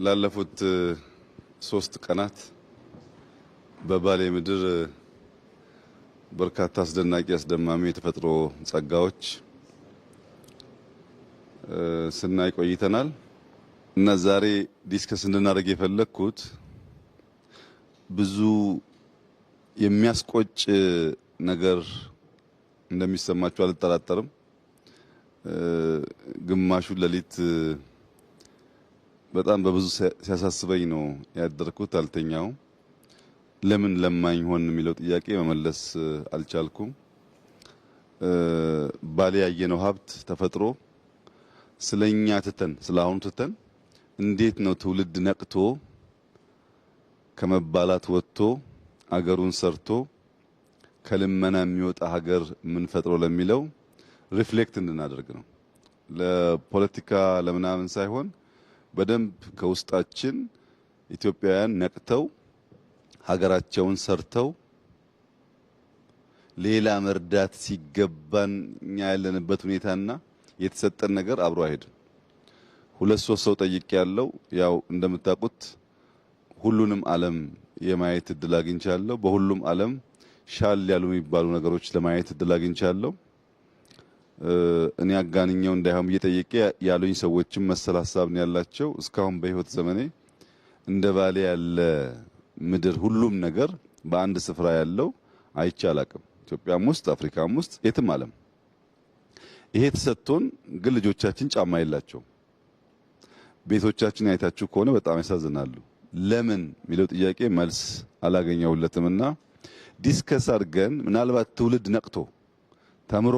ላለፉት 3 ቀናት በባሌ ምድር በርካታ አስደናቂ አስደማሚ የተፈጥሮ ጸጋዎች ስናይ ቆይተናል እና ዛሬ ዲስከስ እንድናደርግ የፈለኩት ብዙ የሚያስቆጭ ነገር እንደሚሰማችሁ አልጠራጠርም። ግማሹ ሌሊት በጣም በብዙ ሲያሳስበኝ ነው ያደርኩት። አልተኛው። ለምን ለማኝ ሆን የሚለው ጥያቄ መመለስ አልቻልኩም። ባሌ ያየነው ሀብት ተፈጥሮ ስለኛ ትተን ስለአሁኑ ትተን እንዴት ነው ትውልድ ነቅቶ ከመባላት ወጥቶ አገሩን ሰርቶ ከልመና የሚወጣ ሀገር ምን ፈጥሮ ለሚለው ሪፍሌክት እንድናደርግ ነው። ለፖለቲካ ለምናምን ሳይሆን በደንብ ከውስጣችን ኢትዮጵያውያን ነቅተው ሀገራቸውን ሰርተው ሌላ መርዳት ሲገባን እኛ ያለንበት ሁኔታና የተሰጠን ነገር አብሮ አይሄድም። 2-3 ሰው ጠይቄ ያለው ያው እንደምታውቁት ሁሉንም ዓለም የማየት እድል አግኝቻለሁ። በሁሉም ዓለም ሻል ያሉ የሚባሉ ነገሮች ለማየት እድል አግኝቻለሁ። እኔ አጋንኛው እንዳይሆን እየጠየቀ ያሉኝ ሰዎችም መሰል ሐሳብ ነው ያላቸው። እስካሁን በህይወት ዘመኔ እንደ ባሌ ያለ ምድር ሁሉም ነገር በአንድ ስፍራ ያለው አይቼ አላቅም። ኢትዮጵያም ውስጥ አፍሪካም ውስጥ የትም ዓለም ይሄ ተሰጥቶን ግን ልጆቻችን ጫማ የላቸውም። ቤቶቻችን አይታችሁ ከሆነ በጣም ያሳዝናሉ። ለምን የሚለው ጥያቄ መልስ አላገኘሁለትምና ዲስከስ አድርገን ምናልባት ትውልድ ነቅቶ ተምሮ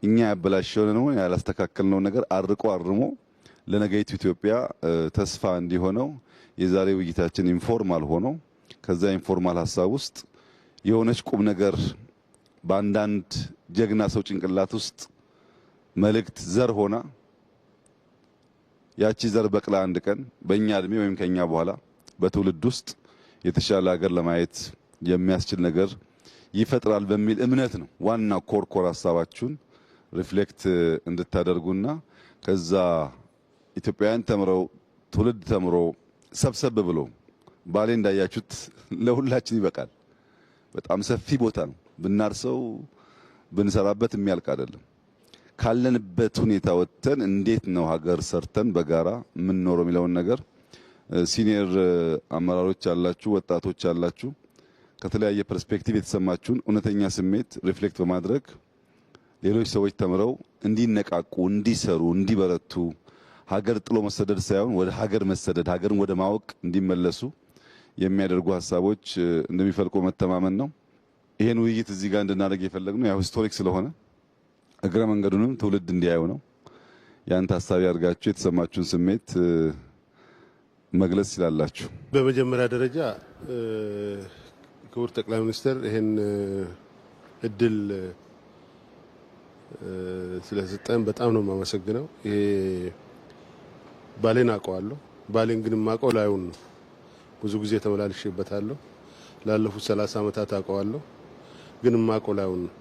እኛ ያበላሸነው ያላስተካከልነው ነገር አርቆ አርሞ ለነገይቱ ኢትዮጵያ ተስፋ እንዲሆነው የዛሬ ውይይታችን ኢንፎርማል ሆኖ ከዛ ኢንፎርማል ሐሳብ ውስጥ የሆነች ቁም ነገር በአንዳንድ ጀግና ሰው ጭንቅላት ውስጥ መልእክት ዘር ሆና ያቺ ዘር በቅላ አንድ ቀን በእኛ እድሜ ወይም ከኛ በኋላ በትውልድ ውስጥ የተሻለ ሀገር ለማየት የሚያስችል ነገር ይፈጥራል በሚል እምነት ነው። ዋና ኮር ሐሳባችሁን ሪፍሌክት እንድታደርጉና ከዛ ኢትዮጵያውያን ተምረው ትውልድ ተምሮ ሰብሰብ ብሎ ባሌ እንዳያችሁት ለሁላችን ይበቃል። በጣም ሰፊ ቦታ ነው። ብናርሰው ብንሰራበት የሚያልቅ አይደለም። ካለንበት ሁኔታ ወጥተን እንዴት ነው ሀገር ሰርተን በጋራ የምንኖረው የሚለውን ነገር ሲኒየር አመራሮች አላችሁ፣ ወጣቶች አላችሁ፣ ከተለያየ ፐርስፔክቲቭ የተሰማችሁን እውነተኛ ስሜት ሪፍሌክት በማድረግ ሌሎች ሰዎች ተምረው እንዲነቃቁ፣ እንዲሰሩ፣ እንዲበረቱ ሀገር ጥሎ መሰደድ ሳይሆን ወደ ሀገር መሰደድ ሀገርን ወደ ማወቅ እንዲመለሱ የሚያደርጉ ሀሳቦች እንደሚፈልቁ መተማመን ነው። ይሄን ውይይት እዚህ ጋር እንድናደርግ የፈለግነው ያው ሂስቶሪክ ስለሆነ እግረ መንገዱንም ትውልድ እንዲያዩ ነው። ያን ታሳቢ አድርጋችሁ የተሰማችሁን ስሜት መግለጽ ይችላላችሁ። በመጀመሪያ ደረጃ ክቡር ጠቅላይ ሚኒስትር ይሄን እድል ስለሰጠን በጣም ነው የማመሰግነው። ይሄ ባሌን አውቀዋለሁ። ባሌን ግን የማውቀው ላዩን ነው። ብዙ ጊዜ ተመላልሼበታለሁ። ላለፉት 30 ዓመታት አውቀዋለሁ፣ ግን የማውቀው ላዩን ነው።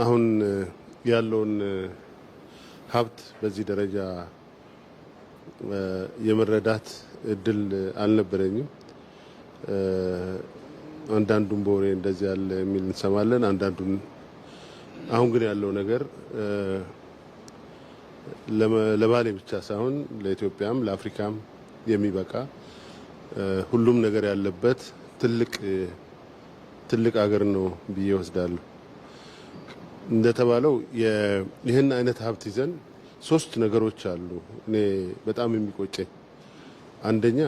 አሁን ያለውን ሀብት በዚህ ደረጃ የመረዳት እድል አልነበረኝም። አንዳንዱን በወሬ እንደዚህ ያለ የሚል እንሰማለን፣ አንዳንዱን አሁን ግን ያለው ነገር ለባሌ ብቻ ሳይሆን ለኢትዮጵያም ለአፍሪካም የሚበቃ ሁሉም ነገር ያለበት ትልቅ ሀገር ነው ብዬ ወስዳለሁ። እንደተባለው ይህን አይነት ሀብት ይዘን 3 ነገሮች አሉ እኔ በጣም የሚቆጨኝ። አንደኛ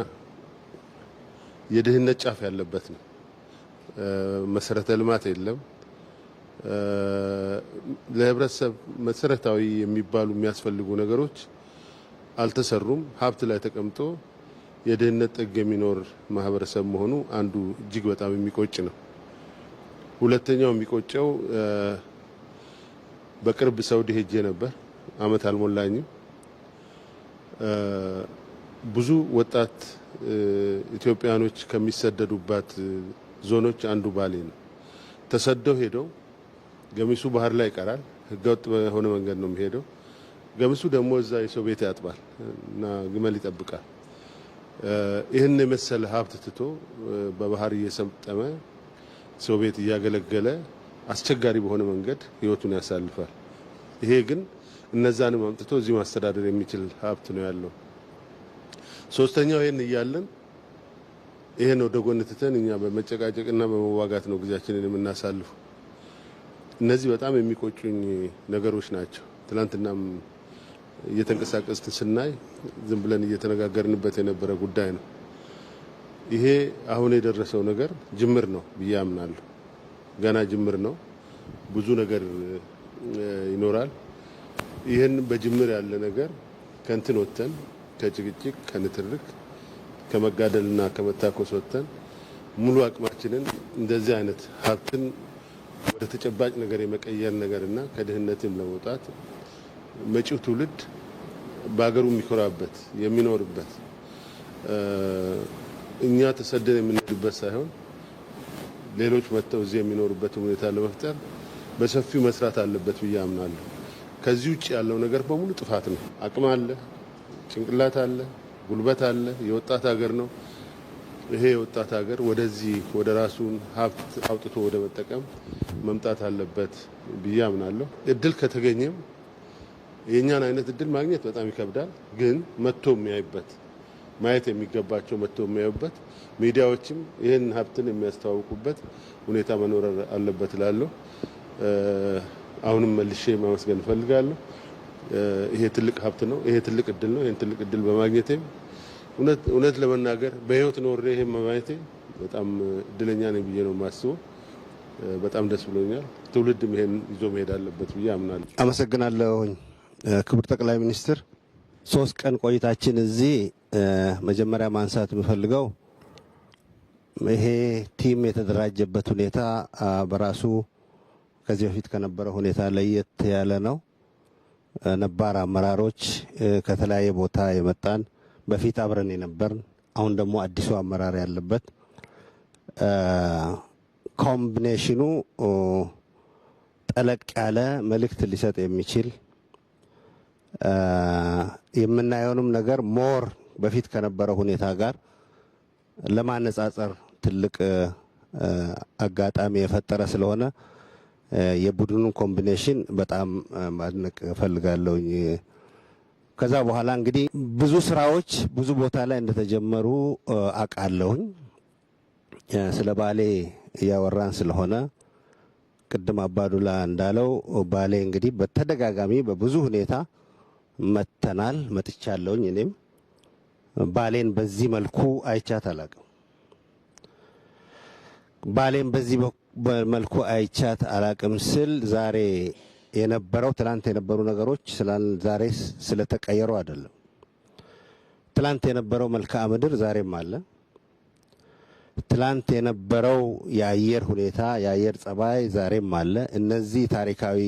የድህነት ጫፍ ያለበት ነው። መሰረተ ልማት የለም። ለህብረተሰብ መሰረታዊ የሚባሉ የሚያስፈልጉ ነገሮች አልተሰሩም። ሀብት ላይ ተቀምጦ የድህነት ጥግ የሚኖር ማህበረሰብ መሆኑ አንዱ እጅግ በጣም የሚቆጭ ነው። ሁለተኛው የሚቆጨው በቅርብ ሳውዲ ሄጄ ነበር። አመት አልሞላኝም። ብዙ ወጣት ኢትዮጵያኖች ከሚሰደዱባት ዞኖች አንዱ ባሌ ነው። ተሰደው ሄደው ገሚሱ ባህር ላይ ይቀራል። ህገወጥ በሆነ መንገድ ነው የሚሄደው። ገምሱ ደግሞ እዛ የሰው ቤት ያጥባል እና ግመል ይጠብቃል። ይህን የመሰለ ሀብት ትቶ በባህር እየሰጠመ ሰው ቤት እያገለገለ አስቸጋሪ በሆነ መንገድ ህይወቱን ያሳልፋል። ይሄ ግን እነዛንም አምጥቶ እዚህ ማስተዳደር የሚችል ሀብት ነው ያለው። ሶስተኛው ይሄን እያለን ይሄን ወደ ጎን ትተን እኛ በመጨቃጨቅና በመዋጋት ነው ጊዜያችንን የምናሳልፈው። እነዚህ በጣም የሚቆጩኝ ነገሮች ናቸው። ትናንትናም እየተንቀሳቀስን ስናይ ዝም ብለን እየተነጋገርንበት የነበረ ጉዳይ ነው። ይሄ አሁን የደረሰው ነገር ጅምር ነው ብዬ አምናለሁ። ገና ጅምር ነው። ብዙ ነገር ይኖራል። ይህን በጅምር ያለ ነገር ከንትን ወጥተን ከጭቅጭቅ ከንትርክ ከመጋደልና ከመታኮስ ወጥተን ሙሉ አቅማችንን እንደዚህ አይነት ሀብትን ወደ ተጨባጭ ነገር የመቀየር ነገርና ከድህነትም ለመውጣት መጪው ትውልድ በአገሩ የሚኮራበት የሚኖርበት እኛ ተሰደን የምንሄድበት ሳይሆን ሌሎች መጥተው እዚህ የሚኖሩበት ሁኔታ ለመፍጠር በሰፊው መስራት አለበት ብዬ አምናለሁ። ከዚህ ውጭ ያለው ነገር በሙሉ ጥፋት ነው። አቅም አለ፣ ጭንቅላት አለ፣ ጉልበት አለ። የወጣት ሀገር ነው። ይሄ የወጣት ሀገር ወደዚህ ወደ ራሱን ሀብት አውጥቶ ወደ መጠቀም መምጣት አለበት ብዬ አምናለሁ። እድል ከተገኘም የኛን አይነት እድል ማግኘት በጣም ይከብዳል። ግን መጥቶ የሚያይበት ማየት የሚገባቸው መጥቶ የሚያዩበት ሚዲያዎችም ይህን ሀብትን የሚያስተዋውቁበት ሁኔታ መኖር አለበት እላለሁ። አሁንም መልሼ ማመስገን እፈልጋለሁ። ይሄ ትልቅ ሀብት ነው። ይሄ ትልቅ እድል ነው። ይሄን ትልቅ እድል በማግኘቴም እውነት ለመናገር በህይወት ኖሬ ይሄን በማግኘቴ በጣም እድለኛ ነኝ ብዬ ነው የማስበው። በጣም ደስ ብሎኛል። ትውልድም ይሄን ይዞ መሄድ አለበት ብዬ አምናለሁ። አመሰግናለሁኝ። ክቡር ጠቅላይ ሚኒስትር 3 ቀን ቆይታችን እዚህ መጀመሪያ ማንሳት የምፈልገው ይሄ ቲም የተደራጀበት ሁኔታ በራሱ ከዚህ በፊት ከነበረው ሁኔታ ለየት ያለ ነው። ነባር አመራሮች ከተለያየ ቦታ የመጣን በፊት አብረን የነበርን አሁን ደግሞ አዲሱ አመራር ያለበት ኮምቢኔሽኑ ጠለቅ ያለ መልእክት ሊሰጥ የሚችል የምናየውንም ነገር ሞር በፊት ከነበረው ሁኔታ ጋር ለማነጻጸር ትልቅ አጋጣሚ የፈጠረ ስለሆነ የቡድኑን ኮምቢኔሽን በጣም ማድነቅ እፈልጋለሁኝ። ከዛ በኋላ እንግዲህ ብዙ ስራዎች ብዙ ቦታ ላይ እንደተጀመሩ አውቃለሁኝ። ስለ ባሌ እያወራን ስለሆነ ቅድም አባዱላ እንዳለው ባሌ እንግዲህ በተደጋጋሚ በብዙ ሁኔታ መጥቻለሁኝ። እኔም ባሌን በዚህ መልኩ አይቻት አላቅም። ባሌን በዚህ መልኩ አይቻት አላቅም ስል ዛሬ የነበረው ትላንት የነበሩ ነገሮች ዛሬ ስለተቀየሩ አይደለም። ትላንት የነበረው መልክዓ ምድር ዛሬም አለ። ትላንት የነበረው የአየር ሁኔታ የአየር ጸባይ ዛሬም አለ። እነዚህ ታሪካዊ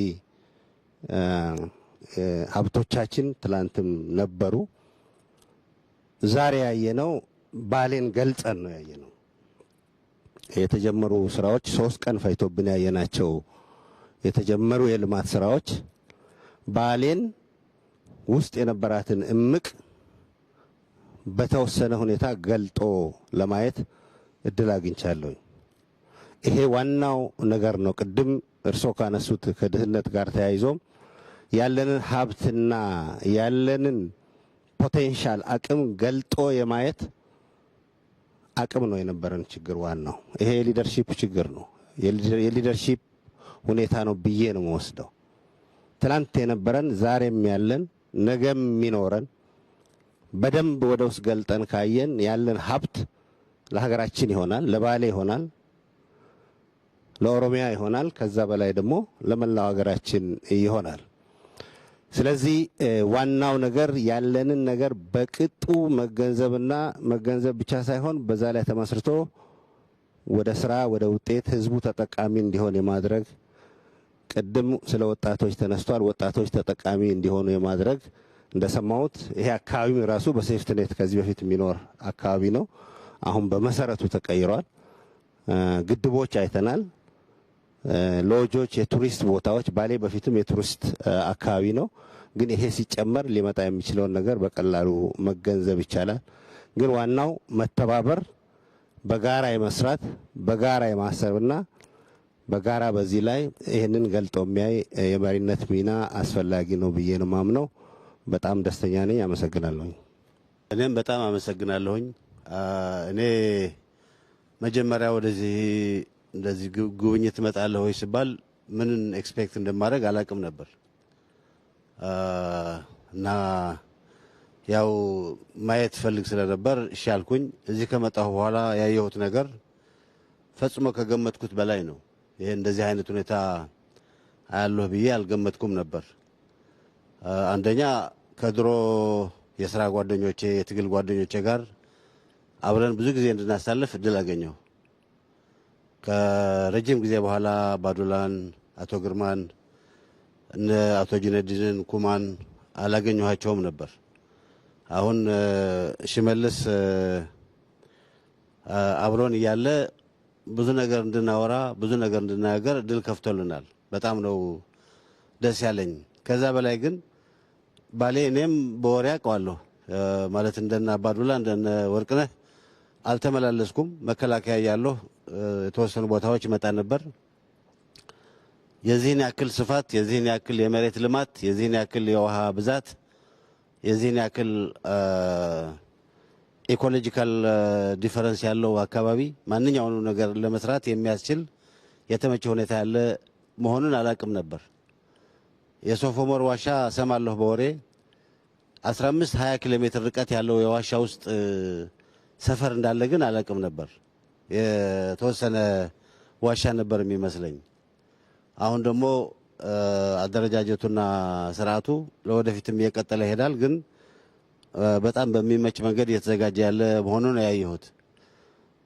ሀብቶቻችን ትላንትም ነበሩ። ዛሬ ያየነው ባሌን ገልጸን ነው ያየነው። የተጀመሩ ስራዎች 3 ቀን ፈይቶብን ያየናቸው የተጀመሩ የልማት ስራዎች ባሌን ውስጥ የነበራትን እምቅ በተወሰነ ሁኔታ ገልጦ ለማየት እድል አግኝቻለሁ። ይሄ ዋናው ነገር ነው። ቅድም እርሶ ካነሱት ከድህነት ጋር ተያይዞም ያለንን ሀብትና ያለንን ፖቴንሻል አቅም ገልጦ የማየት አቅም ነው የነበረን ችግር። ዋናው ይሄ የሊደርሺፕ ችግር ነው፣ የሊደርሺፕ ሁኔታ ነው ብዬ ነው የምወስደው። ትላንት የነበረን ዛሬም ያለን ነገም የሚኖረን በደንብ ወደ ውስጥ ገልጠን ካየን ያለን ሀብት ለሀገራችን ይሆናል፣ ለባሌ ይሆናል፣ ለኦሮሚያ ይሆናል፣ ከዛ በላይ ደግሞ ለመላው ሀገራችን ይሆናል። ስለዚህ ዋናው ነገር ያለንን ነገር በቅጡ መገንዘብና መገንዘብ ብቻ ሳይሆን በዛ ላይ ተመስርቶ ወደ ስራ ወደ ውጤት ህዝቡ ተጠቃሚ እንዲሆን የማድረግ ቅድም ስለ ወጣቶች ተነስቷል። ወጣቶች ተጠቃሚ እንዲሆኑ የማድረግ እንደሰማሁት ይሄ አካባቢ ራሱ በሴፍትኔት ከዚህ በፊት የሚኖር አካባቢ ነው። አሁን በመሰረቱ ተቀይሯል። ግድቦች አይተናል። ሎጆች፣ የቱሪስት ቦታዎች ባሌ በፊትም የቱሪስት አካባቢ ነው። ግን ይሄ ሲጨመር ሊመጣ የሚችለውን ነገር በቀላሉ መገንዘብ ይቻላል። ግን ዋናው መተባበር፣ በጋራ የመስራት በጋራ የማሰብና በጋራ በዚህ ላይ ይህንን ገልጦ የሚያይ የመሪነት ሚና አስፈላጊ ነው ብዬ ነው ማምነው። በጣም ደስተኛ ነኝ። አመሰግናለሁኝ። እኔም በጣም አመሰግናለሁኝ። እኔ መጀመሪያ ወደዚህ እንደዚህ ጉብኝት እመጣለሁ ወይ ሲባል ምን ኤክስፔክት እንደማድረግ አላቅም ነበር እና ያው ማየት ፈልግ ስለነበር እሺ አልኩኝ። እዚህ ከመጣሁ በኋላ ያየሁት ነገር ፈጽሞ ከገመትኩት በላይ ነው። ይሄ እንደዚህ አይነት ሁኔታ አያለሁ ብዬ አልገመትኩም ነበር። አንደኛ ከድሮ የስራ ጓደኞቼ የትግል ጓደኞቼ ጋር አብረን ብዙ ጊዜ እንድናሳልፍ እድል አገኘሁ። ከረጅም ጊዜ በኋላ ባዱላን፣ አቶ ግርማን፣ እነ አቶ ጁነዲንን፣ ኩማን አላገኘኋቸውም ነበር። አሁን ሽመልስ አብሮን እያለ ብዙ ነገር እንድናወራ ብዙ ነገር እንድናገር እድል ከፍቶልናል። በጣም ነው ደስ ያለኝ። ከዛ በላይ ግን ባሌ እኔም በወሬ አውቀዋለሁ ማለት እንደነ አባዱላ እንደነ ወርቅነህ አልተመላለስኩም። መከላከያ ያለሁ የተወሰኑ ቦታዎች ይመጣ ነበር። የዚህን ያክል ስፋት፣ የዚህን ያክል የመሬት ልማት፣ የዚህን ያክል የውሃ ብዛት፣ የዚህን ያክል ኢኮሎጂካል ዲፈረንስ ያለው አካባቢ ማንኛውንም ነገር ለመስራት የሚያስችል የተመቸ ሁኔታ ያለ መሆኑን አላቅም ነበር። የሶፎሞር ዋሻ ሰማለሁ በወሬ 15-20 ኪሎ ሜትር ርቀት ያለው የዋሻ ውስጥ ሰፈር እንዳለ ግን አላቅም ነበር። የተወሰነ ዋሻ ነበር የሚመስለኝ። አሁን ደግሞ አደረጃጀቱና ስርዓቱ ለወደፊትም እየቀጠለ ይሄዳል። ግን በጣም በሚመች መንገድ እየተዘጋጀ ያለ መሆኑን ያየሁት።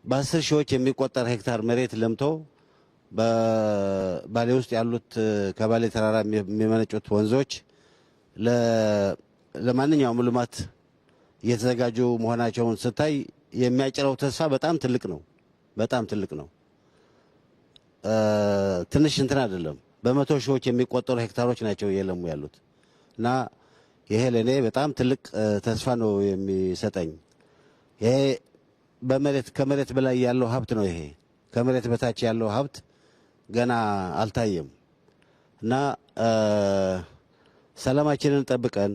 በ10 ሺዎች የሚቆጠር ሄክታር መሬት ለምቶ በባሌ ውስጥ ያሉት ከባሌ ተራራ የሚመነጩት ወንዞች ለማንኛውም ልማት እየተዘጋጁ መሆናቸውን ስታይ የሚያጭረው ተስፋ በጣም ትልቅ ነው። በጣም ትልቅ ነው። ትንሽ እንትን አይደለም። በመቶ ሺዎች የሚቆጠሩ ሄክታሮች ናቸው እየለሙ ያሉት እና ይሄ ለኔ በጣም ትልቅ ተስፋ ነው የሚሰጠኝ። ይሄ ከመሬት በላይ ያለው ሀብት ነው። ይሄ ከመሬት በታች ያለው ሀብት ገና አልታየም እና ሰላማችንን ጠብቀን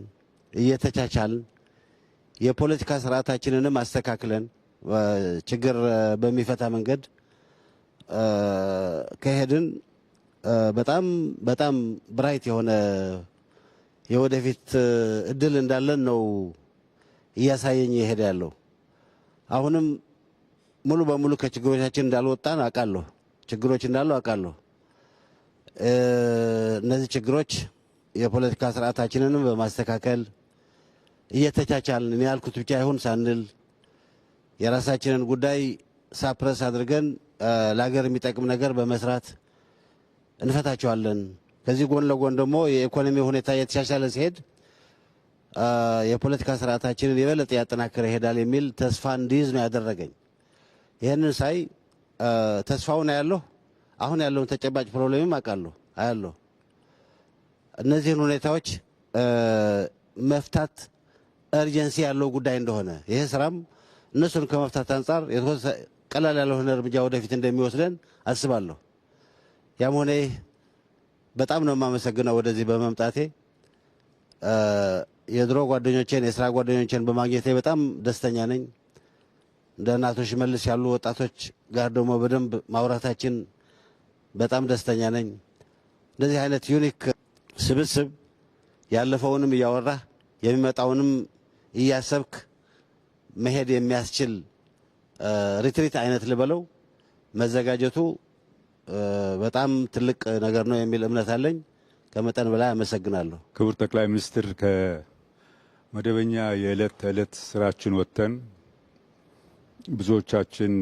እየተቻቻልን የፖለቲካ ስርዓታችንንም አስተካክለን ችግር በሚፈታ መንገድ ከሄድን በጣም በጣም ብራይት የሆነ የወደፊት እድል እንዳለን ነው እያሳየኝ ይሄድ ያለው። አሁንም ሙሉ በሙሉ ከችግሮቻችን እንዳልወጣን አውቃለሁ። ችግሮች እንዳሉ አውቃለሁ። እነዚህ ችግሮች የፖለቲካ ስርዓታችንንም በማስተካከል እየተቻቻልን እኔ ያልኩት ብቻ ይሁን ሳንል የራሳችንን ጉዳይ ሳፕረስ አድርገን ለሀገር የሚጠቅም ነገር በመስራት እንፈታቸዋለን። ከዚህ ጎን ለጎን ደግሞ የኢኮኖሚ ሁኔታ እየተሻሻለ ሲሄድ የፖለቲካ ስርዓታችንን የበለጠ ያጠናክረ ይሄዳል የሚል ተስፋ እንዲይዝ ነው ያደረገኝ። ይህንን ሳይ ተስፋውን አያለሁ። አሁን ያለውን ተጨባጭ ፕሮብሌምም አውቃለሁ አያለሁ። እነዚህን ሁኔታዎች መፍታት እርጀንሲ ያለው ጉዳይ እንደሆነ ይሄ ስራም እነሱን ከመፍታት አንጻር ቀላል ያልሆነ እርምጃ ወደፊት እንደሚወስደን አስባለሁ። ያም ሆነ በጣም ነው የማመሰግነው ወደዚህ በመምጣቴ። የድሮ ጓደኞቼን የስራ ጓደኞቼን በማግኘቴ በጣም ደስተኛ ነኝ። እንደ አቶ ሽመልስ ያሉ ወጣቶች ጋር ደግሞ በደንብ ማውራታችን በጣም ደስተኛ ነኝ። እንደዚህ አይነት ዩኒክ ስብስብ ያለፈውንም እያወራህ የሚመጣውንም እያሰብክ መሄድ የሚያስችል ሪትሪት አይነት ልበለው መዘጋጀቱ በጣም ትልቅ ነገር ነው የሚል እምነት አለኝ። ከመጠን በላይ አመሰግናለሁ። ክቡር ጠቅላይ ሚኒስትር፣ ከመደበኛ የዕለት ተዕለት ስራችን ወጥተን ብዙዎቻችን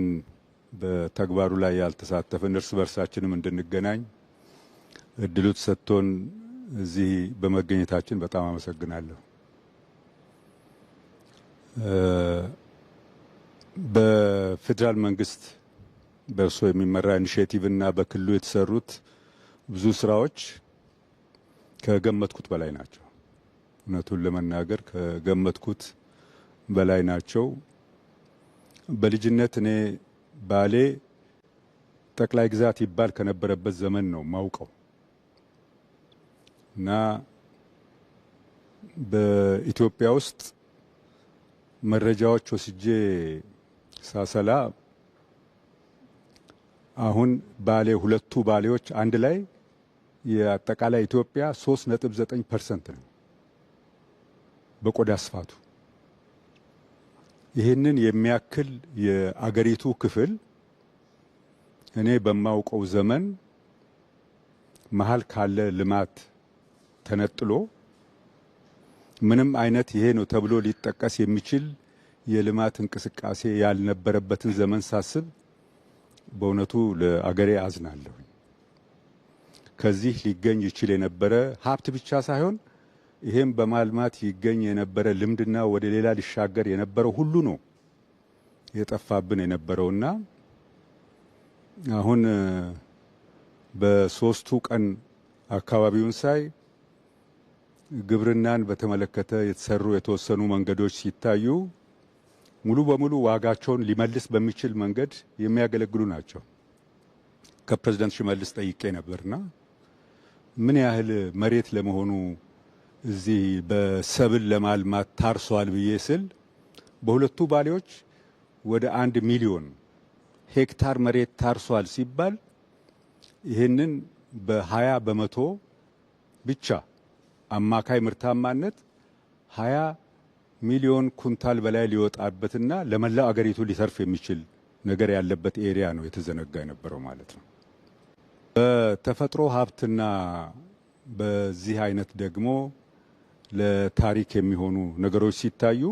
በተግባሩ ላይ ያልተሳተፍን እርስ በርሳችንም እንድንገናኝ እድሉ ተሰጥቶን እዚህ በመገኘታችን በጣም አመሰግናለሁ። በፌዴራል መንግስት በእርሶ የሚመራ ኢኒሼቲቭ እና በክልሉ የተሰሩት ብዙ ስራዎች ከገመትኩት በላይ ናቸው። እውነቱን ለመናገር ከገመትኩት በላይ ናቸው። በልጅነት እኔ ባሌ ጠቅላይ ግዛት ይባል ከነበረበት ዘመን ነው ማውቀው እና በኢትዮጵያ ውስጥ መረጃዎች ወስጄ ሳሰላ አሁን ባሌ ሁለቱ ባሌዎች አንድ ላይ የአጠቃላይ ኢትዮጵያ 3.9% ነው በቆዳ ስፋቱ። ይህንን የሚያክል የአገሪቱ ክፍል እኔ በማውቀው ዘመን መሀል ካለ ልማት ተነጥሎ ምንም አይነት ይሄ ነው ተብሎ ሊጠቀስ የሚችል የልማት እንቅስቃሴ ያልነበረበትን ዘመን ሳስብ በእውነቱ ለአገሬ አዝናለሁ። ከዚህ ሊገኝ ይችል የነበረ ሀብት ብቻ ሳይሆን ይሄም በማልማት ይገኝ የነበረ ልምድና ወደ ሌላ ሊሻገር የነበረው ሁሉ ነው የጠፋብን የነበረውና አሁን በሶስቱ ቀን አካባቢውን ሳይ ግብርናን በተመለከተ የተሰሩ የተወሰኑ መንገዶች ሲታዩ ሙሉ በሙሉ ዋጋቸውን ሊመልስ በሚችል መንገድ የሚያገለግሉ ናቸው። ከፕሬዝዳንት ሽመልስ ጠይቄ ነበርና ምን ያህል መሬት ለመሆኑ እዚህ በሰብል ለማልማት ታርሷል ብዬ ስል በሁለቱ ባሌዎች ወደ 1 ሚሊዮን ሄክታር መሬት ታርሷል ሲባል ይህንን በ20 በመቶ ብቻ አማካይ ምርታማነት 20 ሚሊዮን ኩንታል በላይ ሊወጣበትና ለመላው አገሪቱ ሊሰርፍ የሚችል ነገር ያለበት ኤሪያ ነው የተዘነጋ የነበረው ማለት ነው። በተፈጥሮ ሀብትና በዚህ አይነት ደግሞ ለታሪክ የሚሆኑ ነገሮች ሲታዩ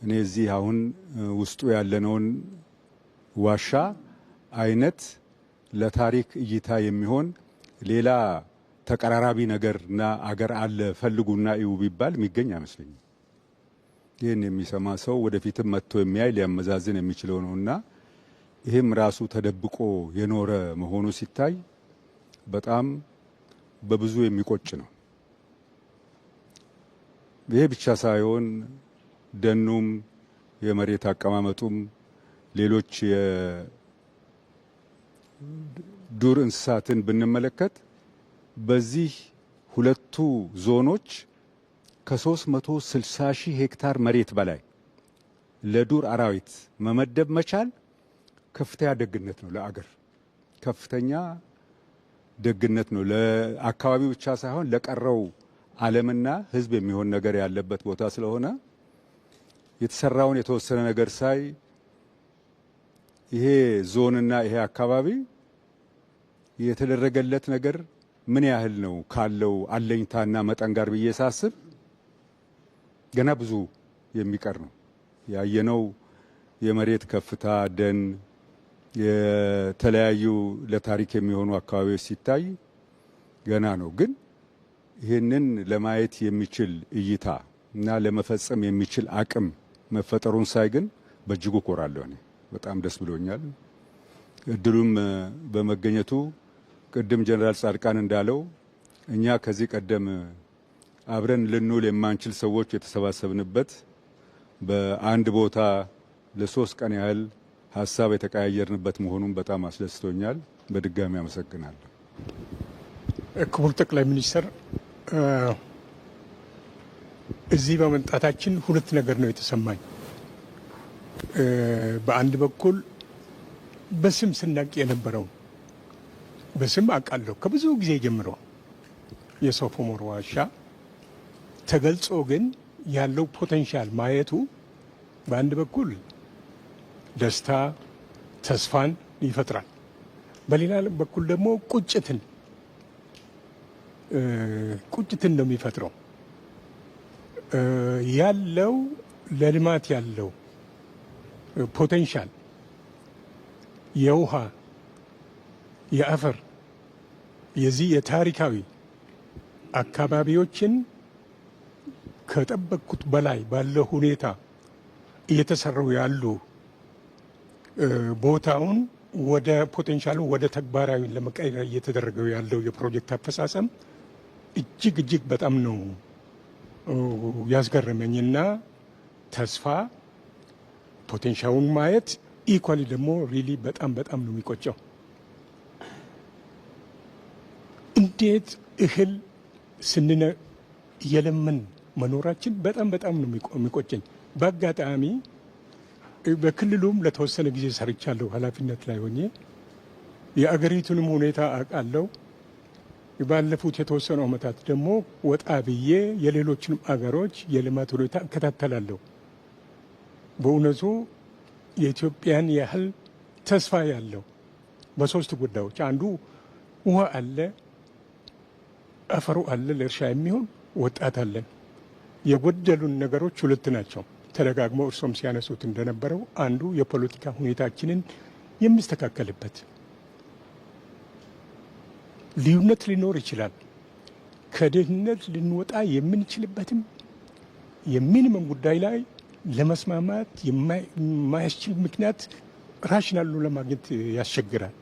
እኔ እዚህ አሁን ውስጡ ያለነውን ዋሻ አይነት ለታሪክ እይታ የሚሆን ሌላ ተቀራራቢ ነገርና አገር አለ ፈልጉና እዩ ቢባል የሚገኝ አይመስለኝም። ይህን የሚሰማ ሰው ወደፊትም መጥቶ የሚያይ ሊያመዛዝን የሚችለው ነውና ይህም ራሱ ተደብቆ የኖረ መሆኑ ሲታይ በጣም በብዙ የሚቆጭ ነው። ይሄ ብቻ ሳይሆን ደኑም የመሬት አቀማመጡም ሌሎች የዱር እንስሳትን ብንመለከት በዚህ ሁለቱ ዞኖች ከ360 ሺህ ሄክታር መሬት በላይ ለዱር አራዊት መመደብ መቻል ከፍተኛ ደግነት ነው። ለአገር ከፍተኛ ደግነት ነው። ለአካባቢው ብቻ ሳይሆን ለቀረው ዓለምና ሕዝብ የሚሆን ነገር ያለበት ቦታ ስለሆነ የተሰራውን የተወሰነ ነገር ሳይ ይሄ ዞንና ይሄ አካባቢ የተደረገለት ነገር ምን ያህል ነው ካለው አለኝታና መጠን ጋር ብዬ ሳስብ ገና ብዙ የሚቀር ነው። ያየነው የመሬት ከፍታ፣ ደን፣ የተለያዩ ለታሪክ የሚሆኑ አካባቢዎች ሲታይ ገና ነው። ግን ይህንን ለማየት የሚችል እይታ እና ለመፈጸም የሚችል አቅም መፈጠሩን ሳይ ግን በእጅጉ ኮራለሁ። እኔ በጣም ደስ ብሎኛል። እድሉም በመገኘቱ ቅድም ጀነራል ጻድቃን እንዳለው እኛ ከዚህ ቀደም አብረን ልንውል የማንችል ሰዎች የተሰባሰብንበት በአንድ ቦታ ለ3 ቀን ያህል ሀሳብ የተቀያየርንበት መሆኑን በጣም አስደስቶኛል። በድጋሚ አመሰግናለሁ። ክቡር ጠቅላይ ሚኒስትር፣ እዚህ በመምጣታችን ሁለት ነገር ነው የተሰማኝ። በአንድ በኩል በስም ስናቅ የነበረው በስም አውቃለሁ ከብዙ ጊዜ ጀምሮ የሶፍ ዑመር ዋሻ ተገልጾ ግን ያለው ፖቴንሻል ማየቱ በአንድ በኩል ደስታ፣ ተስፋን ይፈጥራል። በሌላ በኩል ደግሞ ቁጭትን ነው የሚፈጥረው። ያለው ለልማት ያለው ፖቴንሻል የውሃ፣ የአፈር፣ የዚህ የታሪካዊ አካባቢዎችን ከጠበቅኩት በላይ ባለው ሁኔታ እየተሰሩ ያሉ ቦታውን ወደ ፖቴንሻሉ ወደ ተግባራዊ ለመቀየር እየተደረገው ያለው የፕሮጀክት አፈጻጸም እጅግ በጣም ነው ያስገረመኝና ተስፋ ፖቴንሻሉን ማየት ኢኳሊ ደግሞ ሪሊ በጣም ነው የሚቆጨው። እንዴት እህል ስንነ የለምን መኖራችን በጣም ነው የሚቆጨኝ። በአጋጣሚ በክልሉም ለተወሰነ ጊዜ ሰርቻለሁ ኃላፊነት ላይ ሆኜ የአገሪቱንም ሁኔታ አውቃለሁ። ባለፉት የተወሰኑ ዓመታት ደግሞ ወጣ ብዬ የሌሎችንም አገሮች የልማት ሁኔታ እከታተላለሁ። በእውነቱ የኢትዮጵያን ያህል ተስፋ ያለው በሶስት ጉዳዮች አንዱ ውሃ አለ፣ አፈሩ አለ፣ ለእርሻ የሚሆን ወጣት አለ። የጎደሉን ነገሮች ሁለት ናቸው። ተደጋግመው እርሶም ሲያነሱት እንደነበረው አንዱ የፖለቲካ ሁኔታችንን የሚስተካከልበት ልዩነት ሊኖር ይችላል። ከድህነት ልንወጣ የምንችልበትም የሚኒመም ጉዳይ ላይ ለመስማማት የማያስችል ምክንያት ራሽናሉ ለማግኘት ያስቸግራል።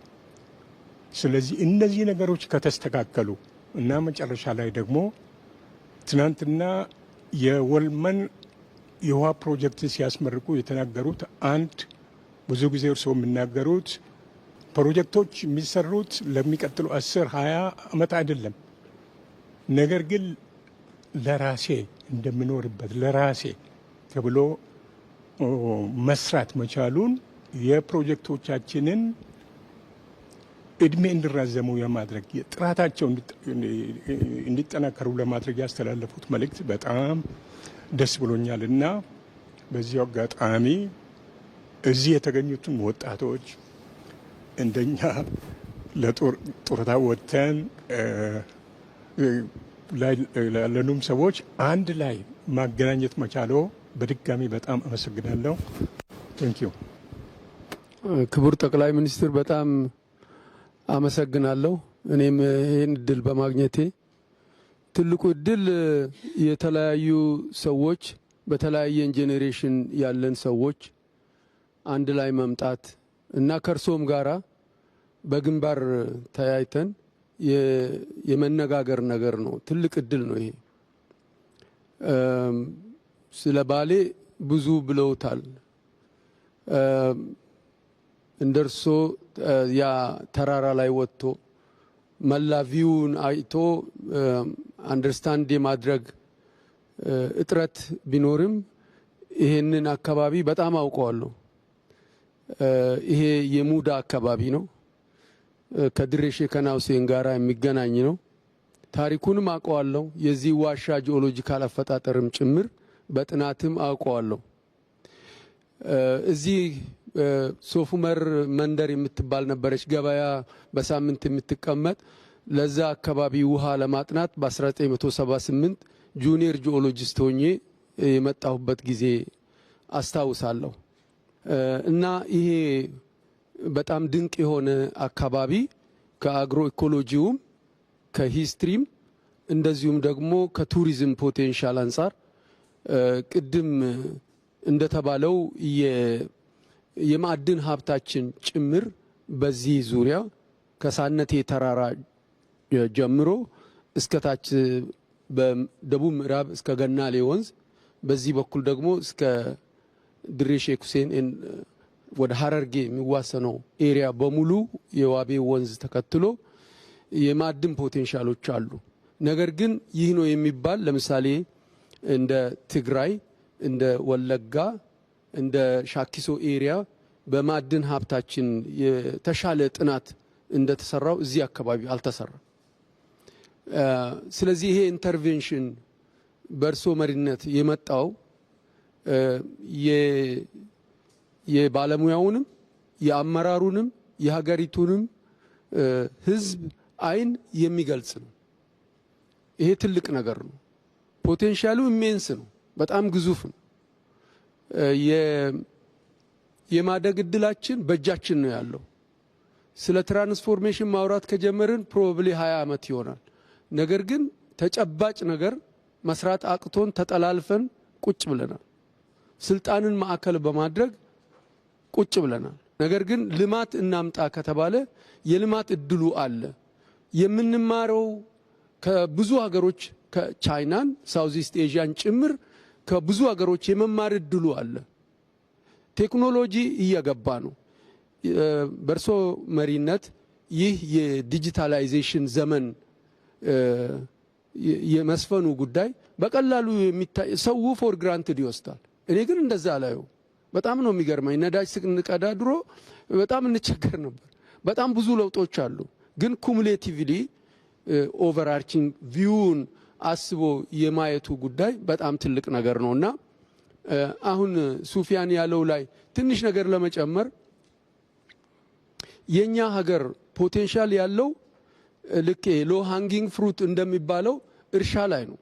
ስለዚህ እነዚህ ነገሮች ከተስተካከሉ እና መጨረሻ ላይ ደግሞ ትናንትና የወልመን የውሃ ፕሮጀክት ሲያስመርቁ የተናገሩት አንድ ብዙ ጊዜ እርስዎ የሚናገሩት ፕሮጀክቶች የሚሰሩት ለሚቀጥሉ 10-20 ዓመት አይደለም። ነገር ግን ለራሴ እንደምኖርበት ለራሴ ተብሎ መስራት መቻሉን የፕሮጀክቶቻችንን እድሜ እንዲራዘሙ የማድረግ ጥራታቸው እንዲጠናከሩ ለማድረግ ያስተላለፉት መልእክት በጣም ደስ ብሎኛል እና በዚሁ አጋጣሚ እዚህ የተገኙትን ወጣቶች እንደኛ ለጡረታ ወጥተን ላለኑም ሰዎች አንድ ላይ ማገናኘት መቻሎ በድጋሚ በጣም አመሰግናለሁ። ቴንኪዩ። ክቡር ጠቅላይ ሚኒስትር በጣም አመሰግናለሁ። እኔም ይህን እድል በማግኘቴ ትልቁ እድል የተለያዩ ሰዎች በተለያየ ጄኔሬሽን ያለን ሰዎች አንድ ላይ መምጣት እና ከእርሶም ጋራ በግንባር ተያይተን የመነጋገር ነገር ነው። ትልቅ እድል ነው ይሄ። ስለ ባሌ ብዙ ብለውታል። እንደርሶ ያ ተራራ ላይ ወጥቶ መላ ቪውን አይቶ አንደርስታንድ የማድረግ እጥረት ቢኖርም ይሄንን አካባቢ በጣም አውቀዋለሁ። ይሄ የሙዳ አካባቢ ነው። ከድሬ ሼከና ሁሴን ጋራ የሚገናኝ ነው። ታሪኩንም አውቀዋለሁ። የዚህ ዋሻ ጂኦሎጂካል አፈጣጠርም ጭምር በጥናትም አውቀዋለሁ። እዚህ ሶፉመር መንደር የምትባል ነበረች ገበያ በሳምንት የምትቀመጥ። ለዛ አካባቢ ውሃ ለማጥናት በ1978 ጁኒየር ጂኦሎጂስት ሆኜ የመጣሁበት ጊዜ አስታውሳለሁ። እና ይሄ በጣም ድንቅ የሆነ አካባቢ ከአግሮ ኢኮሎጂውም ከሂስትሪም እንደዚሁም ደግሞ ከቱሪዝም ፖቴንሻል አንጻር ቅድም እንደተባለው የማዕድን ሀብታችን ጭምር በዚህ ዙሪያ ከሳነቴ ተራራ ጀምሮ እስከታች በደቡብ ምዕራብ እስከ ገናሌ ወንዝ በዚህ በኩል ደግሞ እስከ ድሬ ሼክ ሁሴን ወደ ሀረርጌ የሚዋሰነው ኤሪያ በሙሉ የዋቤ ወንዝ ተከትሎ የማዕድን ፖቴንሻሎች አሉ። ነገር ግን ይህ ነው የሚባል ለምሳሌ እንደ ትግራይ፣ እንደ ወለጋ፣ እንደ ሻኪሶ ኤሪያ በማዕድን ሀብታችን የተሻለ ጥናት እንደተሰራው እዚህ አካባቢ አልተሰራም። ስለዚህ ይሄ ኢንተርቬንሽን በእርሶ መሪነት የመጣው የባለሙያውንም የአመራሩንም የሀገሪቱንም ሕዝብ አይን የሚገልጽ ነው። ይሄ ትልቅ ነገር ነው። ፖቴንሻሉ ኢሜንስ ነው። በጣም ግዙፍ ነው። የማደግ እድላችን በእጃችን ነው ያለው። ስለ ትራንስፎርሜሽን ማውራት ከጀመርን ፕሮባብሊ 20 ዓመት ይሆናል። ነገር ግን ተጨባጭ ነገር መስራት አቅቶን ተጠላልፈን ቁጭ ብለናል። ስልጣንን ማዕከል በማድረግ ቁጭ ብለናል። ነገር ግን ልማት እናምጣ ከተባለ የልማት እድሉ አለ። የምንማረው ከብዙ ሀገሮች ከቻይናን ሳውዝ ኢስት ኤዥያን ጭምር ከብዙ ሀገሮች የመማር እድሉ አለ። ቴክኖሎጂ እየገባ ነው። በእርሶ መሪነት ይህ የዲጂታላይዜሽን ዘመን የመስፈኑ ጉዳይ በቀላሉ የሚታይ ሰው ፎር ግራንትድ ይወስዳል። እኔ ግን እንደዛ አላየው። በጣም ነው የሚገርመኝ። ነዳጅ ስንቀዳ ድሮ በጣም እንቸገር ነበር። በጣም ብዙ ለውጦች አሉ። ግን ኩሙሌቲቭሊ ኦቨርአርቺንግ ቪውን አስቦ የማየቱ ጉዳይ በጣም ትልቅ ነገር ነውና አሁን ሱፊያን ያለው ላይ ትንሽ ነገር ለመጨመር የኛ ሀገር ፖቴንሻል ያለው ልክ ሎ ሃንጊንግ ፍሩት እንደሚባለው እርሻ ላይ ነው።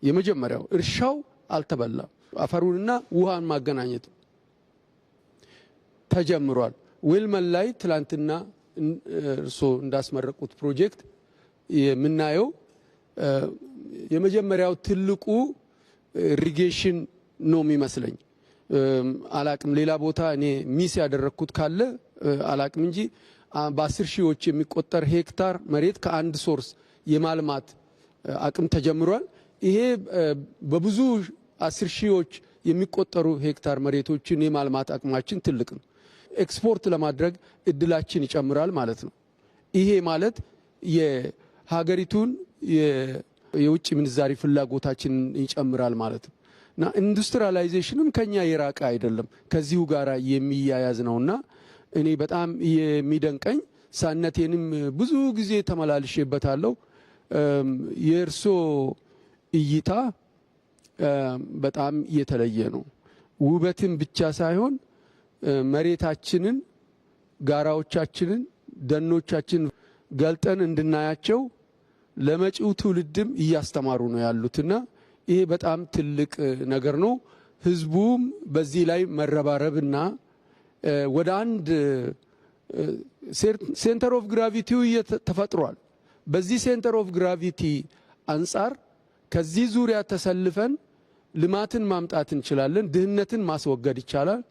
የመጀመሪያው እርሻው አልተበላም። አፈሩንና ውሃን ማገናኘት ተጀምሯል። ዌልመን ላይ ትላንትና እርሶ እንዳስመረቁት ፕሮጀክት የምናየው የመጀመሪያው ትልቁ ኢሪጌሽን ነው የሚመስለኝ። አላቅም ሌላ ቦታ እኔ ሚስ ያደረግኩት ካለ አላቅም እንጂ በ10 ሺዎች የሚቆጠር ሄክታር መሬት ከአንድ ሶርስ የማልማት አቅም ተጀምሯል። ይሄ በብዙ 10 ሺዎች የሚቆጠሩ ሄክታር መሬቶችን የማልማት አቅማችን ትልቅ ነው። ኤክስፖርት ለማድረግ እድላችን ይጨምራል ማለት ነው። ይሄ ማለት የሀገሪቱን የውጭ ምንዛሪ ፍላጎታችን ይጨምራል ማለት ነው እና ኢንዱስትሪያላይዜሽንም ከኛ የራቀ አይደለም፣ ከዚሁ ጋር የሚያያዝ ነውና እኔ በጣም የሚደንቀኝ ሳነቴንም ብዙ ጊዜ ተመላልሼበታለሁ። የእርሶ እይታ በጣም የተለየ ነው። ውበትን ብቻ ሳይሆን መሬታችንን፣ ጋራዎቻችንን፣ ደኖቻችንን ገልጠን እንድናያቸው ለመጪው ትውልድም እያስተማሩ ነው ያሉትና ይሄ በጣም ትልቅ ነገር ነው። ህዝቡም በዚህ ላይ መረባረብና ወደ አንድ ሴንተር ኦፍ ግራቪቲው ተፈጥሯል። በዚህ ሴንተር ኦፍ ግራቪቲ አንጻር ከዚህ ዙሪያ ተሰልፈን ልማትን ማምጣት እንችላለን። ድህነትን ማስወገድ ይቻላል።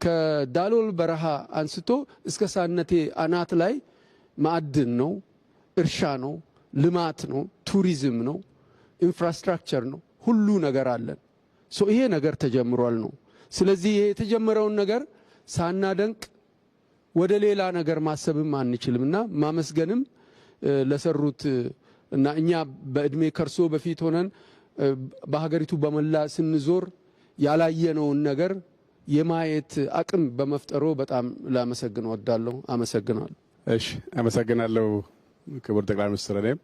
ከዳሎል በረሃ አንስቶ እስከ ሳነቴ አናት ላይ ማዕድን ነው፣ እርሻ ነው፣ ልማት ነው፣ ቱሪዝም ነው፣ ኢንፍራስትራክቸር ነው። ሁሉ ነገር አለን። ይሄ ነገር ተጀምሯል ነው። ስለዚህ ይሄ የተጀመረውን ነገር ሳናደንቅ ወደ ሌላ ነገር ማሰብም አንችልምና ማመስገንም ለሰሩት እና እኛ በእድሜ ከርሶ በፊት ሆነን በሀገሪቱ በመላ ስንዞር ያላየነውን ነገር የማየት አቅም በመፍጠሩ በጣም ላመሰግን ወዳለሁ። አመሰግናለሁ። እሺ፣ አመሰግናለሁ ክቡር ጠቅላይ ሚኒስትር። እኔም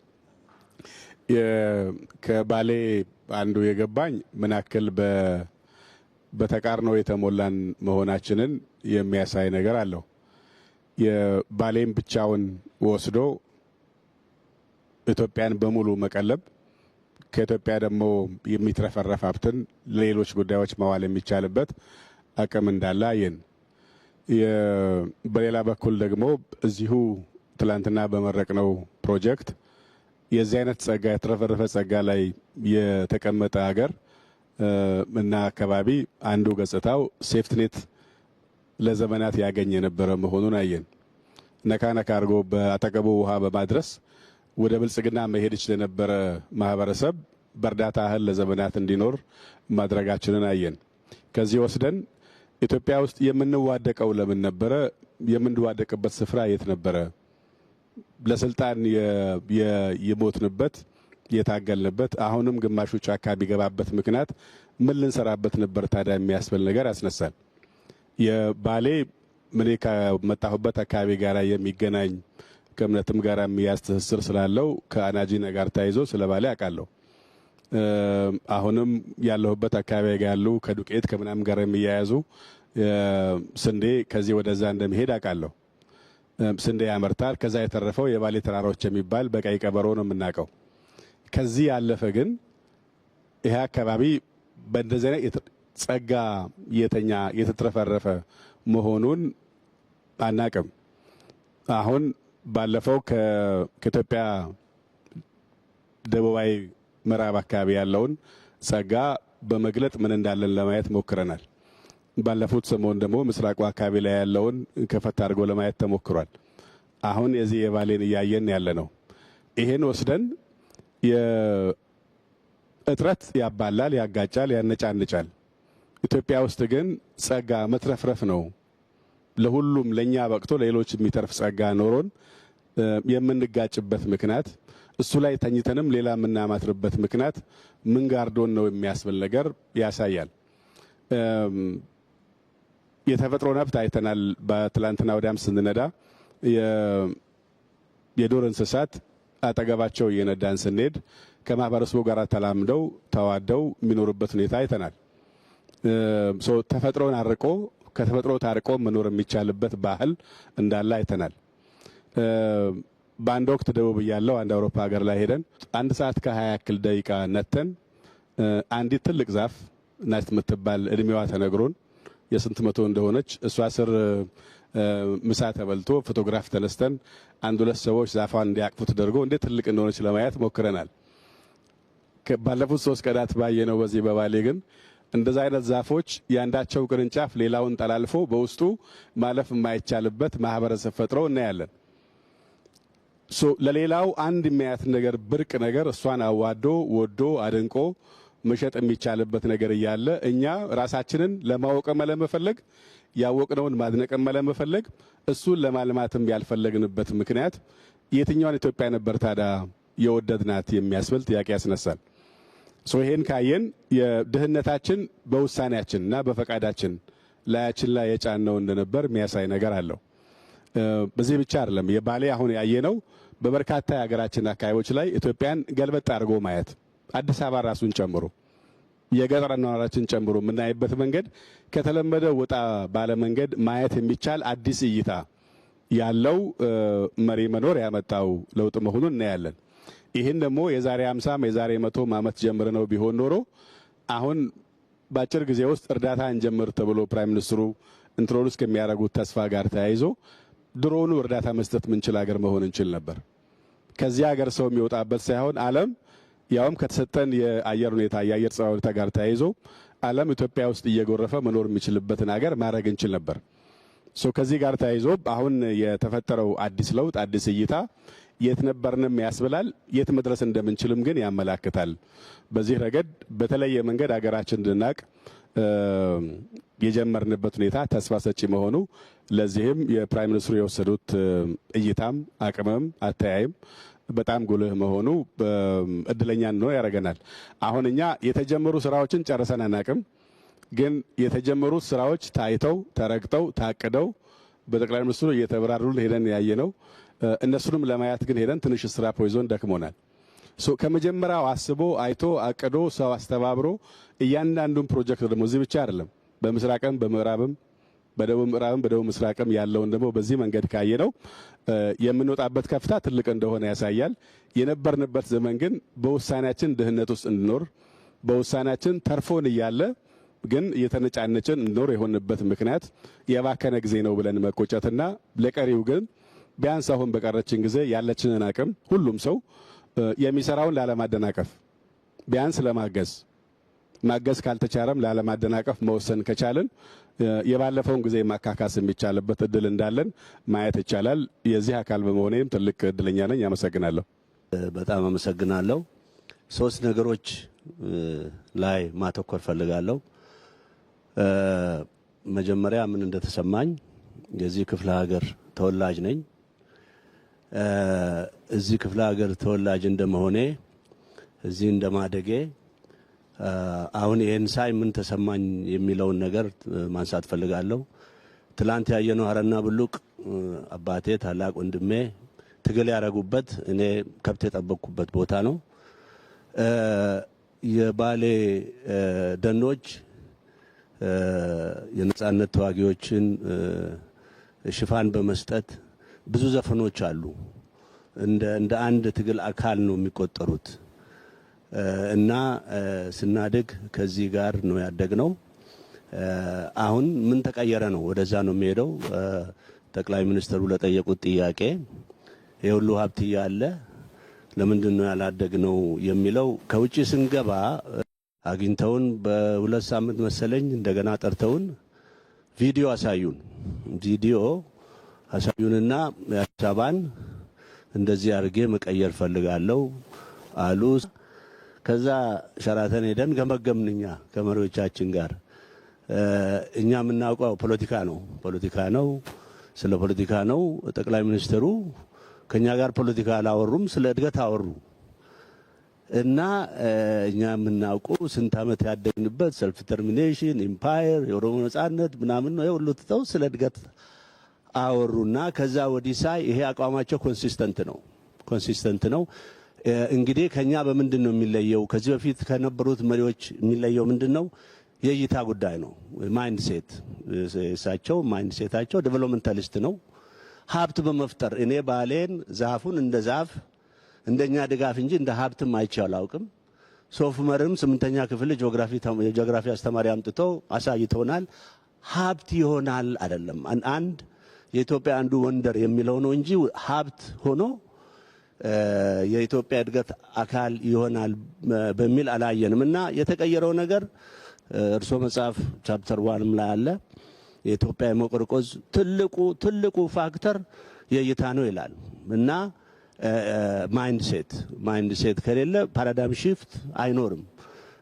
ከባሌ አንዱ የገባኝ ምን ያክል በተቃርኖ የተሞላን መሆናችንን የሚያሳይ ነገር አለው። የባሌም ብቻውን ወስዶ ኢትዮጵያን በሙሉ መቀለብ ከኢትዮጵያ ደግሞ የሚትረፈረፍ ሀብትን ለሌሎች ጉዳዮች መዋል የሚቻልበት አቅም እንዳለ አየን። በሌላ በኩል ደግሞ እዚሁ ትላንትና በመረቅነው ፕሮጀክት የዚህ አይነት ጸጋ የተረፈረፈ ጸጋ ላይ የተቀመጠ ሀገር እና አካባቢ አንዱ ገጽታው ሴፍትኔት ለዘመናት ያገኝ የነበረ መሆኑን አየን። ነካ ነካ አድርጎ በአጠገቡ ውሃ በማድረስ ወደ ብልጽግና መሄድ ይችል የነበረ ማህበረሰብ በእርዳታ እህል ለዘመናት እንዲኖር ማድረጋችንን አየን። ከዚህ ወስደን ኢትዮጵያ ውስጥ የምንዋደቀው ለምን ነበረ? የምንዋደቅበት ስፍራ የት ነበረ? ለስልጣን የሞትንበት የታገልንበት አሁንም ግማሹ ጫካ ቢገባበት ምክንያት ምን ልንሰራበት ነበር ታዲያ የሚያስብል ነገር ያስነሳል። የባሌ ምን ከመጣሁበት አካባቢ ጋር የሚገናኝ ከእምነትም ጋር የሚያዝ ትስስር ስላለው ከአናጂና ጋር ተያይዞ ስለ ባሌ አውቃለሁ። አሁንም ያለሁበት አካባቢ ጋር ያሉ ከዱቄት ከምናም ጋር የሚያያዙ ስንዴ ከዚህ ወደዛ እንደሚሄድ አውቃለሁ። ስንዴ ያመርታል። ከዛ የተረፈው የባሌ ተራሮች የሚባል በቀይ ቀበሮ ነው የምናውቀው። ከዚህ ያለፈ ግን ይሄ አካባቢ በእንደዚህ አይነት ጸጋ የተትረፈረፈ መሆኑን አናቅም። አሁን ባለፈው ከኢትዮጵያ ደቡባዊ ምዕራብ አካባቢ ያለውን ጸጋ በመግለጥ ምን እንዳለን ለማየት ሞክረናል። ባለፉት ሰሞን ደግሞ ምስራቁ አካባቢ ላይ ያለውን ከፈት አድርጎ ለማየት ተሞክሯል። አሁን የዚህ የባሌን እያየን ያለ ነው። ይሄን ወስደን እጥረት ያባላል፣ ያጋጫል፣ ያነጫንጫል። ኢትዮጵያ ውስጥ ግን ጸጋ መትረፍረፍ ነው። ለሁሉም ለኛ በቅቶ ለሌሎች የሚተርፍ ጸጋ ኖሮን የምንጋጭበት ምክንያት እሱ ላይ ተኝተንም ሌላ የምናማትርበት ምክንያት ምን ጋርዶን ነው የሚያስብል ነገር ያሳያል። የተፈጥሮ ነፍጥ አይተናል። በትላንትና ወዲያም ስንነዳ የዱር እንስሳት አጠገባቸው እየነዳን ስንሄድ ከማህበረሰቡ ጋር ተላምደው ተዋደው የሚኖሩበት ሁኔታ አይተናል። ተፈጥሮን አርቆ ከተፈጥሮ ታርቆ መኖር የሚቻልበት ባህል እንዳለ አይተናል። በአንድ ወቅት ደቡብ እያለው አንድ አውሮፓ ሀገር ላይ ሄደን 1 ሰዓት ከ20 ያክል ደቂቃ ነተን አንዲት ትልቅ ዛፍ ናት የምትባል እድሜዋ ተነግሮን የስንት መቶ እንደሆነች እሷ ስር ምሳ ተበልቶ ፎቶግራፍ ተነስተን 1-2 ሰዎች ዛፏን እንዲያቅፉ ተደርጎ እንዴት ትልቅ እንደሆነች ለማየት ሞክረናል። ባለፉት 3 ቀናት ባየነው በዚህ በባሌ ግን እንደዛ አይነት ዛፎች ያንዳቸው ቅርንጫፍ ሌላውን ጠላልፎ በውስጡ ማለፍ የማይቻልበት ማህበረሰብ ፈጥሮ እናያለን። ለሌላው አንድ የሚያያት ነገር ብርቅ ነገር እሷን አዋዶ ወዶ አድንቆ መሸጥ የሚቻልበት ነገር እያለ እኛ ራሳችንን ለማወቅም ለመፈለግ ያወቅነውን ማድነቅም ለመፈለግ እሱን ለማልማትም ያልፈለግንበት ምክንያት የትኛውን ኢትዮጵያ ነበር ታዲያ የወደድናት የሚያስብል ጥያቄ ያስነሳል። ይሄን ካየን የድህነታችን በውሳኔያችንና በፈቃዳችን ላያችን ላይ የጫነው እንደነበር የሚያሳይ ነገር አለው። በዚህ ብቻ አይደለም። የባሌ አሁን ያየነው በበርካታ የሀገራችን አካባቢዎች ላይ ኢትዮጵያን ገልበጥ አድርጎ ማየት አዲስ አበባ ራሱን ጨምሮ የገጠር ነዋሪዎችን ጨምሮ የምናይበት መንገድ ከተለመደ ወጣ ባለ መንገድ ማየት የሚቻል አዲስ እይታ ያለው መሪ መኖር ያመጣው ለውጥ መሆኑን እናያለን። ይህን ደግሞ የዛሬ 50 የዛሬ 100 ዓመት ጀምረ ነው ቢሆን ኖሮ አሁን በአጭር ጊዜ ውስጥ እርዳታ እንጀምር ተብሎ ፕራይም ሚኒስትሩ ኢንትሮዱስ ከሚያደርጉት ተስፋ ጋር ተያይዞ ድሮኑ እርዳታ መስጠት ምንችል ሀገር መሆን እንችል ነበር። ከዚህ ሀገር ሰው የሚወጣበት ሳይሆን ዓለም ያውም ከተሰጠን የአየር ሁኔታ የአየር ጸባይ ሁኔታ ጋር ተያይዞ ዓለም ኢትዮጵያ ውስጥ እየጎረፈ መኖር የሚችልበትን ሀገር ማድረግ እንችል ነበር። ከዚህ ጋር ተያይዞ አሁን የተፈጠረው አዲስ ለውጥ አዲስ እይታ የት ነበርንም ያስብላል፣ የት መድረስ እንደምንችልም ግን ያመላክታል። በዚህ ረገድ በተለየ መንገድ ሀገራችን እንድናቅ የጀመርንበት ሁኔታ ተስፋ ሰጪ መሆኑ ለዚህም የፕራይም ሚኒስትሩ የወሰዱት እይታም አቅምም አተያይም በጣም ጉልህ መሆኑ እድለኛ ነው ያደርገናል። አሁን እኛ የተጀመሩ ስራዎችን ጨርሰን አናቅም፣ ግን የተጀመሩ ስራዎች ታይተው ተረግጠው ታቅደው በጠቅላይ ሚኒስትሩ እየተበራሩልን ሄደን ያየነው እነሱንም ለማየት ግን ሄደን ትንሽ ስራ ፖይዞን ደክሞናል። ከመጀመሪያው አስቦ አይቶ አቅዶ ሰው አስተባብሮ እያንዳንዱን ፕሮጀክት ደግሞ እዚህ ብቻ አይደለም በምስራቅም በምዕራብም በደቡብ ምዕራብም በደቡብ ምስራቅም ያለውን ደግሞ በዚህ መንገድ ካየነው የምንወጣበት ከፍታ ትልቅ እንደሆነ ያሳያል። የነበርንበት ዘመን ግን በውሳኔያችን ድህነት ውስጥ እንድኖር በውሳኔያችን ተርፎን እያለ ግን እየተነጫነጭን እንድኖር የሆንበት ምክንያት የባከነ ጊዜ ነው ብለን መቆጨትና ለቀሪው ግን ቢያንስ አሁን በቀረችን ጊዜ ያለችንን አቅም ሁሉም ሰው የሚሰራውን ላለማደናቀፍ ቢያንስ ማገዝ ካልተቻለም ላለማደናቀፍ መወሰን ከቻልን የባለፈውን ጊዜ ማካካስ የሚቻልበት እድል እንዳለን ማየት ይቻላል። የዚህ አካል በመሆኔም ትልቅ እድለኛ ነኝ። አመሰግናለሁ። በጣም አመሰግናለሁ። 3 ነገሮች ላይ ማተኮር ፈልጋለሁ። መጀመሪያ ምን እንደተሰማኝ የዚህ ክፍለ ሀገር ተወላጅ ነኝ። እዚህ ክፍለ ሀገር ተወላጅ እንደመሆኔ እዚህ እንደማደጌ አሁን ይሄን ሳይ ምን ተሰማኝ የሚለውን ነገር ማንሳት ፈልጋለሁ። ትላንት ያየነው ሀረና ብሉቅ አባቴ ታላቅ ወንድሜ ትግል ያደረጉበት እኔ ከብት የጠበቅኩበት ቦታ ነው። የባሌ ደኖች የነጻነት ተዋጊዎችን ሽፋን በመስጠት ብዙ ዘፈኖች አሉ። እንደ አንድ ትግል አካል ነው የሚቆጠሩት እና ስናድግ ከዚህ ጋር ነው ያደግነው። አሁን ምን ተቀየረ ነው ወደዛ ነው የሚሄደው። ጠቅላይ ሚኒስትሩ ለጠየቁት ጥያቄ የሁሉ ሀብት እያለ ለምንድን ነው ያላደግነው የሚለው ከውጪ ስንገባ አግኝተውን በ2 ሳምንት መሰለኝ እንደገና ጠርተውን ቪዲዮ አሳዩንና የአዲስ አበባን እንደዚህ አድርጌ መቀየር ፈልጋለሁ አሉ። ከዛ ሸራተን ሄደን ገመገምን እኛ ከመሪዎቻችን ጋር። እኛ የምናውቀው ፖለቲካ ነው፣ ስለ ፖለቲካ ነው። ጠቅላይ ሚኒስትሩ ከኛ ጋር ፖለቲካ አላወሩም፣ ስለ እድገት አወሩ። እና እኛ የምናውቀው ስንት ዓመት ያደግንበት ሰልፍ ተርሚኔሽን፣ ኢምፓየር፣ የኦሮሞ ነጻነት ምናምን ነው ሁሉ ትተው ስለ እድገት አወሩና ከዛ ወዲህ ሳይ ይሄ አቋማቸው ኮንሲስተንት ነው። እንግዲህ ከኛ በምንድን ነው የሚለየው? ከዚህ በፊት ከነበሩት መሪዎች የሚለየው ምንድን ነው? የእይታ ጉዳይ ነው። ማይንድ ሴት እሳቸው ማይንድ ሴታቸው ዴቨሎፕመንታሊስት ነው። ሀብት በመፍጠር እኔ ባሌን ዛፉን እንደ ዛፍ እንደኛ ድጋፍ እንጂ እንደ ሀብትም አይቼው አላውቅም። ሶፍ ዑመርም 8ኛ ክፍል ጂኦግራፊ አስተማሪ አምጥቶ አሳይቶናል። ሀብት ይሆናል አይደለም አንድ የኢትዮጵያ አንዱ ወንደር የሚለው ነው እንጂ ሀብት ሆኖ የኢትዮጵያ እድገት አካል ይሆናል በሚል አላየንም። እና የተቀየረው ነገር እርሶ መጽሐፍ ቻፕተር 1 ላይ አለ። የኢትዮጵያ የመቆርቆዝ ትልቁ ፋክተር የእይታ ነው ይላል። እና ማይንድ ሴት ከሌለ ፓራዳይም ሺፍት አይኖርም።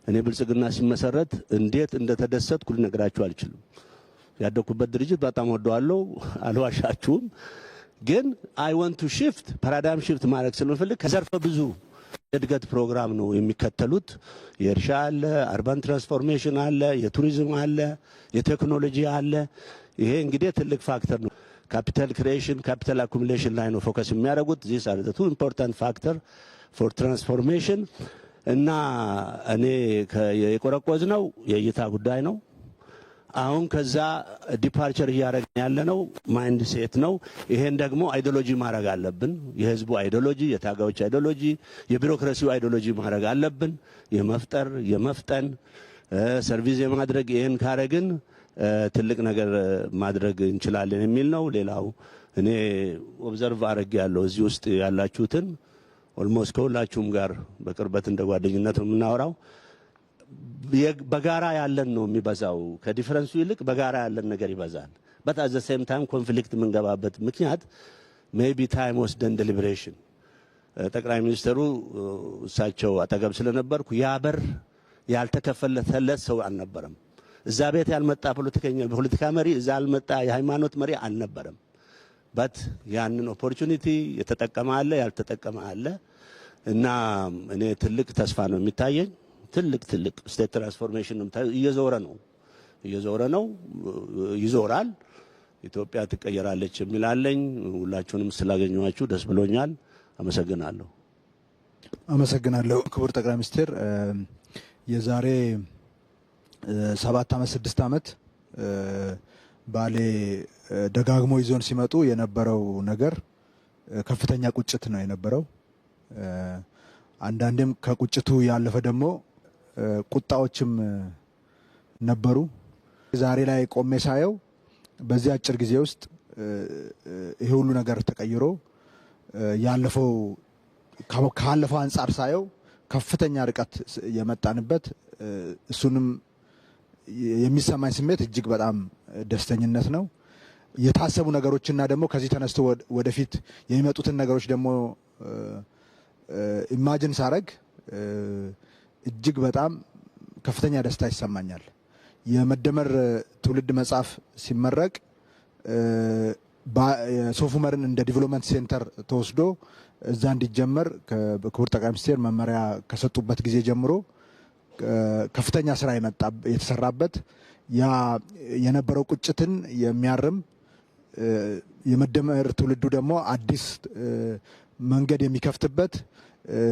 እኔ ብልጽግና ሲመሰረት እንዴት እንደተደሰትኩ ልነግራችሁ አልችልም። ያደኩበት ድርጅት በጣም ወደዋለሁ፣ አልዋሻችሁም። ግን አይ ዋንት ቱ ሺፍት ፓራዳይም ሺፍት ማድረግ ስለምፈልግ ከዘርፈ ብዙ የእድገት ፕሮግራም ነው የሚከተሉት። የእርሻ አለ፣ አርባን ትራንስፎርሜሽን አለ፣ የቱሪዝም አለ፣ የቴክኖሎጂ አለ። ይሄ እንግዲህ ትልቅ ፋክተር ነው። ካፒታል ክሪኤሽን፣ ካፒታል አኩሙሌሽን ላይ ነው ፎከስ የሚያደርጉት። ዚስ አር ዘ ቱ ኢምፖርታንት ፋክተር ፎር ትራንስፎርሜሽን። እና እኔ የቆረቆዝ ነው የእይታ ጉዳይ ነው። አሁን ከዛ ዲፓርቸር እያደረግን ያለነው ማይንድ ሴት ነው። ይሄን ደግሞ አይዲዮሎጂ ማድረግ አለብን። የህዝቡ አይዲዮሎጂ፣ የታጋዮች አይዲዮሎጂ፣ የቢሮክራሲው አይዲዮሎጂ ማድረግ አለብን። የመፍጠር የመፍጠን ሰርቪስ የማድረግ ይሄን ካረግን ትልቅ ነገር ማድረግ እንችላለን የሚል ነው። ሌላው እኔ ኦብዘርቭ አድርጌ ያለው እዚህ ውስጥ ያላችሁትን ኦልሞስት ከሁላችሁም ጋር በቅርበት እንደ ጓደኝነት ነው የምናወራው። በጋራ ያለን ነው የሚበዛው። ከዲፈረንሱ ይልቅ በጋራ ያለን ነገር ይበዛል። በት አት ዘ ሴም ታይም ኮንፍሊክት የምንገባበት ምክንያት ሜቢ ታይም ወስደን ዴሊብሬሽን ጠቅላይ ሚኒስትሩ እሳቸው አጠገብ ስለነበርኩ ያ በር ያልተከፈለለት ሰው አልነበረም። እዛ ቤት ያልመጣ ፖለቲካ መሪ፣ እዛ ያልመጣ የሃይማኖት መሪ አልነበረም። በት ያንን ኦፖርቹኒቲ የተጠቀመ አለ፣ ያልተጠቀመ አለ። እና እኔ ትልቅ ተስፋ ነው የሚታየኝ። ትልቅ ስቴት ትራንስፎርሜሽን ነው። እየዞረ ነው ይዞራል። ኢትዮጵያ ትቀየራለች የሚላለኝ። ሁላችሁንም ስላገኘኋችሁ ደስ ብሎኛል። አመሰግናለሁ። ክቡር ጠቅላይ ሚኒስትር የዛሬ 7 ዓመት 6 ዓመት ባሌ ደጋግሞ ይዞን ሲመጡ የነበረው ነገር ከፍተኛ ቁጭት ነው የነበረው። አንዳንዴም ከቁጭቱ ያለፈ ደግሞ ቁጣዎችም ነበሩ። ዛሬ ላይ ቆሜ ሳየው በዚህ አጭር ጊዜ ውስጥ ይሄ ሁሉ ነገር ተቀይሮ ካለፈው አንጻር ሳየው ከፍተኛ ርቀት የመጣንበት እሱንም የሚሰማኝ ስሜት እጅግ በጣም ደስተኝነት ነው። የታሰቡ ነገሮችና ደግሞ ከዚህ ተነስቶ ወደፊት የሚመጡትን ነገሮች ደግሞ ኢማጂን ሳረግ እጅግ በጣም ከፍተኛ ደስታ ይሰማኛል። የመደመር ትውልድ መጽሐፍ ሲመረቅ ሶፍ ዑመርን እንደ ዲቨሎፕመንት ሴንተር ተወስዶ እዛ እንዲጀመር ክቡር ጠቅላይ ሚኒስትር መመሪያ ከሰጡበት ጊዜ ጀምሮ ከፍተኛ ስራ የተሰራበት ያ የነበረው ቁጭትን የሚያርም የመደመር ትውልዱ ደግሞ አዲስ መንገድ የሚከፍትበት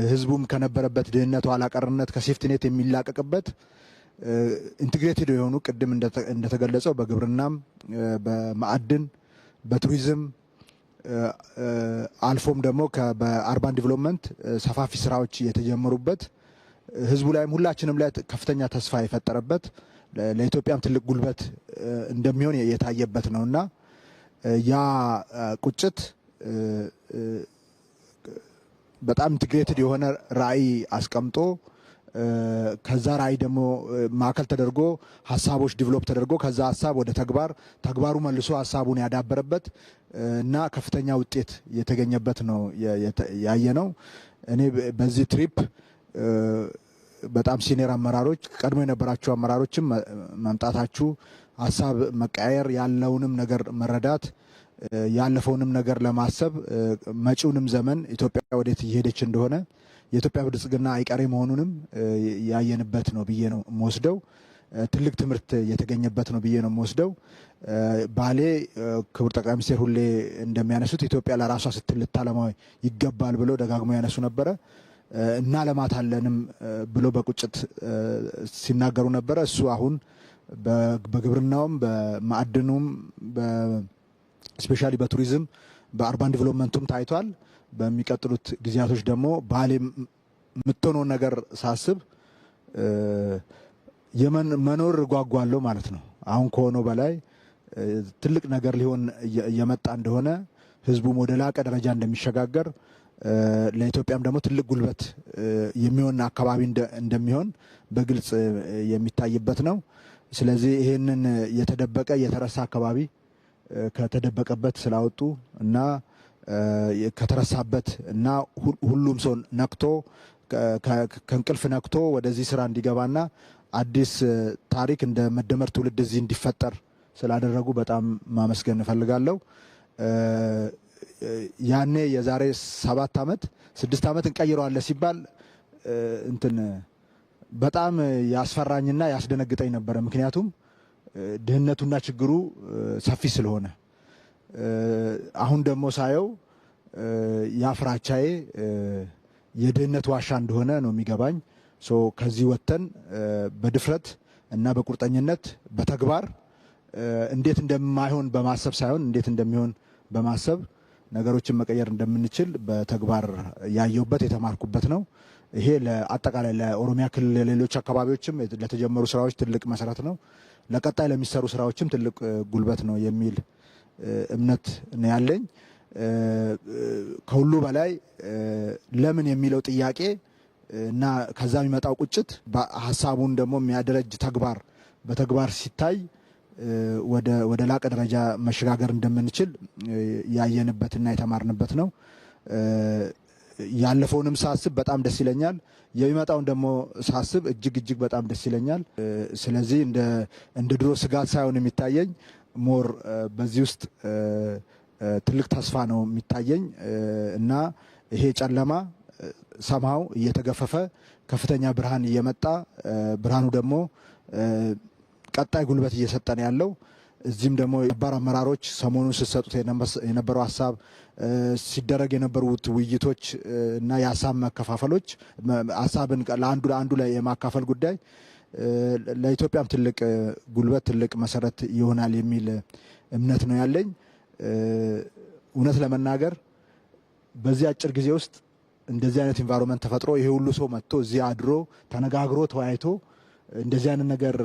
ህዝቡም ከነበረበት ድህነት፣ ኋላ ቀርነት ከሴፍቲኔት የሚላቀቅበት ኢንቴግሬትድ የሆኑ ቅድም እንደተገለጸው በግብርናም፣ በማዕድን፣ በቱሪዝም አልፎም ደግሞ በአርባን ዲቨሎፕመንት ሰፋፊ ስራዎች የተጀመሩበት ህዝቡ ላይም ሁላችንም ላይ ከፍተኛ ተስፋ የፈጠረበት ለኢትዮጵያም ትልቅ ጉልበት እንደሚሆን የታየበት ነውና ያ ቁጭት በጣም ኢንቴግሬትድ የሆነ ራዕይ አስቀምጦ ከዛ ራዕይ ደግሞ ማዕከል ተደርጎ ሀሳቦች ዲቨሎፕ ተደርጎ ከዛ ሀሳብ ወደ ተግባሩ መልሶ ሀሳቡን ያዳበረበት እና ከፍተኛ ውጤት የተገኘበት ነው ያየ ነው። እኔ በዚህ ትሪፕ በጣም ሲኒየር አመራሮች ቀድሞ የነበራችሁ አመራሮችም መምጣታችሁ ሀሳብ መቀያየር ያለውንም ነገር መረዳት ያለፈውንም ነገር ለማሰብ መጪውንም ዘመን ኢትዮጵያ ወዴት እየሄደች እንደሆነ የኢትዮጵያ ብልጽግና አይቀሬ መሆኑንም ያየንበት ነው ብዬ ነው የምወስደው። ትልቅ ትምህርት የተገኘበት ነው ብዬ ነው የምወስደው። ባሌ ክቡር ጠቅላይ ሚኒስትር ሁሌ እንደሚያነሱት ኢትዮጵያ ለራሷ ስትል ልታለማው ይገባል ብሎ ደጋግሞ ያነሱ ነበረ እና ለማታለንም ብሎ በቁጭት ሲናገሩ ነበረ። እሱ አሁን በግብርናውም በማዕድኑም ስፔሻሊ በቱሪዝም በአርባን ዲቨሎፕመንቱም ታይቷል። በሚቀጥሉት ጊዜያቶች ደግሞ ባሌ የምትሆነውን ነገር ሳስብ መኖር ጓጓለሁ ማለት ነው። አሁን ከሆነው በላይ ትልቅ ነገር ሊሆን እየመጣ እንደሆነ ህዝቡም ወደ ላቀ ደረጃ እንደሚሸጋገር ለኢትዮጵያም ደግሞ ትልቅ ጉልበት የሚሆን አካባቢ እንደሚሆን በግልጽ የሚታይበት ነው። ስለዚህ ይህንን የተደበቀ የተረሳ አካባቢ ከተደበቀበት ስላወጡ እና ከተረሳበት እና ሁሉም ሰው ነቅቶ ከእንቅልፍ ነቅቶ ወደዚህ ስራ እንዲገባና አዲስ ታሪክ እንደ መደመር ትውልድ እዚህ እንዲፈጠር ስላደረጉ በጣም ማመስገን እፈልጋለሁ። ያኔ የዛሬ 7 ዓመት 6 ዓመት እንቀይረዋለን ሲባል እንትን በጣም ያስፈራኝና ያስደነግጠኝ ነበረ። ምክንያቱም ድህነቱና ችግሩ ሰፊ ስለሆነ አሁን ደግሞ ሳየው ያፍራቻዬ የድህነት ዋሻ እንደሆነ ነው የሚገባኝ። ከዚህ ወጥተን በድፍረት እና በቁርጠኝነት በተግባር እንዴት እንደማይሆን በማሰብ ሳይሆን እንዴት እንደሚሆን በማሰብ ነገሮችን መቀየር እንደምንችል በተግባር ያየሁበት የተማርኩበት ነው። ይሄ ለአጠቃላይ ለኦሮሚያ ክልል ሌሎች አካባቢዎችም ለተጀመሩ ስራዎች ትልቅ መሰረት ነው። ለቀጣይ ለሚሰሩ ስራዎችም ትልቅ ጉልበት ነው የሚል እምነት ነው ያለኝ። ከሁሉ በላይ ለምን የሚለው ጥያቄ እና ከዛ የሚመጣው ቁጭት ሀሳቡን ደግሞ የሚያደረጅ ተግባር በተግባር ሲታይ ወደ ላቀ ደረጃ መሸጋገር እንደምንችል ያየንበትና የተማርንበት ነው። ያለፈውንም ሳስብ በጣም ደስ ይለኛል። የሚመጣውን ደግሞ ሳስብ እጅግ በጣም ደስ ይለኛል። ስለዚህ እንደ ድሮ ስጋት ሳይሆን የሚታየኝ ሞር በዚህ ውስጥ ትልቅ ተስፋ ነው የሚታየኝ እና ይሄ ጨለማ ሰማው እየተገፈፈ ከፍተኛ ብርሃን እየመጣ ብርሃኑ ደግሞ ቀጣይ ጉልበት እየሰጠን ያለው እዚህም ደግሞ የነባር አመራሮች ሰሞኑን ሲሰጡት የነበረው ሀሳብ ሲደረግ የነበሩት ውይይቶች እና የሀሳብ መከፋፈሎች ሀሳብን ለአንዱ ላይ የማካፈል ጉዳይ ለኢትዮጵያም ትልቅ ጉልበት ትልቅ መሰረት ይሆናል የሚል እምነት ነው ያለኝ። እውነት ለመናገር በዚህ አጭር ጊዜ ውስጥ እንደዚህ አይነት ኢንቫይሮንመንት ተፈጥሮ ይሄ ሁሉ ሰው መጥቶ እዚህ አድሮ ተነጋግሮ ተወያይቶ እንደዚህ አይነት ነገር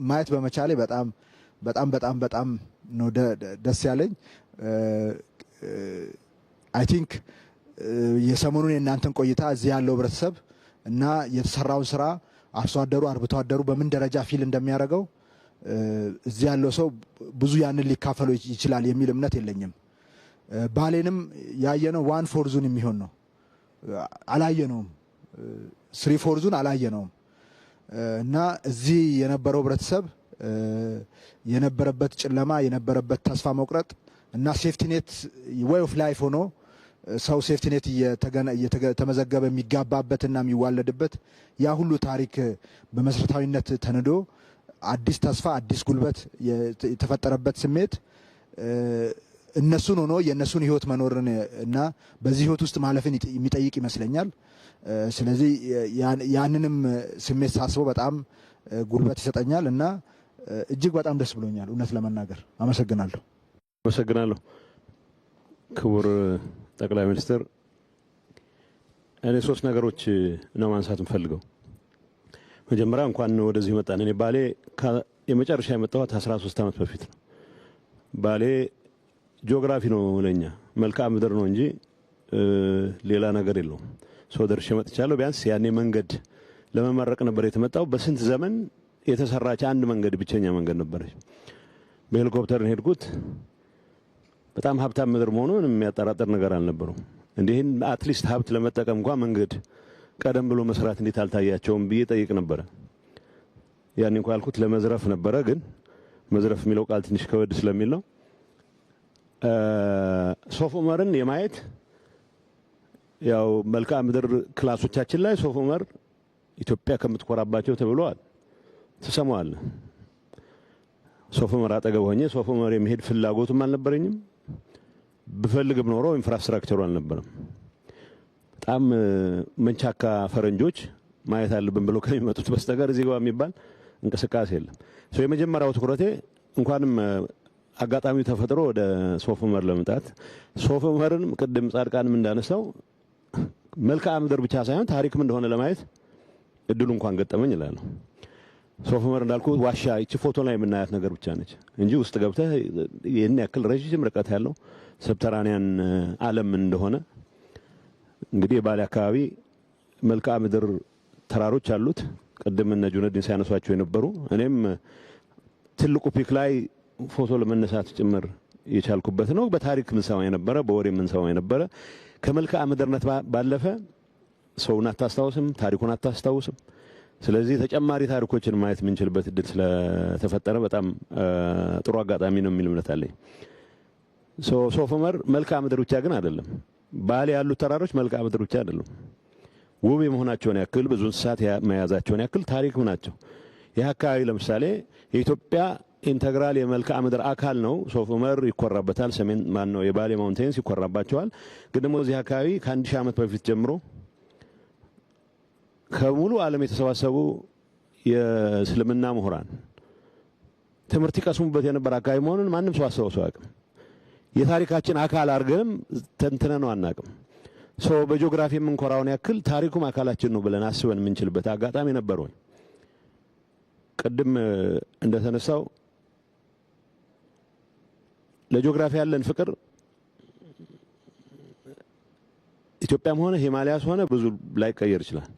ማየት በመቻሌ በጣም ነው ደስ ያለኝ። አይ ቲንክ የሰሞኑን የእናንተን ቆይታ እዚህ ያለው ህብረተሰብ እና የተሰራውን ስራ አርሶ አደሩ አርብቶ አደሩ በምን ደረጃ ፊል እንደሚያደርገው እዚህ ያለው ሰው ብዙ ያንን ሊካፈለው ይችላል የሚል እምነት የለኝም። ባሌንም ያየነው 1/4 ዙን የሚሆን ነው፣ አላየነውም። 3/4 ዙን አላየነውም። እና እዚህ የነበረው ህብረተሰብ የነበረበት ጨለማ የነበረበት ተስፋ መቁረጥ እና ሴፍቲኔት ዌይ ኦፍ ላይፍ ሆኖ ሰው ሴፍቲኔት እየተመዘገበ የሚጋባበትና የሚዋለድበት ያ ሁሉ ታሪክ በመሰረታዊነት ተንዶ አዲስ ተስፋ አዲስ ጉልበት የተፈጠረበት ስሜት እነሱን ሆኖ የእነሱን ህይወት መኖርን እና በዚህ ህይወት ውስጥ ማለፍን የሚጠይቅ ይመስለኛል። ስለዚህ ያንንም ስሜት ሳስበው በጣም ጉልበት ይሰጠኛል እና እጅግ በጣም ደስ ብሎኛል። እውነት ለመናገር አመሰግናለሁ። ክቡር ጠቅላይ ሚኒስትር፣ እኔ 3 ነገሮች ነው ማንሳት እንፈልገው። መጀመሪያ እንኳን ወደዚህ መጣን። እኔ ባሌ የመጨረሻ የመጣሁት 13 ዓመት በፊት ነው። ባሌ ጂኦግራፊ ነው ለኛ መልክዓ ምድር ነው እንጂ ሌላ ነገር የለውም። ሰው ደርሼ መጥቻለሁ። ቢያንስ ያኔ መንገድ ለመመረቅ ነበር የተመጣው። በስንት ዘመን የተሰራች አንድ መንገድ ብቸኛ መንገድ ነበረች። በሄሊኮፕተር ሄድኩት። በጣም ሀብታም ምድር መሆኑን የሚያጠራጥር ነገር አልነበረው። እንዲህን አትሊስት ሀብት ለመጠቀም እንኳን መንገድ ቀደም ብሎ መስራት እንዴት አልታያቸውም ብዬ ጠይቅ ነበረ። ያን እንኳን ያልኩት ለመዝረፍ ነበረ፣ ግን መዝረፍ የሚለው ቃል ትንሽ ከወድ ስለሚል ነው። ሶፍ ዑመርን የማየት ያው መልክዓ ምድር ክላሶቻችን ላይ ሶፍ ዑመር ኢትዮጵያ ከምትኮራባቸው ተብለዋል። ትሰማዋለህ። ሶፍ ዑመር አጠገብ ሆኜ ሶፍ ዑመር የሚሄድ ፍላጎቱም አልነበረኝም። ብፈልግም ኖሮ ኢንፍራስትራክቸሩ አልነበረም። በጣም መንቻካ ፈረንጆች ማየት አለብን ብሎ ከሚመጡት በስተቀር እዚህ ጋር የሚባል እንቅስቃሴ የለም። የመጀመሪያው ትኩረቴ እንኳንም አጋጣሚው ተፈጥሮ ወደ ሶፍ ዑመር ለመምጣት ሶፍ ዑመርን ቅድም ጻድቃንም እንዳነሳው መልክዓ ምድር ብቻ ሳይሆን ታሪክም እንደሆነ ለማየት እድሉ እንኳን ገጠመኝ ይላል። ሶፍ ዑመር እንዳልኩ ዋሻ እቺ ፎቶ ላይ የምናያት ነገር ብቻ ነች እንጂ ውስጥ ገብተህ ይሄን ያክል ረጅም ርቀት ያለው ሰብተራኒያን ዓለም እንደሆነ እንግዲህ ባሌ አካባቢ መልክዓ ምድር ተራሮች አሉት። ቅድም እነ ጁነዲን ሲያነሷቸው የነበሩ እኔም ትልቁ ፒክ ላይ ፎቶ ለመነሳት ጭምር የቻልኩበት ነው። በታሪክ ምን ሰማው የነበረ በወሬ ምን ሰማው የነበረ ከመልክዓ ምድርነት ባለፈ ሰውን አታስታውስም፣ ታሪኩን አታስታውስም። ስለዚህ ተጨማሪ ታሪኮችን ማየት የምንችልበት እድል ስለተፈጠረ በጣም ጥሩ አጋጣሚ ነው የሚል እምነት አለኝ። ሶፍ ዑመር መልክዓ ምድር ብቻ ግን አይደለም። ባሌ ያሉት ተራሮች መልክዓ ምድር ብቻ አይደለም። ውብ የመሆናቸውን ያክል ብዙ እንስሳት መያዛቸውን ያክል ታሪክም ናቸው። ይህ አካባቢ ለምሳሌ የኢትዮጵያ ኢንተግራል የመልክዓ ምድር አካል ነው። ሶፍ ዑመር ይኮራበታል። ሰሜን ማን ነው የባሌ ማውንቴንስ ይኮራባቸዋል። ግን ደግሞ እዚህ አካባቢ ከ1000 ዓመት በፊት ጀምሮ ከሙሉ ዓለም የተሰባሰቡ የእስልምና ምሁራን ትምህርት ይቀስሙበት የነበረ አካባቢ መሆኑን ማንም ሰው አስታውሶ አያውቅም። የታሪካችን አካል አድርገንም ተንትነነው አናውቅም። በጂኦግራፊ የምንኮራውን ያክል ታሪኩም አካላችን ነው ብለን አስበን የምንችልበት አጋጣሚ ነበር ወይ? ቅድም እንደተነሳው ለጂኦግራፊ ያለን ፍቅር ኢትዮጵያም ሆነ ሂማሊያስ ሆነ ብዙ ላይቀየር ይችላል።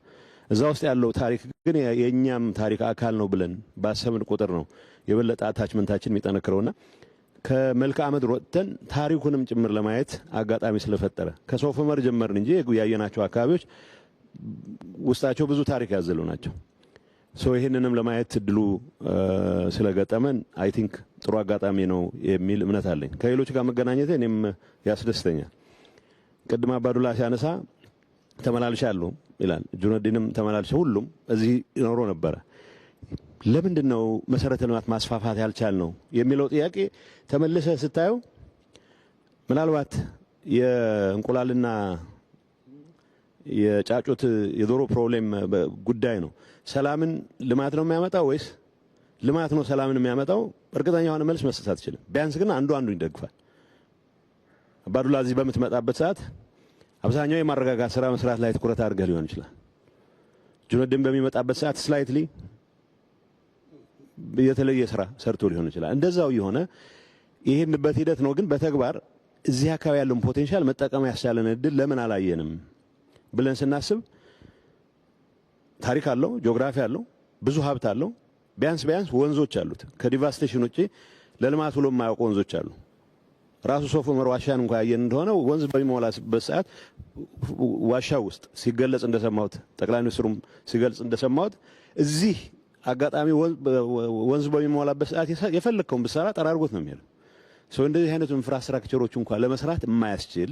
እዛ ውስጥ ያለው ታሪክ ግን የኛም ታሪክ አካል ነው ብለን ባሰብን ቁጥር ነው የበለጠ አታችመንታችን የሚጠነክረውና ከመልክዓ ምድር ወጥተን ታሪኩንም ጭምር ለማየት አጋጣሚ ስለፈጠረ ከሶፍ ዑመር ጀመርን እንጂ ያየናቸው አካባቢዎች ውስጣቸው ብዙ ታሪክ ያዘሉ ናቸው። ይህንንም ለማየት እድሉ ስለገጠመን አይ ቲንክ ጥሩ አጋጣሚ ነው የሚል እምነት አለኝ። ከሌሎች ጋር መገናኘት እኔም ያስደስተኛል። ቅድም አባዱላ ሲያነሳ ተመላልሻለሁ ይላል። ጁነዲንም ተመላልሻ ሁሉም እዚህ ይኖሩ ነበረ። ለምንድን ነው መሰረተ ልማት ማስፋፋት ያልቻል ነው የሚለው ጥያቄ ተመልሰ ስታየው ምናልባት የእንቁላልና የጫጩት የዶሮ ፕሮብሌም ጉዳይ ነው። ሰላምን ልማት ነው የሚያመጣው ወይስ ልማት ነው ሰላምን የሚያመጣው? እርግጠኛ የሆነ መልስ መስጠት አትችልም። ቢያንስ ግን አንዱ ይደግፋል። አባዱላ እዚህ በምትመጣበት ሰዓት አብዛኛው የማረጋጋት ስራ መስራት ላይ ትኩረት አድርገህ ሊሆን ይችላል። ጁነዲን በሚመጣበት ሰዓት ስላይትሊ የተለየ ስራ ሰርቶ ሊሆን ይችላል። እንደዛው የሆነ ይሄንበት ሂደት ነው። ግን በተግባር እዚህ አካባቢ ያለውን ፖቴንሻል መጠቀም ያስቻለን እድል ለምን አላየንም ብለን ስናስብ ታሪክ አለው፣ ጂኦግራፊ አለው፣ ብዙ ሀብት አለው። ቢያንስ ወንዞች አሉት። ከዲቫስቴሽን ውጪ ለልማት ብሎ የማያውቁ ወንዞች አሉ። ራሱ ሶፍ ዑመር ዋሻን እንኳን ያየን እንደሆነ ወንዝ በሚሞላበት ሰዓት ዋሻ ውስጥ ሲገለጽ እንደሰማሁት ጠቅላይ ሚኒስትሩም ሲገልጽ እንደሰማሁት እዚህ አጋጣሚ ወንዝ በሚሞላበት ሰዓት የፈለከውን ብትሰራ ጠራርጎት ነው የሚሄደው። እንደዚህ አይነቱ ኢንፍራስትራክቸሮች እንኳን ለመስራት የማያስችል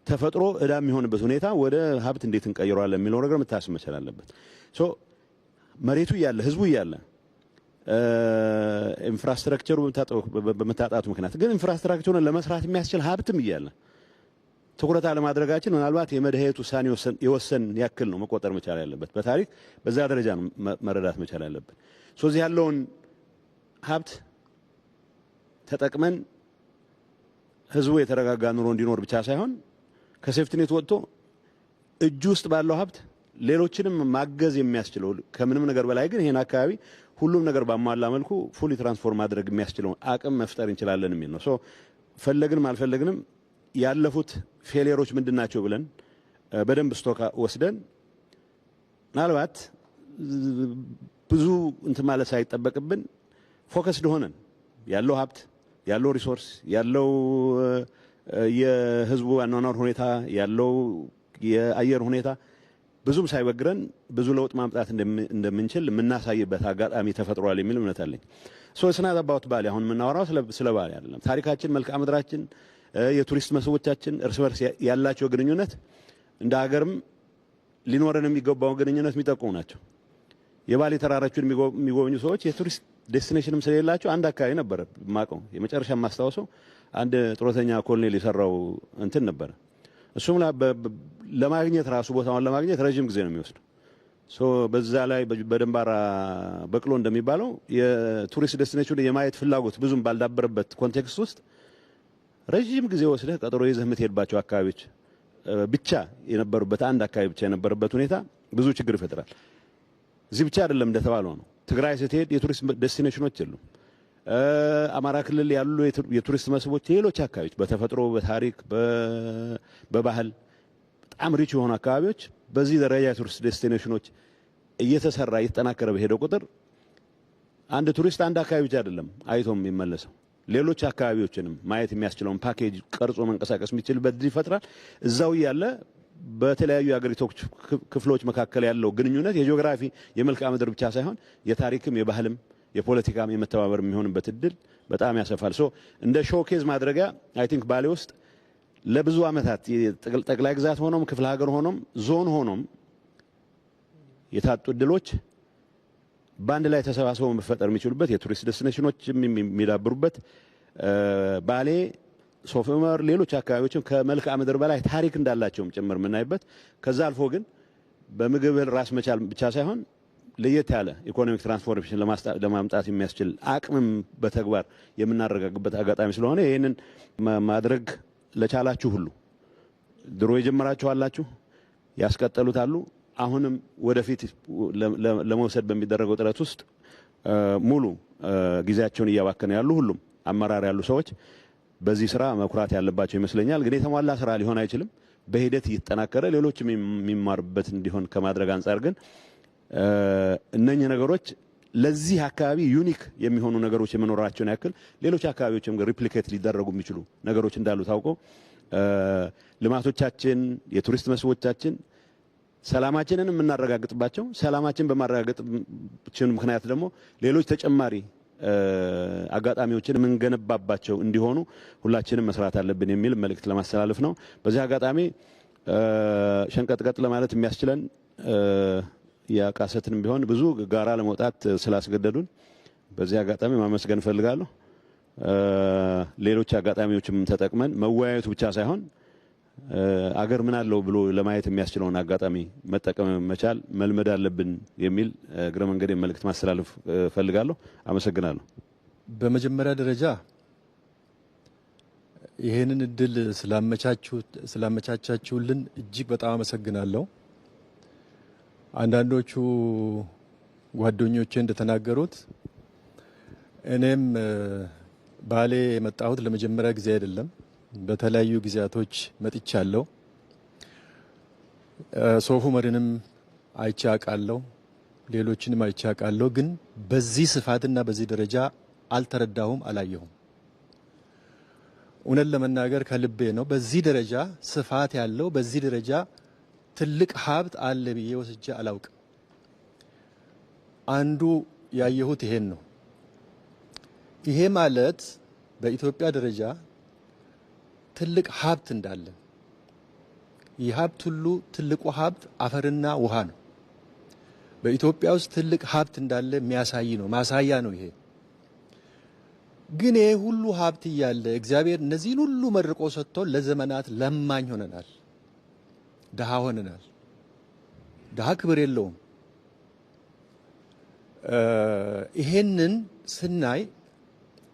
ተፈጥሮ እዳ የሚሆንበት ሁኔታ ወደ ሀብት እንዴት እንቀይረዋለን የሚለው ነገር መታሰብ መቻል አለበት። መሬቱ እያለ ህዝቡ እያለ ኢንፍራስትራክቸሩ በመታጣቱ ምክንያት ግን ኢንፍራስትራክቸሩን ለመስራት የሚያስችል ሀብትም እያለ ትኩረት አለማድረጋችን ምናልባት የመድኃኒት ውሳኔ የወሰን ያክል ነው መቆጠር መቻል ያለበት። በታሪክ በዛ ደረጃ ነው መረዳት መቻል ያለበት። እዚህ ያለውን ሀብት ተጠቅመን ህዝቡ የተረጋጋ ኑሮ እንዲኖር ብቻ ሳይሆን ከሴፍቲኔት ወጥቶ እጁ ውስጥ ባለው ሀብት ሌሎችንም ማገዝ የሚያስችለው ከምንም ነገር በላይ ግን ይሄን አካባቢ ሁሉም ነገር ባሟላ መልኩ ፉሊ ትራንስፎርም ማድረግ የሚያስችለው አቅም መፍጠር እንችላለን የሚል ነው። ፈለግንም አልፈለግንም ያለፉት ፌሊየሮች ምንድናቸው ብለን በደንብ ስቶክ ወስደን ምናልባት ብዙ እንትን ማለት ሳይጠበቅብን ፎከስድ ሆነን ያለው ሀብት ያለው ሪሶርስ ያለው የህዝቡ አኗኗር ሁኔታ ያለው የአየር ሁኔታ ብዙም ሳይበግረን ብዙ ለውጥ ማምጣት እንደምንችል የምናሳይበት አጋጣሚ ተፈጥሯል የሚል እምነት አለኝ። ስናት አባውት ባሌ አሁን የምናወራው ስለ ባሌ አይደለም። ታሪካችን፣ መልክዓ ምድራችን፣ የቱሪስት መስህቦቻችን እርስ በርስ ያላቸው ግንኙነት እንደ ሀገርም ሊኖረን የሚገባው ግንኙነት የሚጠቁሙ ናቸው። የባሌ ተራራዎችን የሚጎበኙ ሰዎች የቱሪስት ዴስቲኔሽንም ስለሌላቸው አንድ አካባቢ ነበር ማቀው የመጨረሻ ማስታወሰው አንድ ጡረተኛ ኮሎኔል የሰራው እንትን ነበር። እሱም ለማግኘት ራሱ ቦታውን ለማግኘት ረጅም ጊዜ ነው የሚወስደው። በዛ ላይ በደንባራ በቅሎ እንደሚባለው የቱሪስት ዴስቲኔሽን የማየት ፍላጎት ብዙም ባልዳበረበት ኮንቴክስት ውስጥ ረጅም ጊዜ ወስደህ ቀጠሮ ይዘህ የምትሄድባቸው አካባቢዎች ብቻ የነበሩበት አንድ አካባቢ ብቻ የነበረበት ሁኔታ ብዙ ችግር ይፈጥራል። እዚህ ብቻ አይደለም እንደተባለው ነው። ትግራይ ስትሄድ የቱሪስት ዴስቲኔሽኖች የሉም። አማራ ክልል ያሉ የቱሪስት መስህቦች ሌሎች አካባቢዎች በተፈጥሮ በታሪክ በባህል በጣም ሪች የሆኑ አካባቢዎች በዚህ ደረጃ የቱሪስት ዴስቲኔሽኖች እየተሰራ እየተጠናከረ በሄደው ቁጥር አንድ ቱሪስት አንድ አካባቢ ብቻ አይደለም አይቶም የሚመለሰው ሌሎች አካባቢዎችንም ማየት የሚያስችለውን ፓኬጅ ቀርጾ መንቀሳቀስ የሚችልበት ይፈጥራል። እዛው ያለ በተለያዩ የአገሪቱ ክፍሎች መካከል ያለው ግንኙነት የጂኦግራፊ የመልክዓ ምድር ብቻ ሳይሆን የታሪክም የባህልም የፖለቲካም የመተባበር የሚሆንበት እድል በጣም ያሰፋል። እንደ ሾኬዝ ማድረጊያ አይ ቲንክ ባሌ ውስጥ ለብዙ ዓመታት ጠቅላይ ግዛት ሆኖም ክፍለ ሀገር ሆኖም ዞን ሆኖም የታጡ እድሎች በአንድ ላይ ተሰባስበው መፈጠር የሚችሉበት የቱሪስት ዴስቲኔሽኖች የሚዳብሩበት ባሌ፣ ሶፍ ዑመር፣ ሌሎች አካባቢዎችም ከመልክዓ ምድር በላይ ታሪክ እንዳላቸውም ጭምር የምናይበት ከዛ አልፎ ግን በምግብ ራስ መቻል ብቻ ሳይሆን ለየት ያለ ኢኮኖሚክ ትራንስፎርሜሽን ለማምጣት የሚያስችል አቅምም በተግባር የምናረጋግበት አጋጣሚ ስለሆነ ይህንን ማድረግ ለቻላችሁ ሁሉ ድሮ የጀመራችሁ አላችሁ፣ ያስቀጠሉት አሉ። አሁንም ወደፊት ለመውሰድ በሚደረገው ጥረት ውስጥ ሙሉ ጊዜያቸውን እያባከነ ያሉ ሁሉም አመራር ያሉ ሰዎች በዚህ ስራ መኩራት ያለባቸው ይመስለኛል። ግን የተሟላ ስራ ሊሆን አይችልም። በሂደት እየተጠናከረ ሌሎችም የሚማሩበት እንዲሆን ከማድረግ አንጻር ግን እነኚህ ነገሮች ለዚህ አካባቢ ዩኒክ የሚሆኑ ነገሮች የመኖራቸውን ያክል ሌሎች አካባቢዎችም ሪፕሊኬት ሊደረጉ የሚችሉ ነገሮች እንዳሉ ታውቆ ልማቶቻችን፣ የቱሪስት መስህቦቻችን ሰላማችንን የምናረጋግጥባቸው ሰላማችን በማረጋገጥችን ምክንያት ደግሞ ሌሎች ተጨማሪ አጋጣሚዎችን የምንገነባባቸው እንዲሆኑ ሁላችንም መስራት አለብን የሚል መልእክት ለማስተላለፍ ነው። በዚህ አጋጣሚ ሸንቀጥቀጥ ለማለት የሚያስችለን ያቃሰትንም ቢሆን ብዙ ጋራ ለመውጣት ስላስገደዱን በዚህ አጋጣሚ ማመስገን ፈልጋለሁ። ሌሎች አጋጣሚዎችም ተጠቅመን መወያየቱ ብቻ ሳይሆን አገር ምን አለው ብሎ ለማየት የሚያስችለውን አጋጣሚ መጠቀም መቻል መልመድ አለብን የሚል እግረ መንገድ መልእክት ማስተላለፍ ፈልጋለሁ። አመሰግናለሁ። በመጀመሪያ ደረጃ ይሄንን እድል ስላመቻቻችሁልን እጅግ በጣም አመሰግናለሁ። አንዳንዶቹ ጓደኞቼ እንደተናገሩት እኔም ባሌ የመጣሁት ለመጀመሪያ ጊዜ አይደለም። በተለያዩ ጊዜያቶች መጥቻለሁ። ሶፍ ዑመርንም አይቼ አውቃለሁ፣ ሌሎችንም አይቼ አውቃለሁ። ግን በዚህ ስፋትና በዚህ ደረጃ አልተረዳሁም፣ አላየሁም። እውነት ለመናገር ከልቤ ነው። በዚህ ደረጃ ስፋት ያለው በዚህ ደረጃ ትልቅ ሀብት አለ ብዬ ወስጄ አላውቅም። አንዱ ያየሁት ይሄን ነው። ይሄ ማለት በኢትዮጵያ ደረጃ ትልቅ ሀብት እንዳለ፣ ይህ ሀብት ሁሉ ትልቁ ሀብት አፈርና ውሃ ነው። በኢትዮጵያ ውስጥ ትልቅ ሀብት እንዳለ የሚያሳይ ነው፣ ማሳያ ነው ይሄ። ግን ይሄ ሁሉ ሀብት እያለ እግዚአብሔር እነዚህን ሁሉ መርቆ ሰጥቶ ለዘመናት ለማኝ ሆነናል፣ ድሃ ሆነናል። ድሃ ክብር የለውም። ይሄንን ስናይ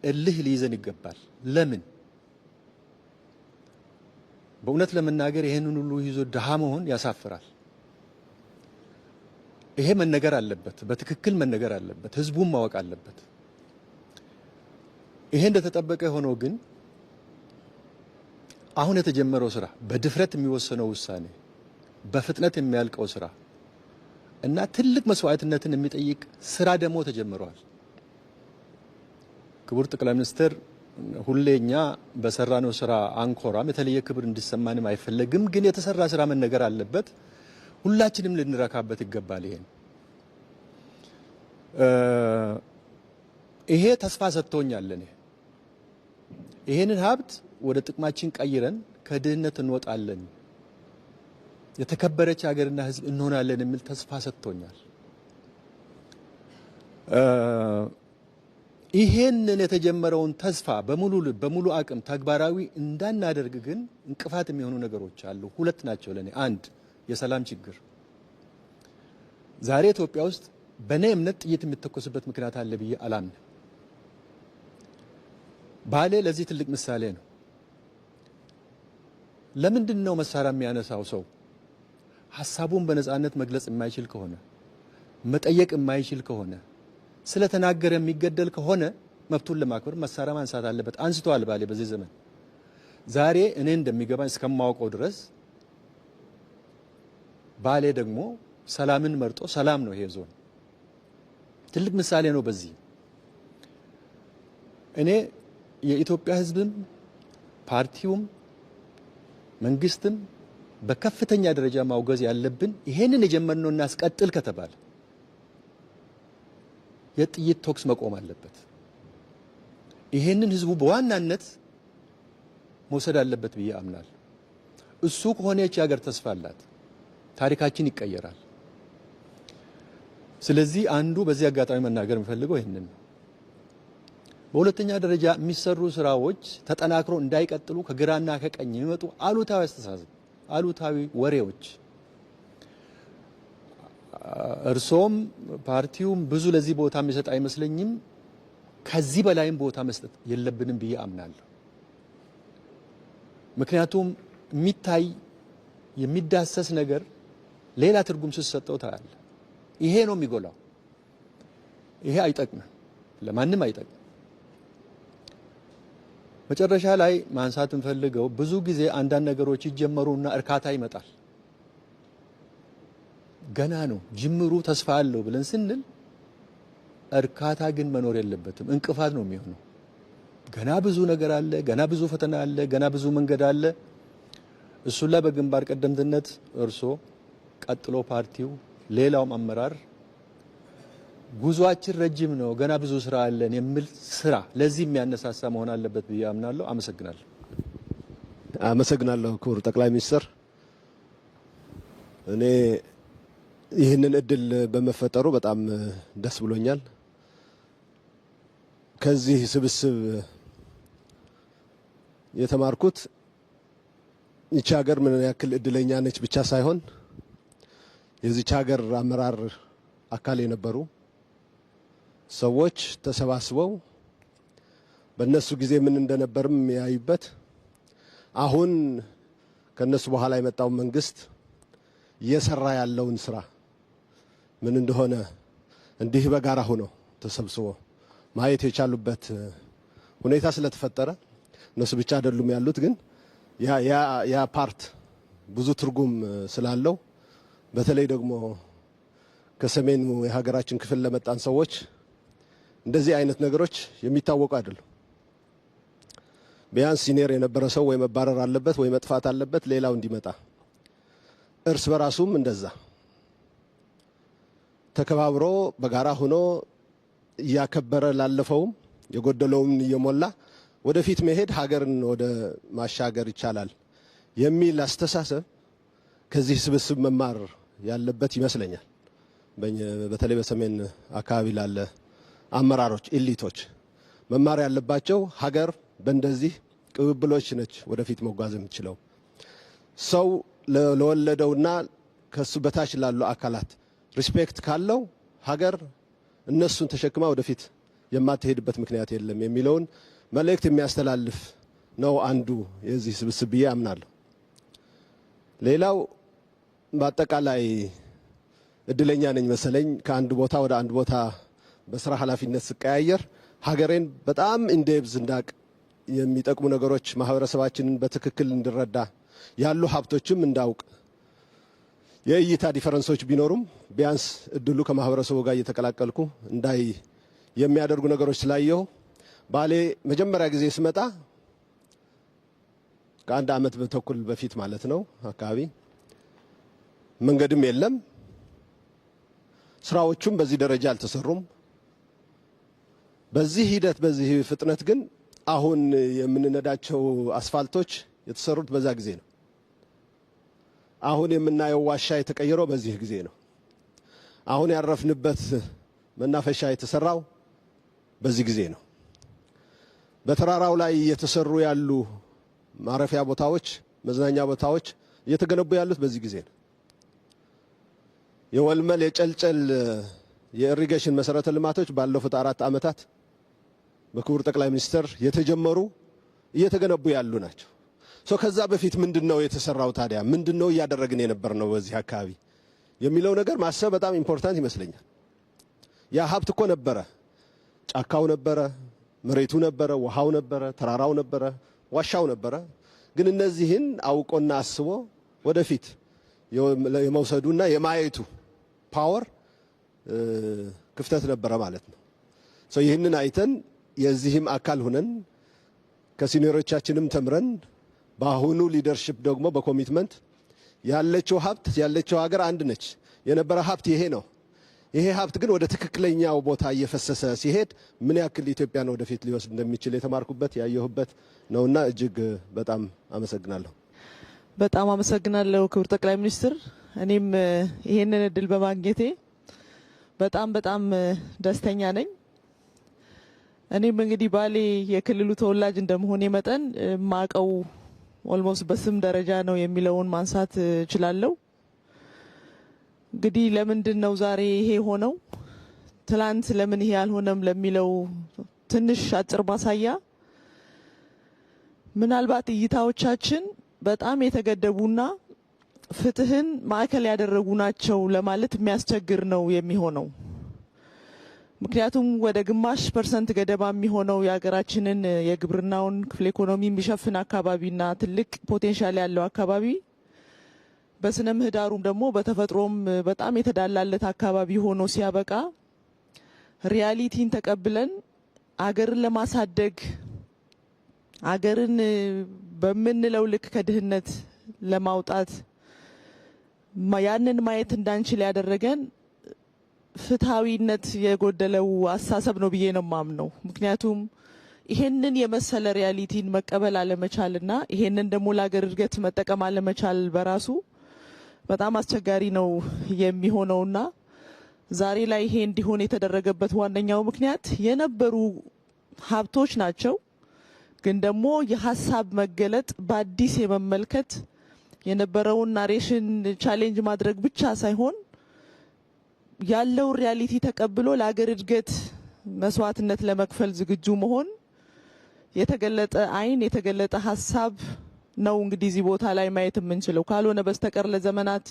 እልህ ሊይዘን ይገባል። ለምን? በእውነት ለመናገር ይሄንን ሁሉ ይዞ ድሃ መሆን ያሳፍራል። ይሄ መነገር አለበት፣ በትክክል መነገር አለበት፣ ህዝቡም ማወቅ አለበት። ይሄ እንደተጠበቀ ሆኖ ግን አሁን የተጀመረው ስራ፣ በድፍረት የሚወሰነው ውሳኔ፣ በፍጥነት የሚያልቀው ስራ እና ትልቅ መስዋዕትነትን የሚጠይቅ ስራ ደግሞ ተጀምሯል። ክቡር ጠቅላይ ሚኒስትር፣ ሁሌኛ በሰራነው ስራ አንኮራም፣ የተለየ ክብር እንዲሰማንም አይፈለግም። ግን የተሰራ ስራ መነገር አለበት። ሁላችንም ልንረካበት ይገባል። ይሄ ተስፋ ሰጥቶኛል። ይሄንን ሀብት ወደ ጥቅማችን ቀይረን ከድህነት እንወጣለን፣ የተከበረች ሀገርና ሕዝብ እንሆናለን የሚል ተስፋ ሰጥቶኛል። ይሄንን የተጀመረውን ተስፋ በሙሉ ልብ በሙሉ አቅም ተግባራዊ እንዳናደርግ ግን እንቅፋት የሚሆኑ ነገሮች አሉ። ሁለት ናቸው ለኔ። አንድ የሰላም ችግር። ዛሬ ኢትዮጵያ ውስጥ በእኔ እምነት ጥይት የሚተኮስበት ምክንያት አለ ብዬ አላምንም። ባሌ ለዚህ ትልቅ ምሳሌ ነው። ለምንድን ነው መሳሪያ የሚያነሳው ሰው? ሀሳቡን በነጻነት መግለጽ የማይችል ከሆነ፣ መጠየቅ የማይችል ከሆነ፣ ስለተናገረ የሚገደል ከሆነ መብቱን ለማክበር መሳሪያ ማንሳት አለበት። አንስተዋል ባሌ በዚህ ዘመን። ዛሬ እኔ እንደሚገባኝ እስከማውቀው ድረስ ባሌ ደግሞ ሰላምን መርጦ ሰላም ነው። ይሄ ዞን ትልቅ ምሳሌ ነው። በዚህ እኔ የኢትዮጵያ ሕዝብም ፓርቲውም መንግስትም በከፍተኛ ደረጃ ማውገዝ ያለብን ይሄንን የጀመርነው እናስቀጥል ከተባለ የጥይት ተኩስ መቆም አለበት። ይሄንን ህዝቡ በዋናነት መውሰድ አለበት ብዬ አምናለሁ። እሱ ከሆነ ይህች ሀገር ተስፋ አላት፣ ታሪካችን ይቀየራል። ስለዚህ አንዱ በዚህ አጋጣሚ መናገር የምፈልገው ይሄንን ነው። በሁለተኛ ደረጃ የሚሰሩ ስራዎች ተጠናክሮ እንዳይቀጥሉ ከግራና ከቀኝ የሚመጡ አሉታዊ አስተሳሰብ፣ አሉታዊ ወሬዎች እርሶም ፓርቲውም ብዙ ለዚህ ቦታ የሚሰጥ አይመስለኝም። ከዚህ በላይም ቦታ መስጠት የለብንም ብዬ አምናለሁ። ምክንያቱም የሚታይ የሚዳሰስ ነገር ሌላ ትርጉም ስትሰጠው ታያለ። ይሄ ነው የሚጎላው። ይሄ አይጠቅምም፣ ለማንም አይጠቅም። መጨረሻ ላይ ማንሳት እንፈልገው ብዙ ጊዜ አንዳንድ ነገሮች ይጀመሩና እርካታ ይመጣል። ገና ነው ጅምሩ፣ ተስፋ አለው ብለን ስንል እርካታ ግን መኖር የለበትም፣ እንቅፋት ነው የሚሆነው። ገና ብዙ ነገር አለ፣ ገና ብዙ ፈተና አለ፣ ገና ብዙ መንገድ አለ። እሱን ላይ በግንባር ቀደምትነት እርሶ፣ ቀጥሎ ፓርቲው፣ ሌላውም አመራር ጉዟችን ረጅም ነው፣ ገና ብዙ ስራ አለን የሚል ስራ ለዚህ የሚያነሳሳ መሆን አለበት ብዬ አምናለሁ። አመሰግናለሁ። አመሰግናለሁ ክቡር ጠቅላይ ሚኒስትር። እኔ ይህንን እድል በመፈጠሩ በጣም ደስ ብሎኛል። ከዚህ ስብስብ የተማርኩት ይቺ ሀገር ምን ያክል እድለኛ ነች ብቻ ሳይሆን የዚች ሀገር አመራር አካል የነበሩ ሰዎች ተሰባስበው በእነሱ ጊዜ ምን እንደነበርም ያዩበት፣ አሁን ከነሱ በኋላ የመጣው መንግስት እየሰራ ያለውን ስራ ምን እንደሆነ እንዲህ በጋራ ሆነው ተሰብስቦ ማየት የቻሉበት ሁኔታ ስለተፈጠረ እነሱ ብቻ አይደሉም ያሉት፣ ግን ያ ፓርት ብዙ ትርጉም ስላለው በተለይ ደግሞ ከሰሜኑ የሀገራችን ክፍል ለመጣን ሰዎች እንደዚህ አይነት ነገሮች የሚታወቁ አይደሉም። ቢያንስ ሲኒየር የነበረ ሰው ወይ መባረር አለበት ወይ መጥፋት አለበት ሌላው እንዲመጣ፣ እርስ በራሱም እንደዛ ተከባብሮ በጋራ ሆኖ እያከበረ ላለፈውም የጎደለውም እየሞላ ወደፊት መሄድ ሀገርን ወደ ማሻገር ይቻላል የሚል አስተሳሰብ ከዚህ ስብስብ መማር ያለበት ይመስለኛል። በተለይ በሰሜን አካባቢ ላለ አመራሮች ኢሊቶች መማር ያለባቸው ሀገር በእንደዚህ ቅብብሎች ነች ወደፊት መጓዝ የምትችለው። ሰው ለወለደውና ከሱ በታች ላሉ አካላት ሪስፔክት ካለው ሀገር እነሱን ተሸክማ ወደፊት የማትሄድበት ምክንያት የለም የሚለውን መልእክት የሚያስተላልፍ ነው አንዱ የዚህ ስብስብ ብዬ አምናለሁ። ሌላው በአጠቃላይ እድለኛ ነኝ መሰለኝ ከአንድ ቦታ ወደ አንድ ቦታ በስራ ኃላፊነት ስቀያየር ሀገሬን በጣም ኢንዴብዝ እንዳቅ የሚጠቅሙ ነገሮች ማህበረሰባችንን በትክክል እንድረዳ ያሉ ሀብቶችም እንዳውቅ የእይታ ዲፈረንሶች ቢኖሩም ቢያንስ እድሉ ከማህበረሰቡ ጋር እየተቀላቀልኩ እንዳይ የሚያደርጉ ነገሮች ስላየሁ ባሌ መጀመሪያ ጊዜ ስመጣ ከአንድ ዓመት ተኩል በፊት ማለት ነው አካባቢ መንገድም የለም። ስራዎቹም በዚህ ደረጃ አልተሰሩም። በዚህ ሂደት በዚህ ፍጥነት ግን አሁን የምንነዳቸው አስፋልቶች የተሰሩት በዛ ጊዜ ነው። አሁን የምናየው ዋሻ የተቀየረው በዚህ ጊዜ ነው። አሁን ያረፍንበት መናፈሻ የተሰራው በዚህ ጊዜ ነው። በተራራው ላይ እየተሰሩ ያሉ ማረፊያ ቦታዎች፣ መዝናኛ ቦታዎች እየተገነቡ ያሉት በዚህ ጊዜ ነው። የወልመል የጨልጨል የኢሪጌሽን መሰረተ ልማቶች ባለፉት 4 ዓመታት በክቡር ጠቅላይ ሚኒስትር የተጀመሩ እየተገነቡ ያሉ ናቸው። ከዛ በፊት ምንድነው የተሰራው ታዲያ? ምንድነው እያደረግን የነበርነው በዚህ አካባቢ የሚለው ነገር ማሰብ በጣም ኢምፖርታንት ይመስለኛል። ያ ሀብት እኮ ነበረ፣ ጫካው ነበረ፣ መሬቱ ነበረ፣ ውሃው ነበረ፣ ተራራው ነበረ፣ ዋሻው ነበረ። ግን እነዚህን አውቆና አስቦ ወደፊት የመውሰዱና የማየቱ ፓወር ክፍተት ነበረ ማለት ነው። ይህንን አይተን የዚህም አካል ሆነን ከሲኒየሮቻችንም ተምረን በአሁኑ ሊደርሺፕ ደግሞ በኮሚትመንት ያለችው ሀብት ያለችው ሀገር አንድ ነች። የነበረ ሀብት ይሄ ነው። ይሄ ሀብት ግን ወደ ትክክለኛው ቦታ እየፈሰሰ ሲሄድ ምን ያክል ኢትዮጵያን ወደፊት ሊወስድ እንደሚችል የተማርኩበት ያየሁበት ነውና እጅግ በጣም አመሰግናለሁ። በጣም አመሰግናለሁ ክቡር ጠቅላይ ሚኒስትር። እኔም ይሄንን እድል በማግኘቴ በጣም ደስተኛ ነኝ። እኔም እንግዲህ ባሌ የክልሉ ተወላጅ እንደመሆኔ መጠን ማቀው ኦልሞስት በስም ደረጃ ነው የሚለውን ማንሳት እችላለሁ። እንግዲህ ለምንድን ነው ዛሬ ይሄ ሆነው ትላንት ለምን ይሄ አልሆነም ለሚለው ትንሽ አጭር ማሳያ፣ ምናልባት እይታዎቻችን በጣም የተገደቡና ፍትህን ማዕከል ያደረጉ ናቸው ለማለት የሚያስቸግር ነው የሚሆነው። ምክንያቱም ወደ ግማሽ % ገደማ የሚሆነው የሀገራችንን የግብርናውን ክፍለ ኢኮኖሚ የሚሸፍን አካባቢና ትልቅ ፖቴንሻል ያለው አካባቢ በስነ ምህዳሩም ደግሞ በተፈጥሮም በጣም የተዳላለት አካባቢ ሆኖ ሲያበቃ ሪያሊቲን ተቀብለን አገርን ለማሳደግ አገርን በምንለው ልክ ከድህነት ለማውጣት ያንን ማየት እንዳንችል ያደረገን ፍትሃዊነት የጎደለው አሳሰብ ነው ብዬ ነው ማምነው። ምክንያቱም ይሄንን የመሰለ ሪያሊቲን መቀበል አለመቻልና ይሄንን ደግሞ ለሀገር እድገት መጠቀም አለመቻል በራሱ በጣም አስቸጋሪ ነው የሚሆነውና ዛሬ ላይ ይሄ እንዲሆን የተደረገበት ዋነኛው ምክንያት የነበሩ ሀብቶች ናቸው። ግን ደግሞ የሀሳብ መገለጥ በአዲስ የመመልከት የነበረውን ናሬሽን ቻሌንጅ ማድረግ ብቻ ሳይሆን ያለው ሪያሊቲ ተቀብሎ ለሀገር እድገት መስዋዕትነት ለመክፈል ዝግጁ መሆን የተገለጠ አይን የተገለጠ ሀሳብ ነው እንግዲህ እዚህ ቦታ ላይ ማየት የምንችለው። ካልሆነ በስተቀር ለዘመናት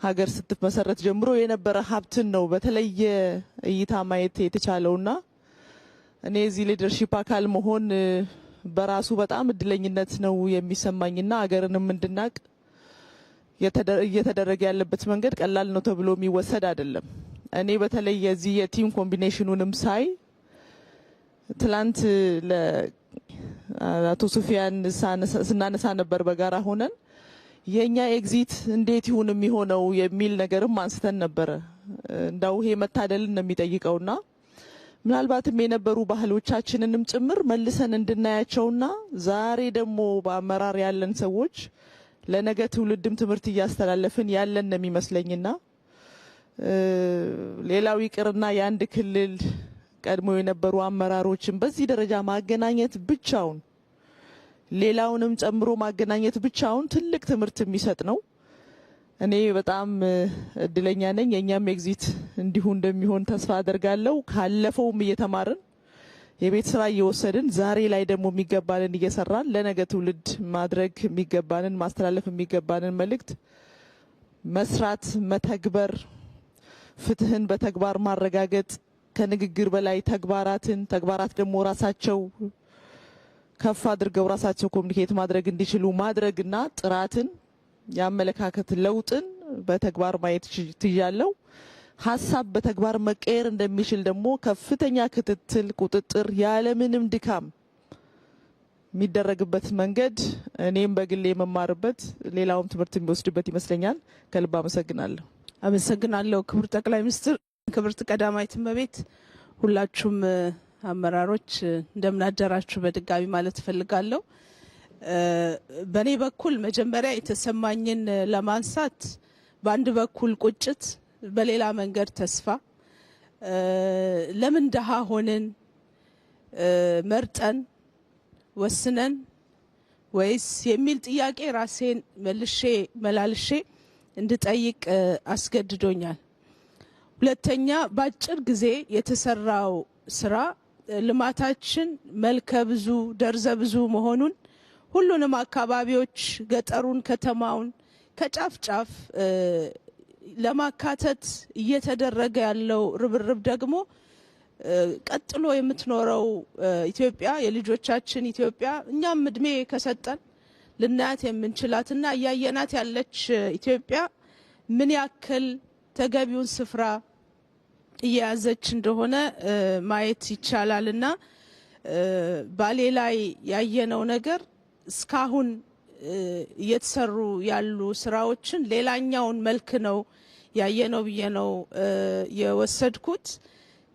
ሀገር ስትመሰረት ጀምሮ የነበረ ሀብትን ነው በተለየ እይታ ማየት የተቻለውና እኔ እዚህ ሊደርሺፕ አካል መሆን በራሱ በጣም እድለኝነት ነው የሚሰማኝና ሀገርንም እንድናቅ እየተደረገ ያለበት መንገድ ቀላል ነው ተብሎ የሚወሰድ አይደለም። እኔ በተለይ የዚህ የቲም ኮምቢኔሽኑንም ሳይ ትላንት ለአቶ ሱፊያን ስናነሳ ነበር በጋራ ሆነን የኛ ኤግዚት እንዴት ይሁን የሚሆነው የሚል ነገርም አንስተን ነበረ። እንዳው ይሄ መታደልን ነው የሚጠይቀውና ምናልባትም የነበሩ ባህሎቻችንንም ጭምር መልሰን እንድናያቸውና ዛሬ ደግሞ በአመራር ያለን ሰዎች ለነገ ትውልድም ትምህርት እያስተላለፍን ያለን ነው የሚመስለኝና ሌላው ይቅርና የአንድ ክልል ቀድሞ የነበሩ አመራሮችን በዚህ ደረጃ ማገናኘት ብቻውን ሌላውንም ጨምሮ ማገናኘት ብቻውን ትልቅ ትምህርት የሚሰጥ ነው። እኔ በጣም እድለኛ ነኝ። የኛም ኤግዚት እንዲሁ እንደሚሆን ተስፋ አደርጋለሁ። ካለፈውም እየተማርን የቤት ስራ እየወሰድን ዛሬ ላይ ደግሞ የሚገባንን እየሰራን ለነገ ትውልድ ማድረግ የሚገባንን ማስተላለፍ የሚገባንን መልእክት መስራት፣ መተግበር፣ ፍትህን በተግባር ማረጋገጥ፣ ከንግግር በላይ ተግባራት ደግሞ ራሳቸው ከፍ አድርገው ራሳቸው ኮሙኒኬት ማድረግ እንዲችሉ ማድረግና ጥራትን ያመለካከት ለውጥን በተግባር ማየት ትያለው። ሀሳብ በተግባር መቀየር እንደሚችል ደግሞ ከፍተኛ ክትትል ቁጥጥር ያለምንም ድካም የሚደረግበት መንገድ እኔም በግሌ የመማርበት ሌላውም ትምህርት የሚወስድበት ይመስለኛል። ከልብ አመሰግናለሁ። አመሰግናለሁ ክቡር ጠቅላይ ሚኒስትር፣ ክብርት ቀዳማዊት እመቤት፣ ሁላችሁም አመራሮች እንደምን አደራችሁ በድጋሚ ማለት እፈልጋለሁ። በኔ በኩል መጀመሪያ የተሰማኝን ለማንሳት በአንድ በኩል ቁጭት፣ በሌላ መንገድ ተስፋ፣ ለምን ደሃ ሆንን መርጠን ወስነን ወይስ የሚል ጥያቄ ራሴን መልሼ መላልሼ እንድጠይቅ አስገድዶኛል። ሁለተኛ በአጭር ጊዜ የተሰራው ስራ ልማታችን መልከ ብዙ ደርዘ ብዙ መሆኑን ሁሉንም አካባቢዎች ገጠሩን ከተማውን ከጫፍ ጫፍ ለማካተት እየተደረገ ያለው ርብርብ ደግሞ ቀጥሎ የምትኖረው ኢትዮጵያ የልጆቻችን ኢትዮጵያ እኛም እድሜ ከሰጠን ልናያት የምንችላትና እያየናት ያለች ኢትዮጵያ ምን ያክል ተገቢውን ስፍራ እየያዘች እንደሆነ ማየት ይቻላልና ባሌ ላይ ያየነው ነገር እስካሁን እየተሰሩ ያሉ ስራዎችን ሌላኛውን መልክ ነው ያየነው ብዬ ነው የወሰድኩት።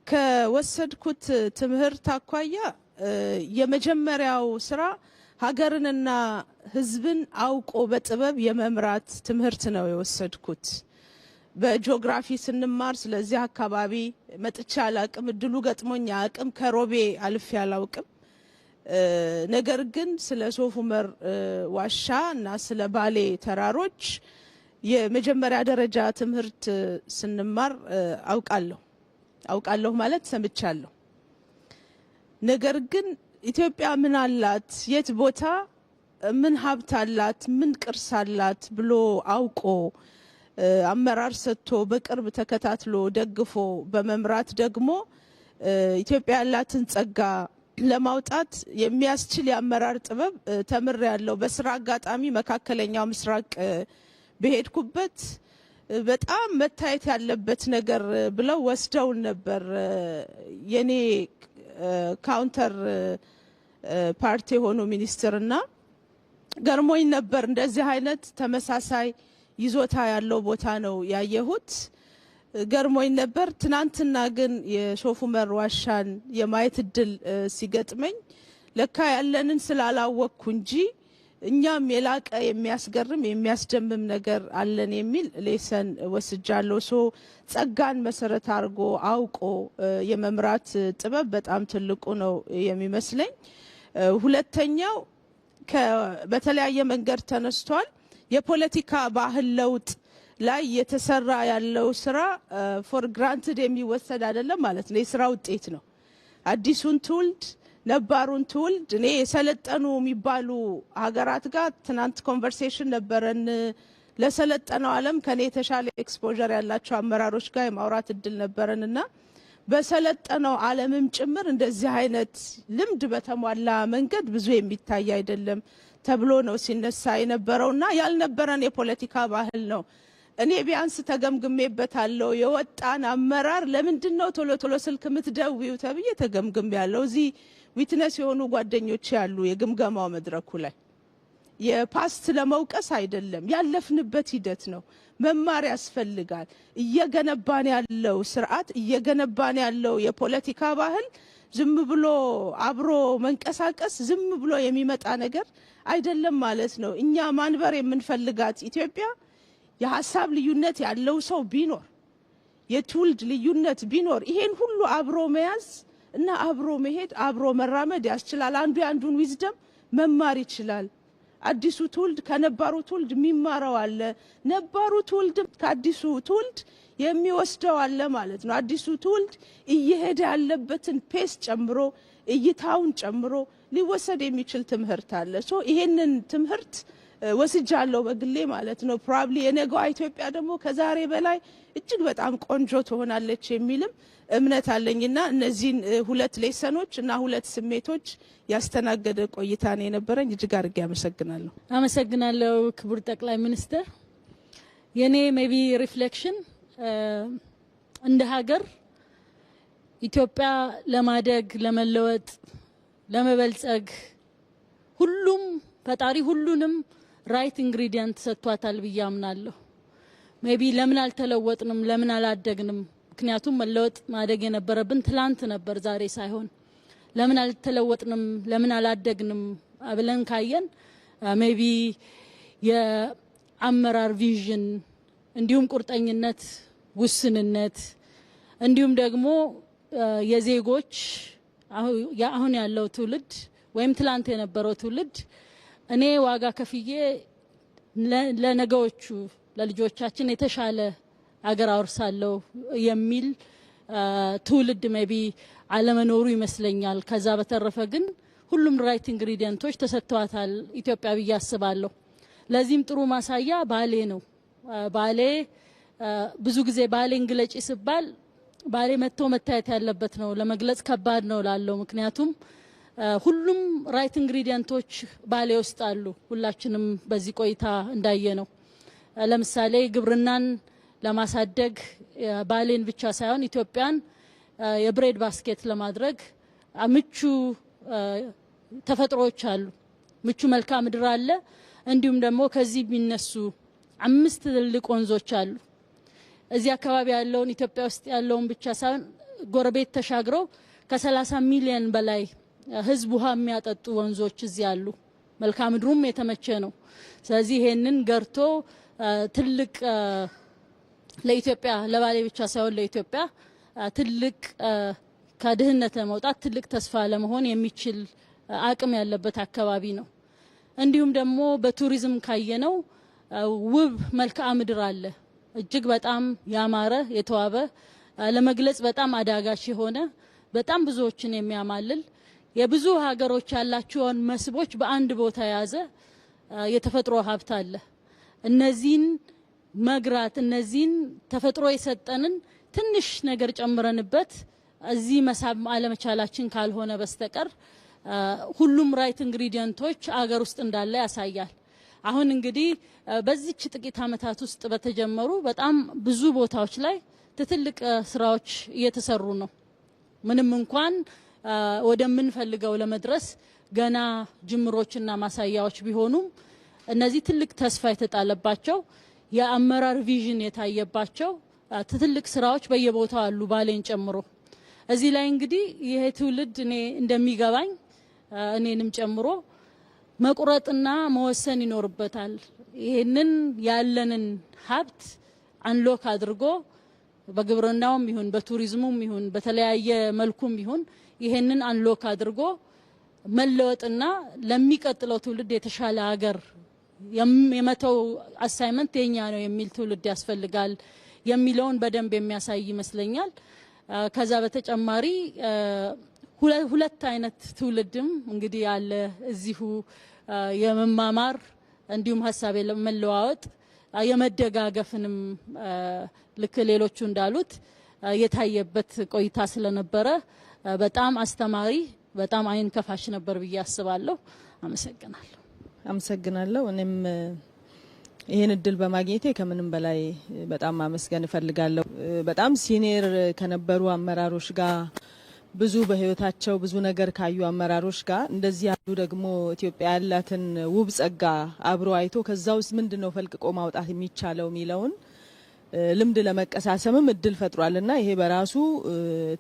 ከወሰድኩት ትምህርት አኳያ የመጀመሪያው ስራ ሀገርንና ሕዝብን አውቆ በጥበብ የመምራት ትምህርት ነው የወሰድኩት። በጂኦግራፊ ስንማር ስለዚህ አካባቢ መጥቻ አላቅም፣ እድሉ ገጥሞኛ አቅም ከሮቤ አልፌ አላውቅም። ነገር ግን ስለ ሶፍ ዑመር ዋሻ እና ስለ ባሌ ተራሮች የመጀመሪያ ደረጃ ትምህርት ስንማር አውቃለሁ ማለት ሰምቻለሁ። ነገር ግን ኢትዮጵያ ምን አላት፣ የት ቦታ ምን ሀብት አላት፣ ምን ቅርስ አላት ብሎ አውቆ አመራር ሰጥቶ በቅርብ ተከታትሎ ደግፎ በመምራት ደግሞ ኢትዮጵያ ያላትን ጸጋ ለማውጣት የሚያስችል የአመራር ጥበብ ተምር ያለው በስራ አጋጣሚ መካከለኛው ምስራቅ በሄድኩበት በጣም መታየት ያለበት ነገር ብለው ወስደውን ነበር። የኔ ካውንተር ፓርቲ የሆኑ ሚኒስትርና ገርሞኝ ነበር። እንደዚህ አይነት ተመሳሳይ ይዞታ ያለው ቦታ ነው ያየሁት። ገርሞኝ ነበር። ትናንትና ግን የሶፍ ዑመር ዋሻን የማየት እድል ሲገጥመኝ ለካ ያለንን ስላላወቅኩ እንጂ እኛም የላቀ የሚያስገርም የሚያስደምም ነገር አለን የሚል ሌሰን ወስጃለሁ። ጸጋን መሰረት አድርጎ አውቆ የመምራት ጥበብ በጣም ትልቁ ነው የሚመስለኝ። ሁለተኛው በተለያየ መንገድ ተነስቷል። የፖለቲካ ባህል ለውጥ ላይ የተሰራ ያለው ስራ ፎር ግራንትድ የሚወሰድ አይደለም ማለት ነው። የስራ ውጤት ነው። አዲሱን ትውልድ ነባሩን ትውልድ እኔ የሰለጠኑ የሚባሉ ሀገራት ጋር ትናንት ኮንቨርሴሽን ነበረን። ለሰለጠነው ዓለም ከኔ የተሻለ ኤክስፖዠር ያላቸው አመራሮች ጋር የማውራት እድል ነበረንና በሰለጠነው ዓለምም ጭምር እንደዚህ አይነት ልምድ በተሟላ መንገድ ብዙ የሚታይ አይደለም ተብሎ ነው ሲነሳ የነበረውና ያልነበረን የፖለቲካ ባህል ነው። እኔ ቢያንስ ተገምግሜበታለሁ። የወጣን አመራር ለምንድነው ቶሎ ቶሎ ስልክ ምትደውዩ ተብዬ ተገምግሜያለሁ። እዚህ ዊትነስ የሆኑ ጓደኞች ያሉ የግምገማው መድረኩ ላይ የፓስት ለመውቀስ አይደለም፣ ያለፍንበት ሂደት ነው። መማር ያስፈልጋል። እየገነባን ያለው ስርዓት እየገነባን ያለው የፖለቲካ ባህል ዝም ብሎ አብሮ መንቀሳቀስ ዝም ብሎ የሚመጣ ነገር አይደለም ማለት ነው። እኛ ማንበር የምንፈልጋት ኢትዮጵያ የሀሳብ ልዩነት ያለው ሰው ቢኖር የትውልድ ልዩነት ቢኖር ይሄን ሁሉ አብሮ መያዝ እና አብሮ መሄድ አብሮ መራመድ ያስችላል። አንዱ የአንዱን ዊዝደም መማር ይችላል። አዲሱ ትውልድ ከነባሩ ትውልድ የሚማረው አለ፣ ነባሩ ትውልድ ከአዲሱ ትውልድ የሚወስደው አለ ማለት ነው። አዲሱ ትውልድ እየሄደ ያለበትን ፔስ ጨምሮ እይታውን ጨምሮ ሊወሰድ የሚችል ትምህርት አለ። ይሄንን ትምህርት ወስጃለሁ በግሌ ማለት ነው። ፕሮባብሊ የነገዋ ኢትዮጵያ ደግሞ ከዛሬ በላይ እጅግ በጣም ቆንጆ ትሆናለች የሚልም እምነት አለኝና እነዚህን ሁለት ሌሰኖች እና ሁለት ስሜቶች ያስተናገደ ቆይታ ነው የነበረኝ። እጅግ አድርጌ አመሰግናለሁ። አመሰግናለሁ ክቡር ጠቅላይ ሚኒስትር። የኔ ሜቢ ሪፍሌክሽን እንደ ሀገር ኢትዮጵያ ለማደግ ለመለወጥ ለመበልጸግ ሁሉም ፈጣሪ ሁሉንም ራይት ኢንግሪዲየንት ሰጥቷታል ብዬ አምናለሁ። ሜቢ ለምን አልተለወጥንም? ለምን አላደግንም? ምክንያቱም መለወጥ ማደግ የነበረብን ትላንት ነበር፣ ዛሬ ሳይሆን። ለምን አልተለወጥንም? ለምን አላደግንም ብለን ካየን ሜቢ የአመራር ቪዥን እንዲሁም ቁርጠኝነት ውስንነት እንዲሁም ደግሞ የዜጎች አሁን ያለው ትውልድ ወይም ትላንት የነበረው ትውልድ እኔ ዋጋ ከፍዬ ለነገዎቹ ለልጆቻችን የተሻለ አገር አወርሳለሁ የሚል ትውልድ ሜቢ አለመኖሩ ይመስለኛል። ከዛ በተረፈ ግን ሁሉም ራይት ኢንግሪዲየንቶች ተሰጥተዋታል ኢትዮጵያ ብዬ አስባለሁ። ለዚህም ጥሩ ማሳያ ባሌ ነው። ባሌ ብዙ ጊዜ ባሌን ግለጪ ሲባል ባሌ መጥቶ መታየት ያለበት ነው፣ ለመግለጽ ከባድ ነው ላለው። ምክንያቱም ሁሉም ራይት ኢንግሪዲየንቶች ባሌ ውስጥ አሉ። ሁላችንም በዚህ ቆይታ እንዳየ ነው። ለምሳሌ ግብርናን ለማሳደግ ባሌን ብቻ ሳይሆን ኢትዮጵያን የብሬድ ባስኬት ለማድረግ ምቹ ተፈጥሮዎች አሉ፣ ምቹ መልክዓ ምድር አለ። እንዲሁም ደግሞ ከዚህ የሚነሱ 5 ትልልቅ ወንዞች አሉ። እዚህ አካባቢ ያለውን ኢትዮጵያ ውስጥ ያለውን ብቻ ሳይሆን ጎረቤት ተሻግረው ከ30 ሚሊዮን በላይ ህዝብ ውሃ የሚያጠጡ ወንዞች እዚህ አሉ። መልክዓ ምድሩም የተመቸ ነው። ስለዚህ ይሄንን ገርቶ ትልቅ ለኢትዮጵያ ለባሌ ብቻ ሳይሆን ለኢትዮጵያ ትልቅ ከድህነት ለመውጣት ትልቅ ተስፋ ለመሆን የሚችል አቅም ያለበት አካባቢ ነው። እንዲሁም ደግሞ በቱሪዝም ካየነው ውብ መልክዓ ምድር አለ። እጅግ በጣም ያማረ የተዋበ ለመግለጽ በጣም አዳጋች የሆነ በጣም ብዙዎችን የሚያማልል የብዙ ሀገሮች ያላቸውን መስህቦች በአንድ ቦታ የያዘ የተፈጥሮ ሀብት አለ። እነዚህን መግራት እነዚህን ተፈጥሮ የሰጠንን ትንሽ ነገር ጨምረንበት እዚህ መሳብ አለመቻላችን ካልሆነ በስተቀር ሁሉም ራይት ኢንግሪዲየንቶች አገር ውስጥ እንዳለ ያሳያል። አሁን እንግዲህ በዚች ጥቂት ዓመታት ውስጥ በተጀመሩ በጣም ብዙ ቦታዎች ላይ ትልቅ ስራዎች እየተሰሩ ነው። ምንም እንኳን ወደምንፈልገው ለመድረስ ገና ጅምሮችና ማሳያዎች ቢሆኑም እነዚህ ትልቅ ተስፋ የተጣለባቸው የአመራር ቪዥን የታየባቸው ትልቅ ስራዎች በየቦታው አሉ፣ ባሌን ጨምሮ። እዚህ ላይ እንግዲህ ይሄ ትውልድ እኔ እንደሚገባኝ እኔንም ጨምሮ መቁረጥና መወሰን ይኖርበታል። ይሄንን ያለንን ሀብት አንሎክ አድርጎ በግብርናውም ይሁን በቱሪዝሙም ይሁን በተለያየ መልኩም ይሁን ይሄንን አንሎክ አድርጎ መለወጥና ለሚቀጥለው ትውልድ የተሻለ ሀገር የመተው አሳይመንት የኛ ነው የሚል ትውልድ ያስፈልጋል የሚለውን በደንብ የሚያሳይ ይመስለኛል። ከዛ በተጨማሪ ሁለት አይነት ትውልድም እንግዲህ ያለ እዚሁ የመማማር እንዲሁም ሀሳብ የመለዋወጥ የመደጋገፍንም ልክ ሌሎቹ እንዳሉት የታየበት ቆይታ ስለነበረ በጣም አስተማሪ በጣም አይን ከፋሽ ነበር ብዬ አስባለሁ። አመሰግናለሁ። አመሰግናለሁ። እኔም ይሄን እድል በማግኘቴ ከምንም በላይ በጣም ማመስገን እፈልጋለሁ። በጣም ሲኒየር ከነበሩ አመራሮች ጋር ብዙ በህይወታቸው ብዙ ነገር ካዩ አመራሮች ጋር እንደዚህ ያሉ ደግሞ ኢትዮጵያ ያላትን ውብ ጸጋ አብሮ አይቶ ከዛ ውስጥ ምንድነው ፈልቅቆ ማውጣት የሚቻለው የሚለውን ልምድ ለመቀሳሰምም እድል ፈጥሯልና ይሄ በራሱ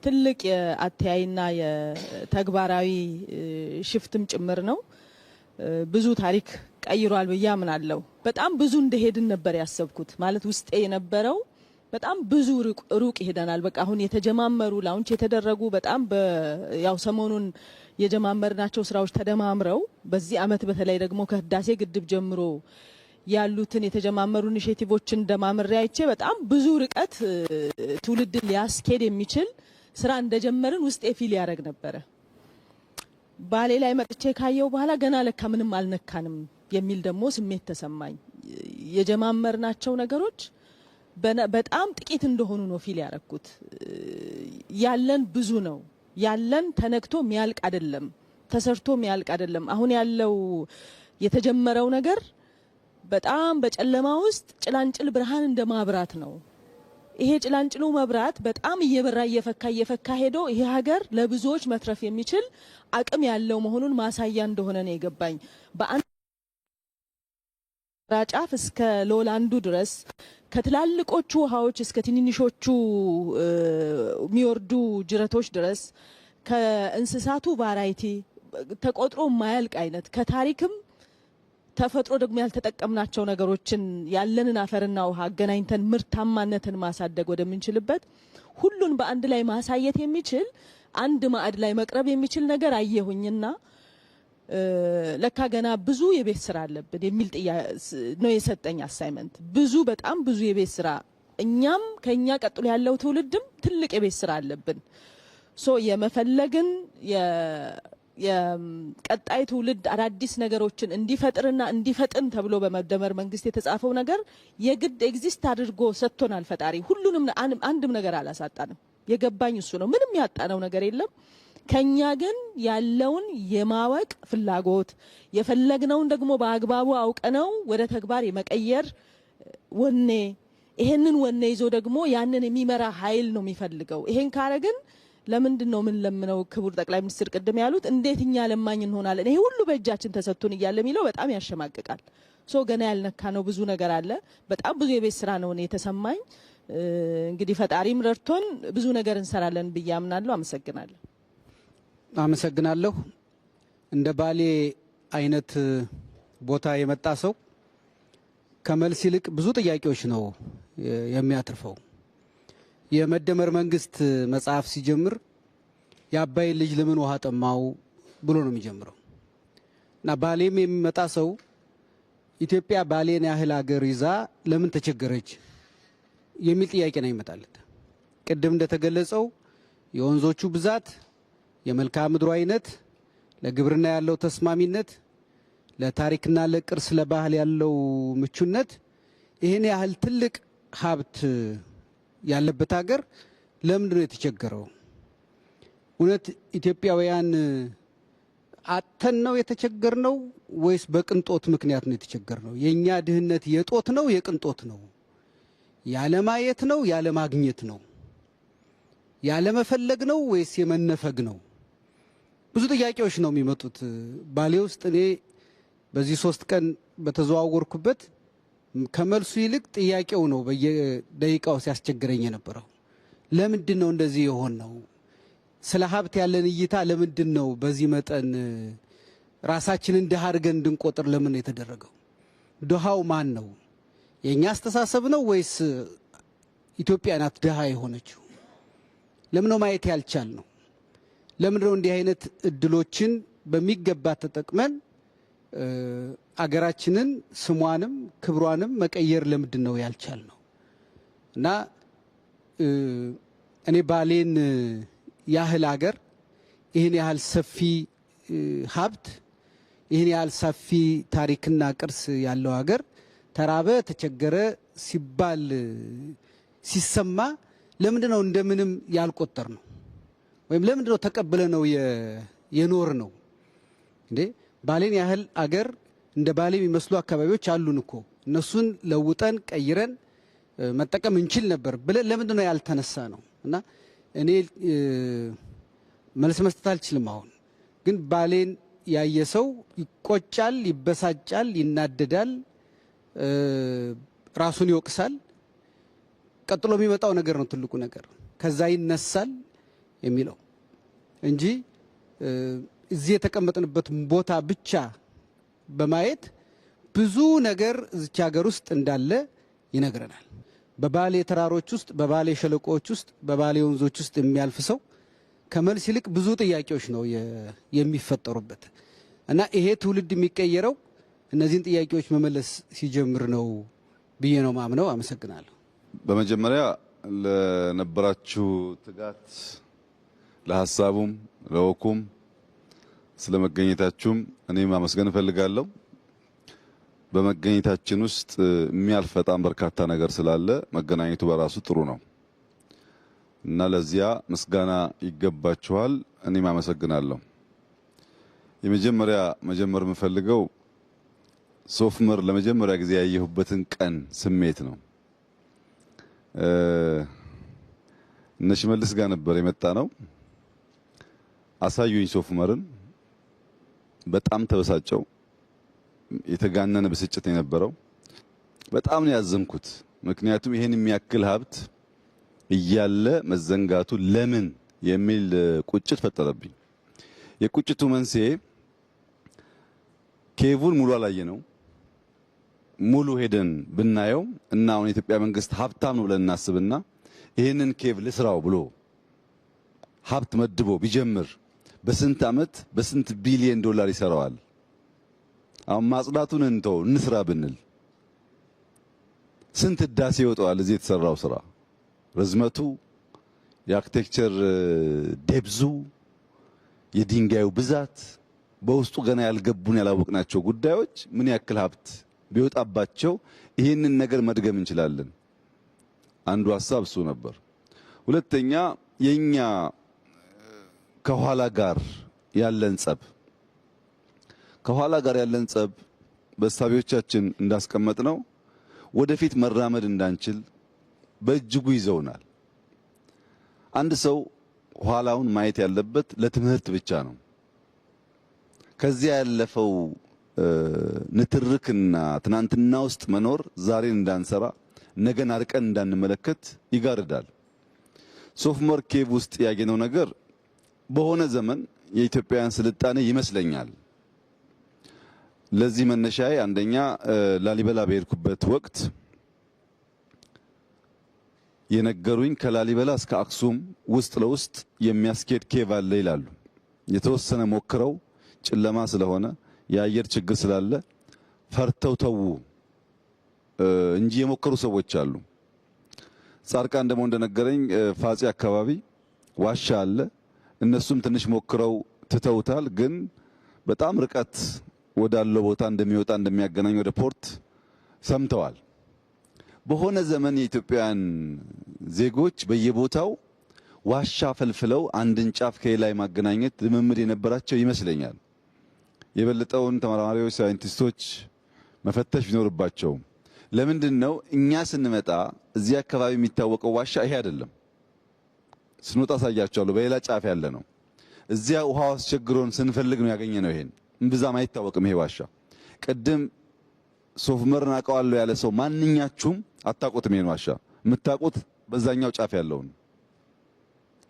ትልቅ የአተያይና የተግባራዊ ሽፍትም ጭምር ነው። ብዙ ታሪክ ቀይሯል ብዬ አምናለሁ። በጣም ብዙ እንደሄድን ነበር ያሰብኩት። ማለት ውስጤ የነበረው በጣም ብዙ ሩቅ ይሄደናል። በቃ አሁን የተጀማመሩ ላውንች የተደረጉ በጣም ያው ሰሞኑን የጀማመርናቸው ስራዎች ተደማምረው በዚህ አመት በተለይ ደግሞ ከህዳሴ ግድብ ጀምሮ ያሉትን የተጀማመሩ ኢኒሼቲቮችን ደማምሬ አይቼ በጣም ብዙ ርቀት ትውልድን ሊያስኬድ የሚችል ስራ እንደጀመርን ውስጤ ፊል ያደርግ ነበረ። ባሌ ላይ መጥቼ ካየው በኋላ ገና ለካ ምንም አልነካንም የሚል ደግሞ ስሜት ተሰማኝ። የጀማመርናቸው ነገሮች በጣም ጥቂት እንደሆኑ ነው ፊል ያደረኩት። ያለን ብዙ ነው። ያለን ተነክቶ የሚያልቅ አይደለም፣ ተሰርቶ የሚያልቅ አይደለም። አሁን ያለው የተጀመረው ነገር በጣም በጨለማ ውስጥ ጭላንጭል ብርሃን እንደማብራት ነው። ይሄ ጭላንጭሉ መብራት በጣም እየበራ እየፈካ ሄዶ ይሄ ሀገር ለብዙዎች መትረፍ የሚችል አቅም ያለው መሆኑን ማሳያ እንደሆነ ነው የገባኝ። በአንድ ጫፍ እስከ ሎላንዱ ድረስ ከትላልቆቹ ውሃዎች እስከ ትንንሾቹ የሚወርዱ ጅረቶች ድረስ ከእንስሳቱ ቫራይቲ ተቆጥሮ የማያልቅ አይነት ከታሪክም ተፈጥሮ ደግሞ ያልተጠቀምናቸው ነገሮችን ያለንን አፈርና ውሃ አገናኝተን ምርታማነትን ማሳደግ ወደምንችልበት ሁሉን በአንድ ላይ ማሳየት የሚችል አንድ ማዕድ ላይ መቅረብ የሚችል ነገር አየሁኝና ለካ ገና ብዙ የቤት ስራ አለብን የሚል ነው የሰጠኝ አሳይመንት። ብዙ በጣም ብዙ የቤት ስራ እኛም ከኛ ቀጥሎ ያለው ትውልድም ትልቅ የቤት ስራ አለብን። የመፈለግን የቀጣይ ትውልድ አዳዲስ ነገሮችን እንዲፈጥርና እንዲፈጥን ተብሎ በመደመር መንግስት የተጻፈው ነገር የግድ ኤግዚስት አድርጎ ሰጥቶናል ፈጣሪ። ሁሉንም አንድም ነገር አላሳጣንም። የገባኝ እሱ ነው። ምንም ያጣነው ነገር የለም። ከኛ ግን ያለውን የማወቅ ፍላጎት የፈለግነውን ደግሞ በአግባቡ አውቀነው ወደ ተግባር የመቀየር ወኔ፣ ይሄንን ወኔ ይዞ ደግሞ ያንን የሚመራ ኃይል ነው የሚፈልገው። ይሄን ካረግን ለምንድን ነው ምን ለምነው ክቡር ጠቅላይ ሚኒስትር ቅድም ያሉት እንዴት እኛ ለማኝ እንሆናለን? ይሄ ሁሉ በእጃችን ተሰጥቶን እያለ የሚለው በጣም ያሸማቅቃል። ገና ያልነካ ነው ብዙ ነገር አለ። በጣም ብዙ የቤት ስራ ነው የተሰማኝ። እንግዲህ ፈጣሪም ረድቶን ብዙ ነገር እንሰራለን ብዬ አምናለሁ። አመሰግናለሁ። አመሰግናለሁ። እንደ ባሌ አይነት ቦታ የመጣ ሰው ከመልስ ይልቅ ብዙ ጥያቄዎች ነው የሚያትርፈው። የመደመር መንግስት መጽሐፍ ሲጀምር የአባይ ልጅ ለምን ውሃ ጠማው ብሎ ነው የሚጀምረው እና ባሌም የሚመጣ ሰው ኢትዮጵያ ባሌን ያህል ሀገር ይዛ ለምን ተቸገረች የሚል ጥያቄ ነው ይመጣለት። ቅድም እንደተገለጸው የወንዞቹ ብዛት፣ የመልክዓ ምድሩ አይነት፣ ለግብርና ያለው ተስማሚነት፣ ለታሪክና ለቅርስ ለባህል ያለው ምቹነት ይህን ያህል ትልቅ ሀብት ያለበት ሀገር ለምንድን ነው የተቸገረው? እውነት ኢትዮጵያውያን አጥተን ነው የተቸገርነው ወይስ በቅንጦት ምክንያት ነው የተቸገርነው? የኛ ድህነት የጦት ነው የቅንጦት ነው? ያለማየት ነው ያለማግኘት ነው? ያለመፈለግ ነው ወይስ የመነፈግ ነው? ብዙ ጥያቄዎች ነው የሚመጡት። ባሌ ውስጥ እኔ በዚህ 3 ቀን በተዘዋወርኩበት ከመልሱ ይልቅ ጥያቄው ነው በየደቂቃው ሲያስቸግረኝ የነበረው። ለምንድን ነው እንደዚህ የሆን ነው? ስለ ሀብት ያለን እይታ ለምንድን ነው በዚህ መጠን ራሳችንን ድሃ አድርገን እንድንቆጥር ለምን የተደረገው? ድሃው ማን ነው? የኛ አስተሳሰብ ነው ወይስ ኢትዮጵያ ናት ድሃ የሆነችው? ለምን ነው ማየት ያልቻል ነው? ለምን ነው እንዲህ አይነት እድሎችን በሚገባ ተጠቅመን አገራችንን ስሟንም ክብሯንም መቀየር ለምንድን ነው ያልቻል ነው? እና እኔ ባሌን ያህል አገር ይህን ያህል ሰፊ ሀብት ይህን ያህል ሰፊ ታሪክና ቅርስ ያለው ሀገር ተራበ ተቸገረ ሲባል ሲሰማ ለምንድን ነው እንደምንም ያልቆጠር ነው? ወይም ለምንድን ነው ተቀብለ ነው የኖር ነው እንዴ? ባሌን ያህል አገር እንደ ባሌ የሚመስሉ አካባቢዎች አሉን እኮ እነሱን ለውጠን ቀይረን መጠቀም እንችል ነበር ብለን ለምንድን ነው ያልተነሳ ነው? እና እኔ መልስ መስጠት አልችልም። አሁን ግን ባሌን ያየ ሰው ይቆጫል፣ ይበሳጫል፣ ይናደዳል፣ ራሱን ይወቅሳል። ቀጥሎ የሚመጣው ነገር ነው ትልቁ ነገር። ከዛ ይነሳል የሚለው እንጂ እዚህ የተቀመጥንበት ቦታ ብቻ በማየት ብዙ ነገር እዚች ሀገር ውስጥ እንዳለ ይነግረናል። በባሌ ተራሮች ውስጥ፣ በባሌ ሸለቆዎች ውስጥ፣ በባሌ ወንዞች ውስጥ የሚያልፍ ሰው ከመልስ ይልቅ ብዙ ጥያቄዎች ነው የሚፈጠሩበት እና ይሄ ትውልድ የሚቀየረው እነዚህን ጥያቄዎች መመለስ ሲጀምር ነው ብዬ ነው ማምነው። አመሰግናለሁ። በመጀመሪያ ለነበራችሁ ትጋት፣ ለሀሳቡም ለወኩም ስለመገኘታችሁም እኔም ማመስገን እፈልጋለሁ። በመገኘታችን ውስጥ የሚያልፍ በጣም በርካታ ነገር ስላለ መገናኘቱ በራሱ ጥሩ ነው እና ለዚያ ምስጋና ይገባችኋል። እኔም አመሰግናለሁ። የመጀመሪያ መጀመር የምፈልገው ሶፍ ዑመር ለመጀመሪያ ጊዜ ያየሁበትን ቀን ስሜት ነው። እነ ሽመልስ ጋር ነበር የመጣ ነው። አሳዩኝ ሶፍ ዑመርን። በጣም ተበሳጨው። የተጋነነ ብስጭት የነበረው በጣም ነው ያዘንኩት። ምክንያቱም ይሄን የሚያክል ሀብት እያለ መዘንጋቱ ለምን የሚል ቁጭት ፈጠረብኝ። የቁጭቱ መንስኤ ኬቡን ሙሉ አላየ ነው። ሙሉ ሄደን ብናየው እና አሁን የኢትዮጵያ መንግስት ሀብታም ነው ብለን እናስብና ይህንን ኬብ ልስራው ብሎ ሀብት መድቦ ቢጀምር በስንት ዓመት በስንት ቢሊዮን ዶላር ይሰራዋል? አሁን ማጽዳቱን እንተው እንስራ ብንል ስንት ህዳሴ ይወጣዋል? እዚህ የተሰራው ስራ ርዝመቱ፣ የአርኪቴክቸር ዴብዙ፣ የድንጋዩ ብዛት፣ በውስጡ ገና ያልገቡን ያላወቅናቸው ጉዳዮች ምን ያክል ሀብት ቢወጣባቸው ይህንን ነገር መድገም እንችላለን። አንዱ ሀሳብ እሱ ነበር። ሁለተኛ የኛ ከኋላ ጋር ያለን ጸብ በሳቢዎቻችን እንዳስቀመጥ ነው ወደፊት መራመድ እንዳንችል በእጅጉ ይዘውናል። አንድ ሰው ኋላውን ማየት ያለበት ለትምህርት ብቻ ነው። ከዚያ ያለፈው ንትርክና ትናንትና ውስጥ መኖር ዛሬን እንዳንሰራ ነገን አርቀን እንዳንመለከት ይጋርዳል። ሶፍ ዑመር ኬቭ ውስጥ ያገኘው ነገር በሆነ ዘመን የኢትዮጵያውያን ስልጣኔ ይመስለኛል። ለዚህ መነሻዬ አንደኛ ላሊበላ በሄድኩበት ወቅት የነገሩኝ ከላሊበላ እስከ አክሱም ውስጥ ለውስጥ የሚያስኬድ ኬቭ አለ ይላሉ። የተወሰነ ሞክረው ጨለማ ስለሆነ የአየር ችግር ስላለ ፈርተው ተው እንጂ የሞከሩ ሰዎች አሉ። ጻድቃን ደግሞ እንደነገረኝ ፋጺ አካባቢ ዋሻ አለ። እነሱም ትንሽ ሞክረው ትተውታል። ግን በጣም ርቀት ወዳለው ቦታ እንደሚወጣ እንደሚያገናኝ ወደ ፖርት ሰምተዋል። በሆነ ዘመን የኢትዮጵያውያን ዜጎች በየቦታው ዋሻ ፈልፍለው አንድን ጫፍ ከሌላ ማገናኘት ልምምድ የነበራቸው ይመስለኛል። የበለጠውን ተመራማሪዎች፣ ሳይንቲስቶች መፈተሽ ቢኖርባቸው ለምንድን ነው እኛ ስንመጣ እዚህ አካባቢ የሚታወቀው ዋሻ ይሄ አይደለም። ስንወጣ አሳያቸዋለሁ። በሌላ ጫፍ ያለ ነው። እዚያ ውሃው አስቸግሮን ስንፈልግ ነው ያገኘነው። ይሄን እምብዛም አይታወቅም ይሄ ዋሻ። ቅድም ሶፍ ዑመርን አውቀዋለሁ ያለ ሰው ማንኛችሁም አታውቁትም ይሄን ዋሻ። የምታውቁት በዛኛው ጫፍ ያለውን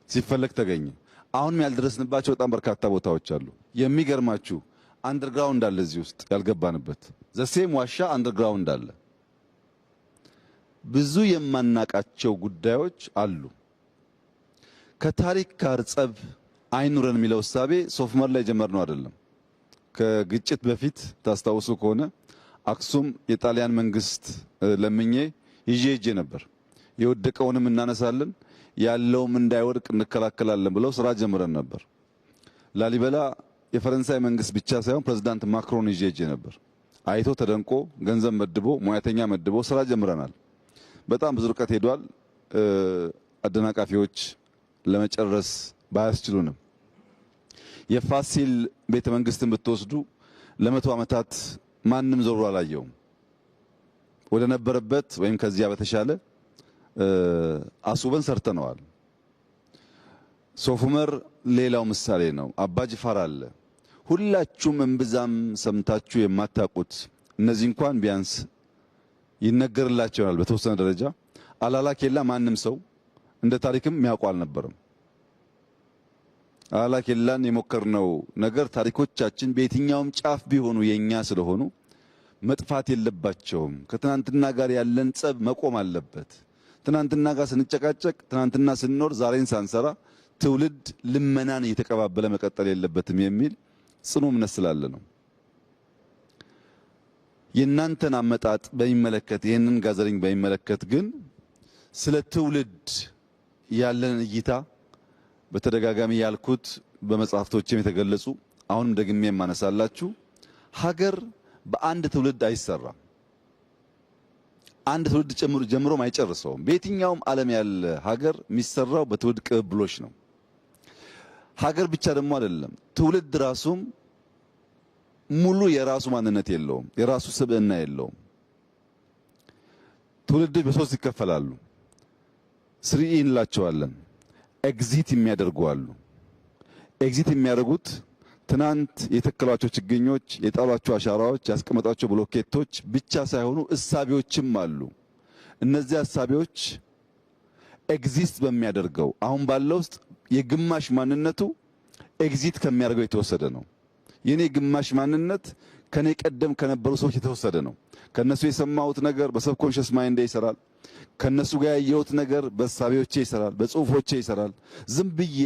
ሲፈለግ ተገኘ። አሁንም ያልደረስንባቸው በጣም በርካታ ቦታዎች አሉ። የሚገርማችሁ አንደርግራውንድ አለ እዚህ ውስጥ ያልገባንበት። ዘሴም ዋሻ አንደርግራውንድ አለ። ብዙ የማናቃቸው ጉዳዮች አሉ። ከታሪክ ጋር ጸብ አይኑረን የሚለው እሳቤ ሶፍ ዑመር ላይ ጀመርነው አይደለም። ከግጭት በፊት ታስታውሱ ከሆነ አክሱም የጣሊያን መንግስት ለምኜ ይዤ ነበር። የወደቀውንም እናነሳለን ያለውም እንዳይወድቅ እንከላከላለን ብለው ስራ ጀምረን ነበር። ላሊበላ የፈረንሳይ መንግስት ብቻ ሳይሆን ፕሬዝዳንት ማክሮን ይዤ ነበር። አይቶ ተደንቆ ገንዘብ መድቦ ሙያተኛ መድቦ ስራ ጀምረናል። በጣም ብዙ ርቀት ሄዷል። አደናቃፊዎች ለመጨረስ ባያስችሉንም የፋሲል ቤተ መንግስትን ብትወስዱ ለመቶ ዓመታት ማንም ዞሮ አላየውም። ወደ ነበረበት ወይም ከዚያ በተሻለ አስውበን ሰርተነዋል። ሶፍ ዑመር ሌላው ምሳሌ ነው። አባ ጅፋር አለ። ሁላችሁም እምብዛም ሰምታችሁ የማታውቁት እነዚህ እንኳን ቢያንስ ይነገርላቸዋል በተወሰነ ደረጃ። አላላ ኬላ ማንም ሰው እንደ ታሪክም የሚያውቀው አልነበረም። አላላ ኬላን የሞከርነው ነገር ታሪኮቻችን በየትኛውም ጫፍ ቢሆኑ የኛ ስለሆኑ መጥፋት የለባቸውም። ከትናንትና ጋር ያለን ጸብ መቆም አለበት። ትናንትና ጋር ስንጨቃጨቅ፣ ትናንትና ስንኖር ዛሬን ሳንሰራ ትውልድ ልመናን እየተቀባበለ መቀጠል የለበትም የሚል ጽኑ እምነት ስላለ ነው። የእናንተን አመጣጥ በሚመለከት ይህንን ጋዘሪንግ በሚመለከት ግን ስለ ትውልድ ያለን እይታ በተደጋጋሚ ያልኩት በመጽሐፍቶችም የተገለጹ አሁንም ደግሜ የማነሳላችሁ ሀገር በአንድ ትውልድ አይሰራም። አንድ ትውልድ ጀምሮም አይጨርሰውም። በየትኛውም ዓለም ያለ ሀገር የሚሰራው በትውልድ ቅብብሎች ነው። ሀገር ብቻ ደግሞ አይደለም፣ ትውልድ ራሱም ሙሉ የራሱ ማንነት የለውም፣ የራሱ ስብዕና የለውም። ትውልዶች በሶስት ይከፈላሉ። 3E እንላቸዋለን። ኤግዚት የሚያደርጉ አሉ። ኤግዚት የሚያደርጉት ትናንት የተከሏቸው ችግኞች፣ የጣሏቸው አሻራዎች፣ ያስቀመጧቸው ብሎኬቶች ብቻ ሳይሆኑ እሳቤዎችም አሉ። እነዚህ እሳቤዎች ኤግዚስት በሚያደርገው አሁን ባለው ውስጥ የግማሽ ማንነቱ ኤግዚት ከሚያደርገው የተወሰደ ነው። የኔ ግማሽ ማንነት ከኔ ቀደም ከነበሩ ሰዎች የተወሰደ ነው። ከነሱ የሰማሁት ነገር በሰብኮንሽስ ማይንድ ይሰራል። ከነሱ ጋር ያየሁት ነገር በሳቢዎቼ ይሰራል፣ በጽሁፎቼ ይሰራል። ዝም ብዬ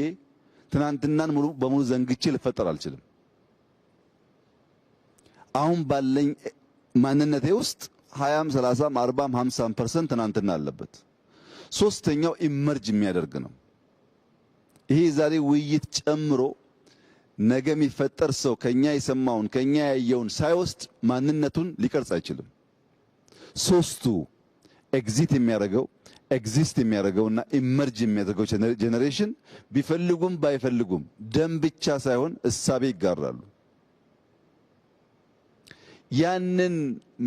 ትናንትናን ሙሉ በሙሉ ዘንግቼ ልፈጠር አልችልም። አሁን ባለኝ ማንነቴ ውስጥ 20፣ 30፣ 40፣ 50% ትናንትና አለበት። ሶስተኛው ኢመርጅ የሚያደርግ ነው። ይሄ ዛሬ ውይይት ጨምሮ ነገ የሚፈጠር ሰው ከኛ የሰማውን ከኛ ያየውን ሳይወስድ ማንነቱን ሊቀርጽ አይችልም። ሶስቱ ኤግዚት የሚያደርገው ኤግዚስት የሚያደርገውና ኢመርጅ የሚያደርገው ጄኔሬሽን ቢፈልጉም ባይፈልጉም ደም ብቻ ሳይሆን እሳቤ ይጋራሉ። ያንን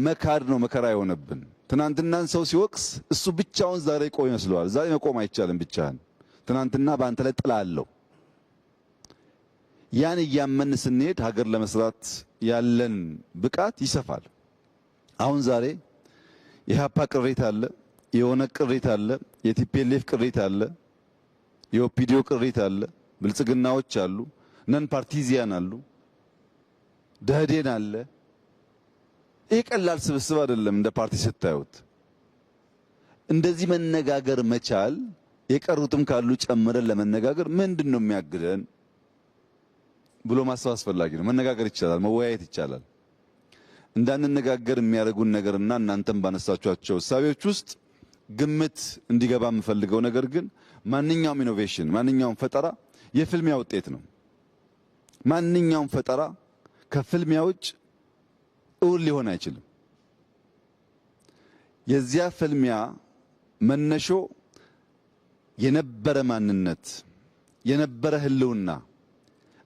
መካድ ነው መከራ የሆነብን። ትናንትናን ሰው ሲወቅስ እሱ ብቻውን ዛሬ ቆም ይመስለዋል። ዛሬ መቆም አይቻልም ብቻህን። ትናንትና በአንተ ላይ ጥላ አለው። ያን እያመን ስንሄድ ሀገር ለመስራት ያለን ብቃት ይሰፋል። አሁን ዛሬ የኢህአፓ ቅሬታ አለ፣ የኦነግ ቅሬታ አለ፣ የቲፒኤልኤፍ ቅሬታ አለ፣ የኦፒዲዮ ቅሬታ አለ፣ ብልጽግናዎች አሉ፣ ነን ፓርቲዚያን አሉ፣ ደህዴን አለ። ይህ ቀላል ስብስብ አይደለም። እንደ ፓርቲ ስታዩት እንደዚህ መነጋገር መቻል የቀሩትም ካሉ ጨምረን ለመነጋገር ምንድነው የሚያግደን ብሎ ማሰብ አስፈላጊ ነው። መነጋገር ይቻላል፣ መወያየት ይቻላል። እንዳንነጋገር የሚያደርጉን ነገርና እናንተም ባነሳችኋቸው እሳቤዎች ውስጥ ግምት እንዲገባ የምፈልገው ነገር ግን ማንኛውም ኢኖቬሽን፣ ማንኛውም ፈጠራ የፍልሚያ ውጤት ነው። ማንኛውም ፈጠራ ከፍልሚያ ውጭ እውን ሊሆን አይችልም። የዚያ ፍልሚያ መነሾ የነበረ ማንነት፣ የነበረ ህልውና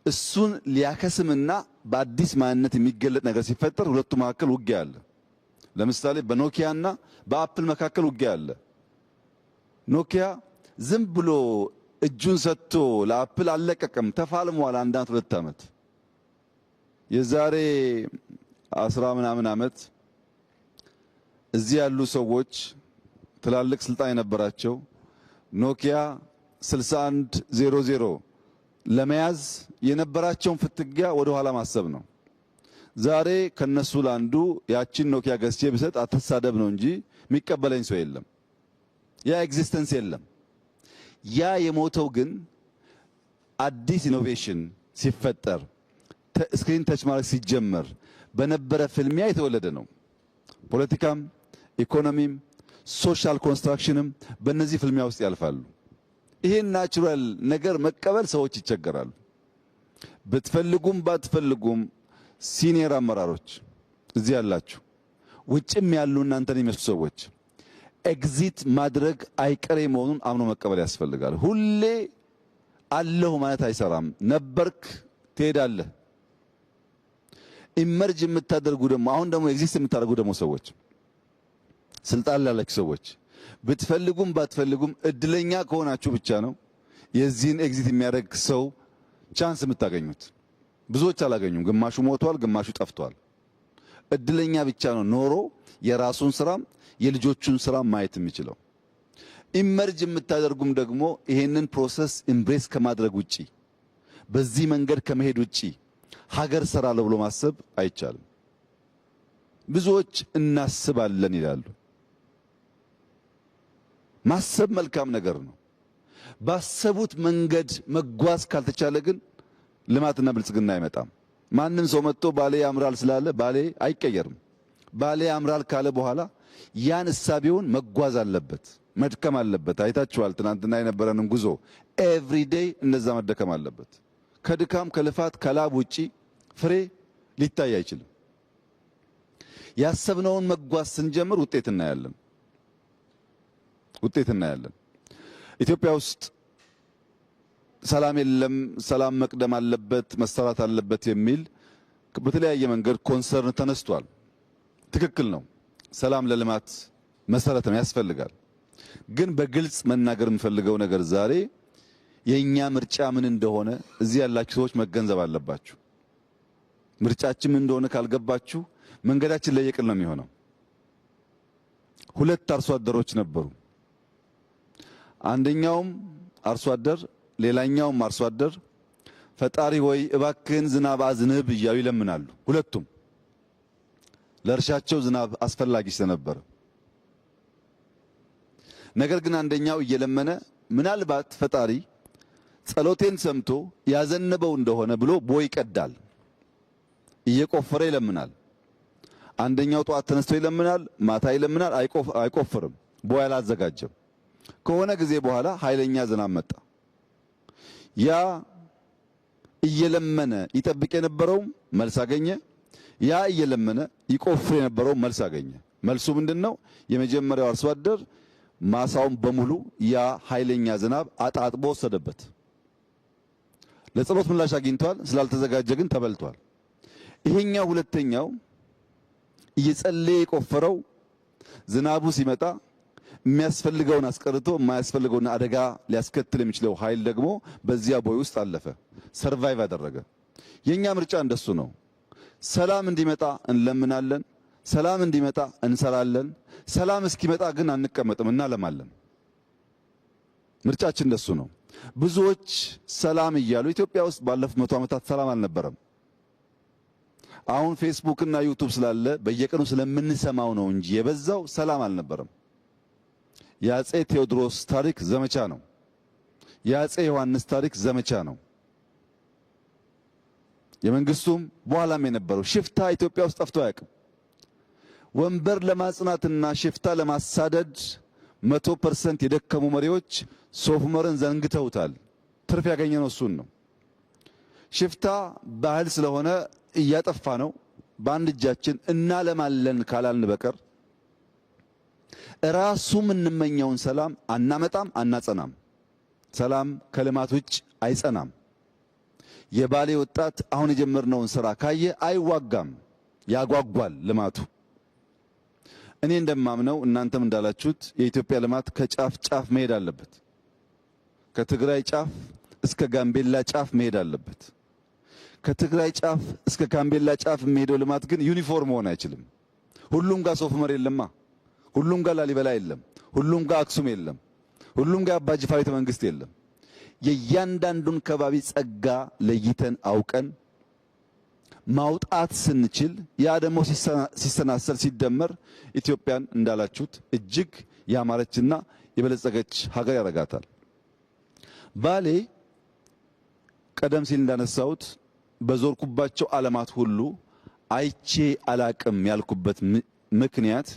እሱን ሊያከስምና በአዲስ ማንነት የሚገለጥ ነገር ሲፈጠር ሁለቱ መካከል ውጊያ አለ። ለምሳሌ በኖኪያና በአፕል መካከል ውጊያ አለ። ኖኪያ ዝም ብሎ እጁን ሰጥቶ ለአፕል አልለቀቀም፣ ተፋልሟል። 1-2 ዓመት የዛሬ 10 ምናምን ዓመት እዚህ ያሉ ሰዎች ትላልቅ ስልጣን የነበራቸው ኖኪያ 6100 ለመያዝ የነበራቸውን ፍትጊያ ወደ ኋላ ማሰብ ነው። ዛሬ ከነሱ ላንዱ ያቺን ኖኪያ ገዝቼ ብሰጥ አትሳደብ ነው እንጂ የሚቀበለኝ ሰው የለም። ያ ኤግዚስተንስ የለም። ያ የሞተው ግን አዲስ ኢኖቬሽን ሲፈጠር ስክሪን ተች ማድረግ ሲጀመር በነበረ ፍልሚያ የተወለደ ነው። ፖለቲካም፣ ኢኮኖሚም፣ ሶሻል ኮንስትራክሽንም በእነዚህ ፍልሚያ ውስጥ ያልፋሉ። ይሄን ናቹራል ነገር መቀበል ሰዎች ይቸገራሉ። ብትፈልጉም ባትፈልጉም ሲኒየር አመራሮች እዚህ ያላችሁ፣ ውጭም ያሉ እናንተን የሚመስሉ ሰዎች ኤግዚት ማድረግ አይቀሬ መሆኑን አምኖ መቀበል ያስፈልጋል። ሁሌ አለሁ ማለት አይሰራም። ነበርክ ትሄዳለህ። ኢመርጅ የምታደርጉ ደግሞ አሁን ደግሞ ኤግዚስት የምታደርጉ ደግሞ ሰዎች፣ ስልጣን ላላችሁ ሰዎች ብትፈልጉም ባትፈልጉም እድለኛ ከሆናችሁ ብቻ ነው የዚህን ኤግዚት የሚያደርግ ሰው ቻንስ የምታገኙት። ብዙዎች አላገኙም። ግማሹ ሞቷል፣ ግማሹ ጠፍቷል። እድለኛ ብቻ ነው ኖሮ የራሱን ስራም የልጆቹን ስራ ማየት የሚችለው። ኢመርጅ የምታደርጉም ደግሞ ይሄንን ፕሮሰስ ኢምብሬስ ከማድረግ ውጪ በዚህ መንገድ ከመሄድ ውጪ ሀገር ሰራለሁ ብሎ ማሰብ አይቻልም። ብዙዎች እናስባለን ይላሉ። ማሰብ መልካም ነገር ነው። ባሰቡት መንገድ መጓዝ ካልተቻለ ግን ልማትና ብልጽግና አይመጣም። ማንም ሰው መጥቶ ባሌ ያምራል ስላለ ባሌ አይቀየርም። ባሌ ያምራል ካለ በኋላ ያን እሳቤውን መጓዝ አለበት፣ መድከም አለበት። አይታችኋል ትናንትና የነበረንን ጉዞ። ኤቭሪ ዴይ እንደዛ መደከም አለበት። ከድካም ከልፋት ከላብ ውጪ ፍሬ ሊታይ አይችልም። ያሰብነውን መጓዝ ስንጀምር ውጤት እናያለን። ኢትዮጵያ ውስጥ ሰላም የለም፣ ሰላም መቅደም አለበት፣ መሰራት አለበት የሚል በተለያየ መንገድ ኮንሰርን ተነስቷል። ትክክል ነው። ሰላም ለልማት መሰረት ነው፣ ያስፈልጋል። ግን በግልጽ መናገር የምፈልገው ነገር ዛሬ የኛ ምርጫ ምን እንደሆነ እዚህ ያላችሁ ሰዎች መገንዘብ አለባችሁ። ምርጫችን ምን እንደሆነ ካልገባችሁ መንገዳችን ለየቅል ነው የሚሆነው። ሁለት አርሶ አደሮች ነበሩ። አንደኛውም አርሶ አደር ሌላኛውም አርሶ አደር ፈጣሪ ወይ እባክህን ዝናብ አዝንብ እያሉ ይለምናሉ። ሁለቱም ለእርሻቸው ዝናብ አስፈላጊ ስለነበረ፣ ነገር ግን አንደኛው እየለመነ ምናልባት ፈጣሪ ጸሎቴን ሰምቶ ያዘነበው እንደሆነ ብሎ ቦይ ይቀዳል፣ እየቆፈረ ይለምናል። አንደኛው ጧት ተነስቶ ይለምናል፣ ማታ ይለምናል፣ አይቆፍርም፣ ቦይ አላዘጋጀም። ከሆነ ጊዜ በኋላ ኃይለኛ ዝናብ መጣ። ያ እየለመነ ይጠብቅ የነበረው መልስ አገኘ። ያ እየለመነ ይቆፍር የነበረው መልስ አገኘ። መልሱ ምንድነው? የመጀመሪያው አርሶ አደር ማሳውን በሙሉ ያ ኃይለኛ ዝናብ አጣጥቦ ወሰደበት። ለጸሎት ምላሽ አግኝቷል፣ ስላልተዘጋጀ ግን ተበልቷል። ይሄኛው ሁለተኛው እየጸለየ የቆፈረው ዝናቡ ሲመጣ የሚያስፈልገውን አስቀርቶ የማያስፈልገውን አደጋ ሊያስከትል የሚችለው ኃይል ደግሞ በዚያ ቦይ ውስጥ አለፈ፣ ሰርቫይቭ አደረገ። የኛ ምርጫ እንደሱ ነው። ሰላም እንዲመጣ እንለምናለን፣ ሰላም እንዲመጣ እንሰራለን። ሰላም እስኪመጣ ግን አንቀመጥም፣ እናለማለን። ምርጫችን እንደሱ ነው። ብዙዎች ሰላም እያሉ ኢትዮጵያ ውስጥ ባለፉት 100 ዓመታት ሰላም አልነበረም። አሁን ፌስቡክ እና ዩቲዩብ ስላለ በየቀኑ ስለምንሰማው ነው እንጂ የበዛው ሰላም አልነበረም። የአፄ ቴዎድሮስ ታሪክ ዘመቻ ነው። የአፄ ዮሐንስ ታሪክ ዘመቻ ነው። የመንግስቱም በኋላም የነበረው ሽፍታ ኢትዮጵያ ውስጥ ጠፍቶ አያውቅም። ወንበር ለማጽናትና ሽፍታ ለማሳደድ 100% የደከሙ መሪዎች ሶፍ ዑመርን ዘንግተውታል። ትርፍ ያገኘነው እሱን ነው። ሽፍታ ባህል ስለሆነ እያጠፋ ነው። በአንድ እጃችን እናለማለን ካላልን በቀር ራሱ የምንመኘውን ሰላም አናመጣም፣ አናጸናም። ሰላም ከልማት ውጭ አይጸናም። የባሌ ወጣት አሁን የጀመርነውን ስራ ካየ አይዋጋም፣ ያጓጓል ልማቱ። እኔ እንደማምነው እናንተም እንዳላችሁት የኢትዮጵያ ልማት ከጫፍ ጫፍ መሄድ አለበት። ከትግራይ ጫፍ እስከ ጋምቤላ ጫፍ መሄድ አለበት። ከትግራይ ጫፍ እስከ ጋምቤላ ጫፍ የሚሄደው ልማት ግን ዩኒፎርም መሆን አይችልም። ሁሉም ጋር ሶፍ ዑመር የለማ፣ ሁሉም ጋር ላሊበላ የለም፣ ሁሉም ጋር አክሱም የለም፣ ሁሉም ጋር አባ ጅፋር ቤተ መንግስት የለም። የእያንዳንዱን ከባቢ ጸጋ ለይተን አውቀን ማውጣት ስንችል ያ ደግሞ ሲሰናሰል ሲደመር ኢትዮጵያን እንዳላችሁት እጅግ ያማረችና የበለጸገች ሀገር ያደርጋታል። ባሌ ቀደም ሲል እንዳነሳሁት በዞርኩባቸው ዓለማት ሁሉ አይቼ አላቅም ያልኩበት ምክንያት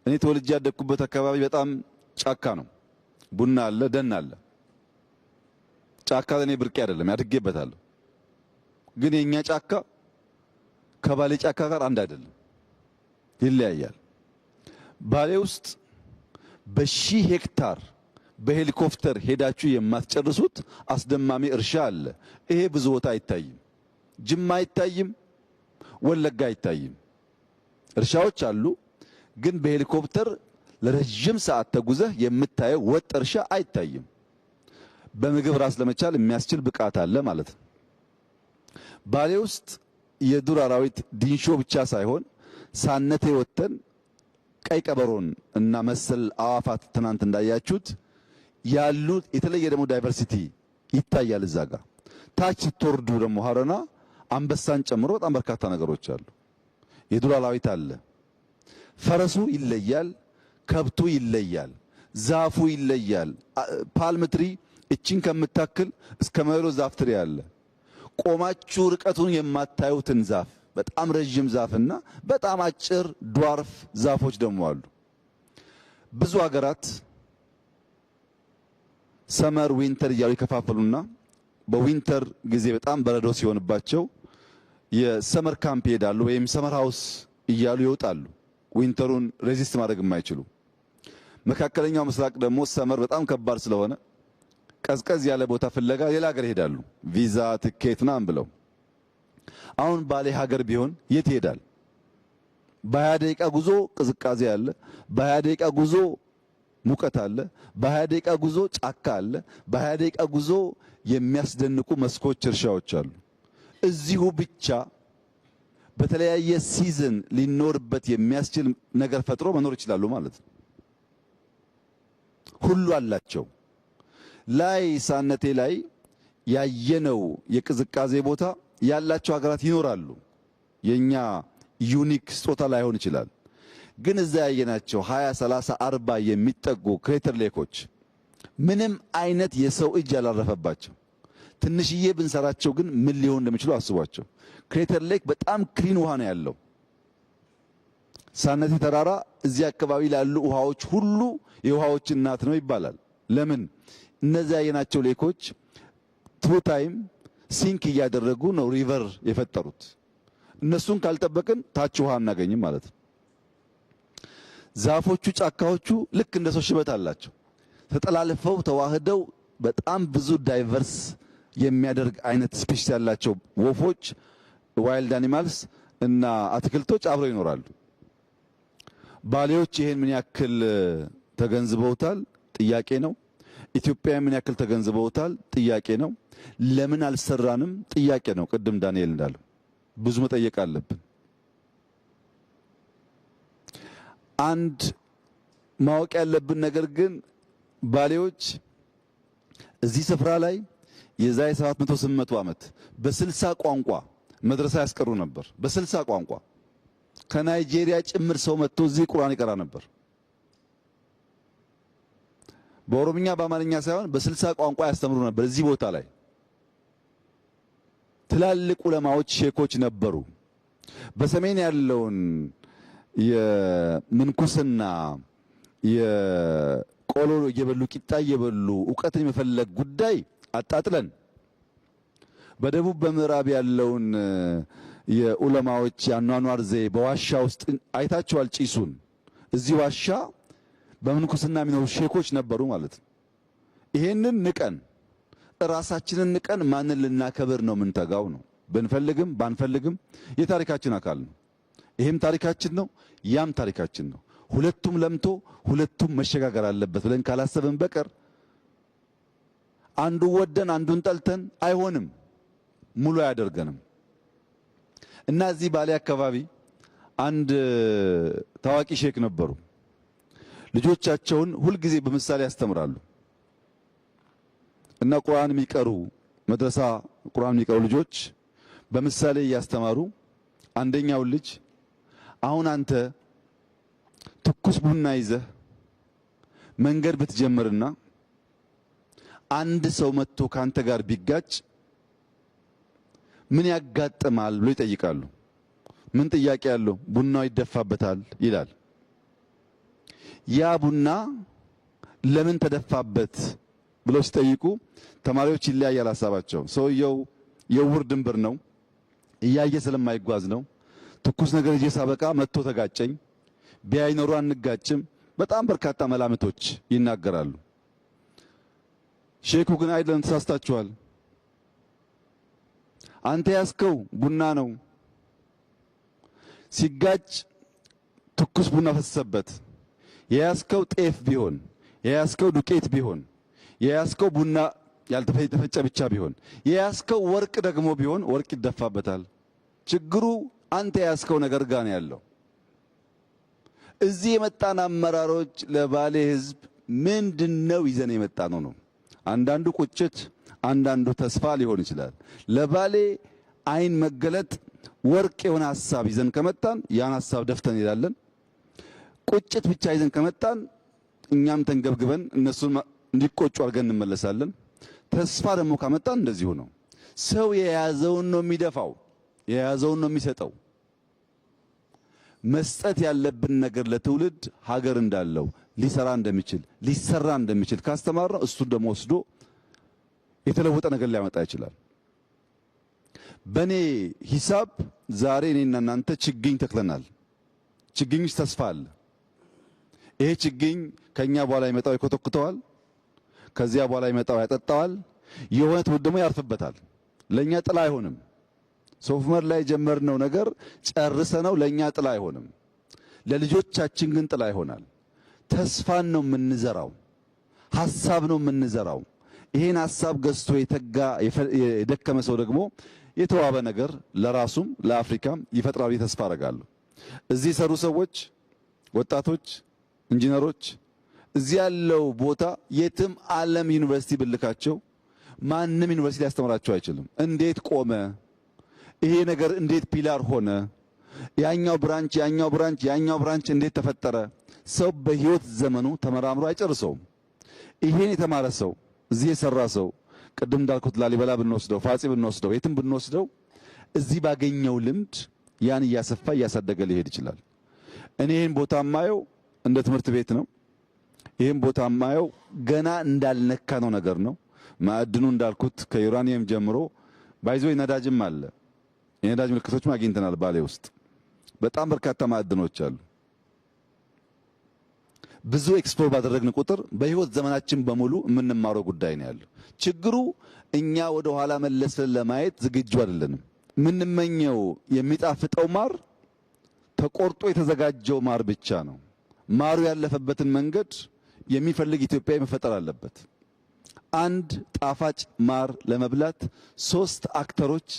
እኔ ተወልጄ ያደግኩበት አካባቢ በጣም ጫካ ነው። ቡና አለ፣ ደን አለ። ጫካ ለኔ ብርቄ አይደለም፣ ያድጌበታለሁ። ግን የኛ ጫካ ከባሌ ጫካ ጋር አንድ አይደለም፣ ይለያያል። ባሌ ውስጥ በሺህ ሄክታር በሄሊኮፕተር ሄዳችሁ የማትጨርሱት አስደማሚ እርሻ አለ። ይሄ ብዙ ቦታ አይታይም። ጅማ አይታይም፣ ወለጋ አይታይም። እርሻዎች አሉ፣ ግን በሄሊኮፕተር ለረጅም ሰዓት ተጉዘህ የምታየው ወጥ እርሻ አይታይም። በምግብ ራስ ለመቻል የሚያስችል ብቃት አለ ማለት ነው። ባሌ ውስጥ የዱር አራዊት ዲንሾ ብቻ ሳይሆን ሳነቴ ወተን ቀይ ቀበሮን እና መሰል አዋፋት ትናንት እንዳያችሁት ያሉት የተለየ ደግሞ ዳይቨርሲቲ ይታያል። እዛ ጋር ታች ስትወርዱ ደግሞ ሀረና አንበሳን ጨምሮ በጣም በርካታ ነገሮች አሉ። የዱር አራዊት አለ። ፈረሱ ይለያል፣ ከብቱ ይለያል፣ ዛፉ ይለያል። ፓልም ትሪ እቺን ከምታክል እስከ መሎ ዛፍ ትሪ አለ። ቆማችሁ ርቀቱን የማታዩትን ዛፍ በጣም ረጅም ዛፍና በጣም አጭር ዷርፍ ዛፎች ደግሞ አሉ። ብዙ ሀገራት ሰመር ዊንተር እያሉ ይከፋፈሉና በዊንተር ጊዜ በጣም በረዶ ሲሆንባቸው የሰመር ካምፕ ይሄዳሉ ወይም ሰመር ሃውስ እያሉ ይወጣሉ። ዊንተሩን ሬዚስት ማድረግ የማይችሉ መካከለኛው ምስራቅ ደግሞ ሰመር በጣም ከባድ ስለሆነ ቀዝቀዝ ያለ ቦታ ፍለጋ ሌላ ሀገር ይሄዳሉ፣ ቪዛ ትኬት ምናምን ብለው። አሁን ባሌ ሀገር ቢሆን የት ይሄዳል? በ20 ደቂቃ ጉዞ ቅዝቃዜ አለ፣ በ20 ደቂቃ ጉዞ ሙቀት አለ። በ20 ደቂቃ ጉዞ ጫካ አለ። በ20 ደቂቃ ጉዞ የሚያስደንቁ መስኮች፣ እርሻዎች አሉ። እዚሁ ብቻ በተለያየ ሲዝን ሊኖርበት የሚያስችል ነገር ፈጥሮ መኖር ይችላሉ ማለት ነው። ሁሉ አላቸው። ላይ ሳነቴ ላይ ያየነው የቅዝቃዜ ቦታ ያላቸው ሀገራት ይኖራሉ። የኛ ዩኒክ ስጦታ ላይሆን ይችላል። ግን እዛ ያየናቸው 20፣ 30፣ 40 የሚጠጉ ክሬተር ሌኮች ምንም አይነት የሰው እጅ ያላረፈባቸው ትንሽዬ ብንሰራቸው ግን ምን ሊሆን እንደሚችሉ አስቧቸው። ክሬተር ሌክ በጣም ክሊን ውሃ ነው ያለው። ሳነቴ ተራራ እዚህ አካባቢ ላሉ ውሃዎች ሁሉ የውሃዎች እናት ነው ይባላል። ለምን? እነዚያ ያየናቸው ሌኮች ትሩ ታይም ሲንክ እያደረጉ ነው ሪቨር የፈጠሩት። እነሱን ካልጠበቅን ታች ውሃ አናገኝም ማለት ነው። ዛፎቹ፣ ጫካዎቹ ልክ እንደ ሰው ሽበት አላቸው። ተጠላልፈው ተዋህደው በጣም ብዙ ዳይቨርስ የሚያደርግ አይነት ስፔሽስ ያላቸው ወፎች፣ ዋይልድ አኒማልስ እና አትክልቶች አብረው ይኖራሉ። ባሌዎች ይሄን ምን ያክል ተገንዝበውታል? ጥያቄ ነው። ኢትዮጵያ ምን ያክል ተገንዝበውታል? ጥያቄ ነው። ለምን አልሰራንም? ጥያቄ ነው። ቅድም ዳንኤል እንዳለው ብዙ መጠየቅ አለብን። አንድ ማወቅ ያለብን ነገር ግን ባሌዎች እዚህ ስፍራ ላይ የዛሬ 700-800 ዓመት በ60 ቋንቋ መድረሳ ያስቀሩ ነበር። በ60 ቋንቋ ከናይጄሪያ ጭምር ሰው መጥቶ እዚህ ቁርአን ይቀራ ነበር። በኦሮምኛ በአማርኛ ሳይሆን በ60 ቋንቋ ያስተምሩ ነበር። እዚህ ቦታ ላይ ትላልቅ ዑለማዎች፣ ሼኮች ነበሩ። በሰሜን ያለውን የምንኩስና የቆሎ እየበሉ ቂጣ እየበሉ ዕውቀትን የመፈለግ ጉዳይ አጣጥለን በደቡብ በምዕራብ ያለውን የዑለማዎች ያኗኗር ዘዬ በዋሻ ውስጥ አይታቸዋል። ጭሱን እዚህ ዋሻ በምንኩስና የሚኖሩ ሼኮች ነበሩ ማለት ነው። ይሄንን ንቀን ራሳችንን ንቀን ማንን ልናከብር ነው የምንተጋው? ነው ብንፈልግም ባንፈልግም የታሪካችን አካል ነው። ይሄም ታሪካችን ነው፣ ያም ታሪካችን ነው። ሁለቱም ለምቶ ሁለቱም መሸጋገር አለበት ብለን ካላሰብን በቀር አንዱ ወደን አንዱን ጠልተን አይሆንም፣ ሙሉ አያደርገንም። እና እዚህ ባሌ አካባቢ አንድ ታዋቂ ሼክ ነበሩ። ልጆቻቸውን ሁልጊዜ በምሳሌ ያስተምራሉ እና ቁርአን የሚቀሩ መድረሳ ቁርአን የሚቀሩ ልጆች በምሳሌ እያስተማሩ አንደኛው ልጅ አሁን አንተ ትኩስ ቡና ይዘህ መንገድ ብትጀምርና አንድ ሰው መጥቶ ካንተ ጋር ቢጋጭ ምን ያጋጥማል ብሎ ይጠይቃሉ። ምን ጥያቄ ያለው? ቡናው ይደፋበታል ይላል። ያ ቡና ለምን ተደፋበት ብለው ሲጠይቁ ተማሪዎች ይለያያል ሀሳባቸው። ሰውየው የውር ድንብር ነው፣ እያየ ስለማይጓዝ ነው። ትኩስ ነገር ይዤ ሳበቃ መጥቶ ተጋጨኝ፣ ቢያይ ኖሮ አንጋጭም። በጣም በርካታ መላምቶች ይናገራሉ። ሼኩ ግን አይደለም፣ ተሳስታችኋል። አንተ ያስከው ቡና ነው። ሲጋጭ ትኩስ ቡና ፈሰሰበት። የያዝከው ጤፍ ቢሆን፣ የያዝከው ዱቄት ቢሆን፣ የያዝከው ቡና ያልተፈጨ ብቻ ቢሆን፣ የያዝከው ወርቅ ደግሞ ቢሆን ወርቅ ይደፋበታል። ችግሩ አንተ የያዝከው ነገር ጋር ነው ያለው። እዚህ የመጣን አመራሮች ለባሌ ሕዝብ ምንድነው ይዘን የመጣ ነው? አንዳንዱ ቁጭት፣ አንዳንዱ ተስፋ ሊሆን ይችላል። ለባሌ አይን መገለጥ ወርቅ የሆነ ሐሳብ ይዘን ከመጣን ያን ሐሳብ ደፍተን እንሄዳለን። ቁጭት ብቻ ይዘን ከመጣን እኛም ተንገብግበን እነሱን እንዲቆጩ አድርገን እንመለሳለን። ተስፋ ደግሞ ካመጣን እንደዚሁ ነው። ሰው የያዘውን ነው የሚደፋው፣ የያዘውን ነው የሚሰጠው። መስጠት ያለብን ነገር ለትውልድ ሀገር እንዳለው ሊሰራ እንደሚችል ሊሰራ እንደሚችል ካስተማርነው እሱን ደግሞ ወስዶ የተለወጠ ነገር ሊያመጣ ይችላል። በኔ ሂሳብ ዛሬ እኔና እናንተ ችግኝ ተክለናል። ችግኝ ውስጥ ተስፋ አለ። ይሄ ችግኝ ከኛ በኋላ ይመጣው ይኮተኩተዋል፣ ከዚያ በኋላ ይመጣው ያጠጣዋል፣ የሆነ ትውልድ ደግሞ ያርፍበታል። ለኛ ጥላ አይሆንም። ሶፍ ዑመር ላይ የጀመርነው ነገር ጨርሰነው ለኛ ጥላ አይሆንም። ለልጆቻችን ግን ጥላ ይሆናል። ተስፋን ነው የምንዘራው፣ ሐሳብ ነው የምንዘራው። ይሄን ሐሳብ ገዝቶ የተጋ የደከመ ሰው ደግሞ የተዋበ ነገር ለራሱም ለአፍሪካም ይፈጥራል ተስፋ አደርጋለሁ። እዚህ የሰሩ ሰዎች፣ ወጣቶች፣ ኢንጂነሮች እዚህ ያለው ቦታ የትም ዓለም ዩኒቨርሲቲ ብልካቸው ማንም ዩኒቨርሲቲ ሊያስተምራቸው አይችልም። እንዴት ቆመ ይሄ ነገር? እንዴት ፒላር ሆነ? ያኛው ብራንች እንዴት ተፈጠረ? ሰው በህይወት ዘመኑ ተመራምሮ አይጨርሰውም። ይሄን የተማረ ሰው እዚህ የሰራ ሰው ቅድም እንዳልኩት ላሊበላ ብንወስደው፣ ፋጺ ብንወስደው፣ የትም ብንወስደው እዚህ ባገኘው ልምድ ያን እያሰፋ እያሳደገ ሊሄድ ይችላል። እኔ ይሄን ቦታ ማየው እንደ ትምህርት ቤት ነው። ይሄን ቦታ ማየው ገና እንዳልነካ ነው ነገር ነው። ማዕድኑ እንዳልኩት ከዩራኒየም ጀምሮ ባይዞ ነዳጅም አለ። የነዳጅ ምልክቶችም አግኝተናል። ባሌ ውስጥ በጣም በርካታ ማዕድኖች አሉ። ብዙ ኤክስፕሎር ባደረግን ቁጥር በህይወት ዘመናችን በሙሉ የምንማረው ጉዳይ ነው ያለው። ችግሩ እኛ ወደ ኋላ መለስን ለማየት ዝግጁ አይደለንም። የምንመኘው የሚጣፍጠው ማር ተቆርጦ የተዘጋጀው ማር ብቻ ነው። ማሩ ያለፈበትን መንገድ የሚፈልግ ኢትዮጵያዊ መፈጠር አለበት። አንድ ጣፋጭ ማር ለመብላት 3 አክተሮች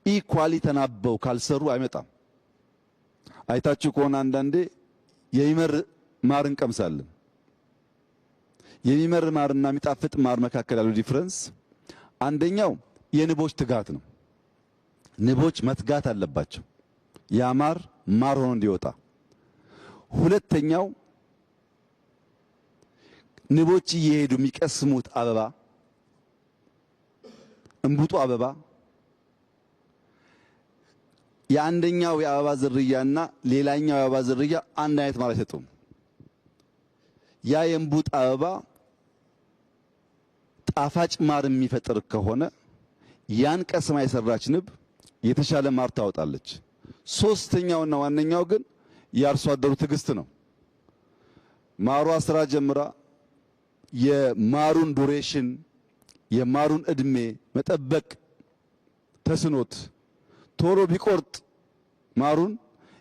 ኢኳሊ ተናበው ካልሰሩ አይመጣም። አይታችሁ ከሆነ አንዳንዴ የሚመር ማር እንቀምሳለን። የሚመር ማርና የሚጣፍጥ ማር መካከል ያለው ዲፍረንስ አንደኛው የንቦች ትጋት ነው። ንቦች መትጋት አለባቸው ያ ማር ሆኖ እንዲወጣ። ሁለተኛው ንቦች እየሄዱ የሚቀስሙት አበባ እንቡጡ አበባ የአንደኛው የአበባ ዝርያና ሌላኛው የአበባ ዝርያ አንድ አይነት ማር አይሰጡም። ያ የእንቡጥ አበባ ጣፋጭ ማር የሚፈጥር ከሆነ ያን ቀስማ የሰራች ንብ የተሻለ ማር ታወጣለች። ሶስተኛውና ዋነኛው ግን የአርሶ አደሩ ትዕግስት ነው። ማሯ ስራ ጀምራ የማሩን ዱሬሽን የማሩን እድሜ መጠበቅ ተስኖት ቶሎ ቢቆርጥ ማሩን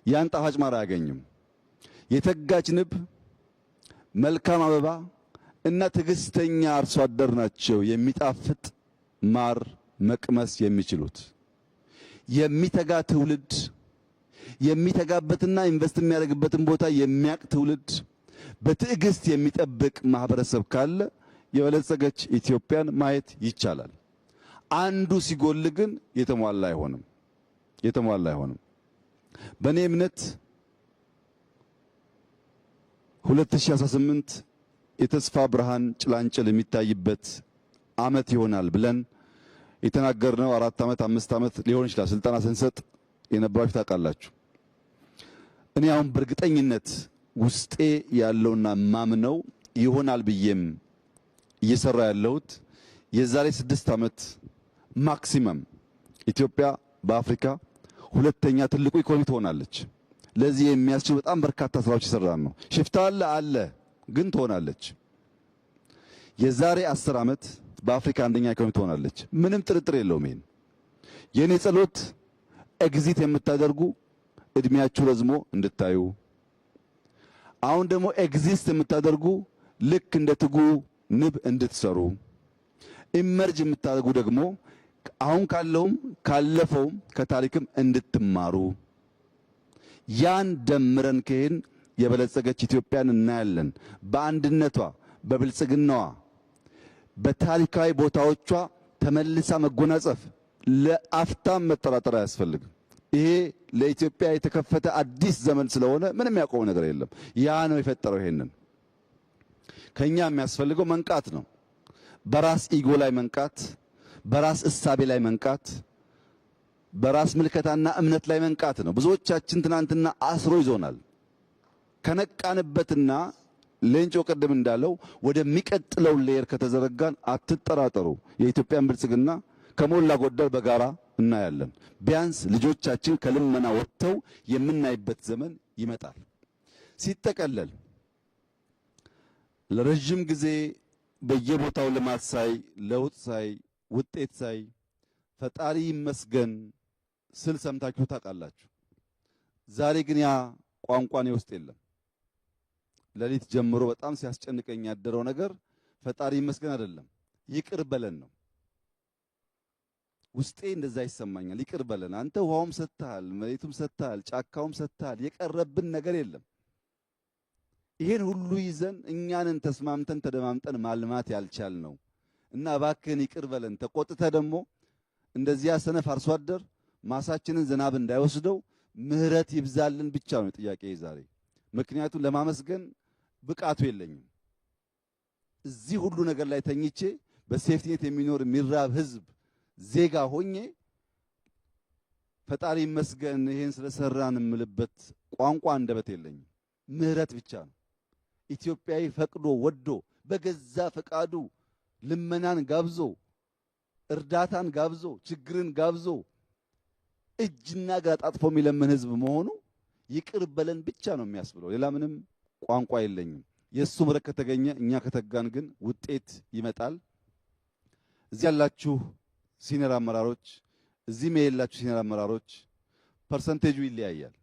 ያን ጣፋጭ ማር አያገኝም። የተጋች ንብ፣ መልካም አበባ እና ትዕግስተኛ አርሶ አደር ናቸው የሚጣፍጥ ማር መቅመስ የሚችሉት። የሚተጋ ትውልድ የሚተጋበትና ኢንቨስት የሚያደርግበትን ቦታ የሚያቅ ትውልድ በትዕግስት የሚጠብቅ ማህበረሰብ ካለ የበለጸገች ኢትዮጵያን ማየት ይቻላል። አንዱ ሲጎል ግን የተሟላ አይሆንም። በእኔ እምነት 2018 የተስፋ ብርሃን ጭላንጭል የሚታይበት ዓመት ይሆናል ብለን የተናገርነው 4 ዓመት 5 ዓመት ሊሆን ይችላል። ስልጠና ስንሰጥ የነበራችሁ ታውቃላችሁ። እኔ አሁን በእርግጠኝነት ውስጤ ያለውና ማምነው ይሆናል ብዬም እየሰራ ያለሁት የዛሬ 6 ዓመት ማክሲመም ኢትዮጵያ በአፍሪካ ሁለተኛ ትልቁ ኢኮኖሚ ትሆናለች። ለዚህ የሚያስችሉ በጣም በርካታ ስራዎች ይሰራል ነው። ሽፍታ አለ ግን ትሆናለች። የዛሬ 10 ዓመት በአፍሪካ አንደኛ ኢኮኖሚ ትሆናለች። ምንም ጥርጥር የለውም። ይሄን የኔ ጸሎት ኤግዚት የምታደርጉ እድሜያችሁ ረዝሞ እንድታዩ፣ አሁን ደግሞ ኤግዚስት የምታደርጉ ልክ እንደ ትጉ ንብ እንድትሰሩ፣ ኢመርጅ የምታደርጉ ደግሞ አሁን ካለውም ካለፈውም ከታሪክም እንድትማሩ፣ ያን ደምረን ከሄን የበለጸገች ኢትዮጵያን እናያለን። በአንድነቷ በብልጽግናዋ በታሪካዊ ቦታዎቿ ተመልሳ መጎናጸፍ ለአፍታም መጠራጠር አያስፈልግም። ይሄ ለኢትዮጵያ የተከፈተ አዲስ ዘመን ስለሆነ ምንም ያቆመው ነገር የለም። ያ ነው የፈጠረው። ይሄንን ከኛ የሚያስፈልገው መንቃት ነው። በራስ ኢጎ ላይ መንቃት፣ በራስ እሳቤ ላይ መንቃት፣ በራስ ምልከታና እምነት ላይ መንቃት ነው። ብዙዎቻችን ትናንትና አስሮ ይዞናል። ከነቃንበትና ሌንጮ ቀደም እንዳለው ወደሚቀጥለው ሌየር ከተዘረጋን አትጠራጠሩ፣ የኢትዮጵያን ብልጽግና ከሞላ ጎደል በጋራ እናያለን። ቢያንስ ልጆቻችን ከልመና ወጥተው የምናይበት ዘመን ይመጣል። ሲጠቀለል ለረጅም ጊዜ በየቦታው ልማት ሳይ፣ ለውጥ ሳይ፣ ውጤት ሳይ ፈጣሪ ይመስገን ስል ሰምታችሁ ታውቃላችሁ። ዛሬ ግን ያ ቋንቋ እኔ ውስጥ የለም። ሌሊት ጀምሮ በጣም ሲያስጨንቀኝ ያደረው ነገር ፈጣሪ ይመስገን አይደለም፣ ይቅር በለን ነው። ውስጤ እንደዛ ይሰማኛል። ይቅር በለን አንተ ውሃውም ሰጥተሃል፣ መሬቱም ሰጥተሃል፣ ጫካውም ሰጥተሃል፣ የቀረብን ነገር የለም። ይሄን ሁሉ ይዘን እኛንን ተስማምተን ተደማምጠን ማልማት ያልቻል ነው እና እባክህን ይቅር በለን። ተቆጥተ ደግሞ እንደዚያ ሰነፍ አርሶ አደር ማሳችንን ዝናብ እንዳይወስደው ምህረት ይብዛልን ብቻ ነው ጥያቄ ዛሬ። ምክንያቱም ለማመስገን ብቃቱ የለኝም። እዚህ ሁሉ ነገር ላይ ተኝቼ በሴፍቲኔት የሚኖር የሚራብ ህዝብ ዜጋ ሆኜ ፈጣሪ ይመስገን ይሄን ስለሰራን የምልበት ቋንቋ አንደበት የለኝም። ምህረት ብቻ ነው። ኢትዮጵያዊ ፈቅዶ ወዶ በገዛ ፈቃዱ ልመናን ጋብዞ እርዳታን ጋብዞ ችግርን ጋብዞ እጅና እግር አጣጥፎ የሚለምን ህዝብ መሆኑ ይቅር በለን ብቻ ነው የሚያስብለው። ሌላ ምንም ቋንቋ የለኝም። የሱ ምሕረት ከተገኘ እኛ ከተጋን ግን ውጤት ይመጣል። እዚህ ያላችሁ ሲኒየር አመራሮች፣ እዚህም የሌላችሁ ሲኒየር አመራሮች ፐርሰንቴጁ ይለያያል።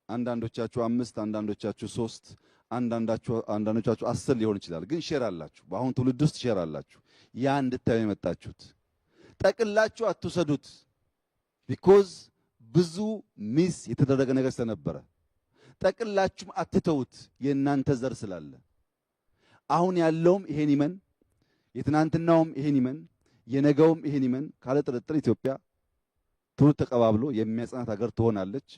አንዳንዶቻችሁ 5፣ አንዳንዶቻችሁ 3፣ አንዳንዶቻችሁ 10 ሊሆን ይችላል። ግን ሼር አላችሁ። በአሁን ትውልድ ውስጥ ሼር አላችሁ። ያ እንድታዩ የመጣችሁት ጠቅላችሁ አትውሰዱት። ቢኮዝ ብዙ ሚስ የተደረገ ነገር ስለነበረ ጠቅላችሁም አትተውት። የእናንተ ዘር ስላለ አሁን ያለውም ይሄን ይመን፣ የትናንትናውም ይሄን ይመን፣ የነገውም ይሄን ይመን። ካለ ጥርጥር ኢትዮጵያ ትውልድ ተቀባብሎ የሚያጸናት ሀገር ትሆናለች።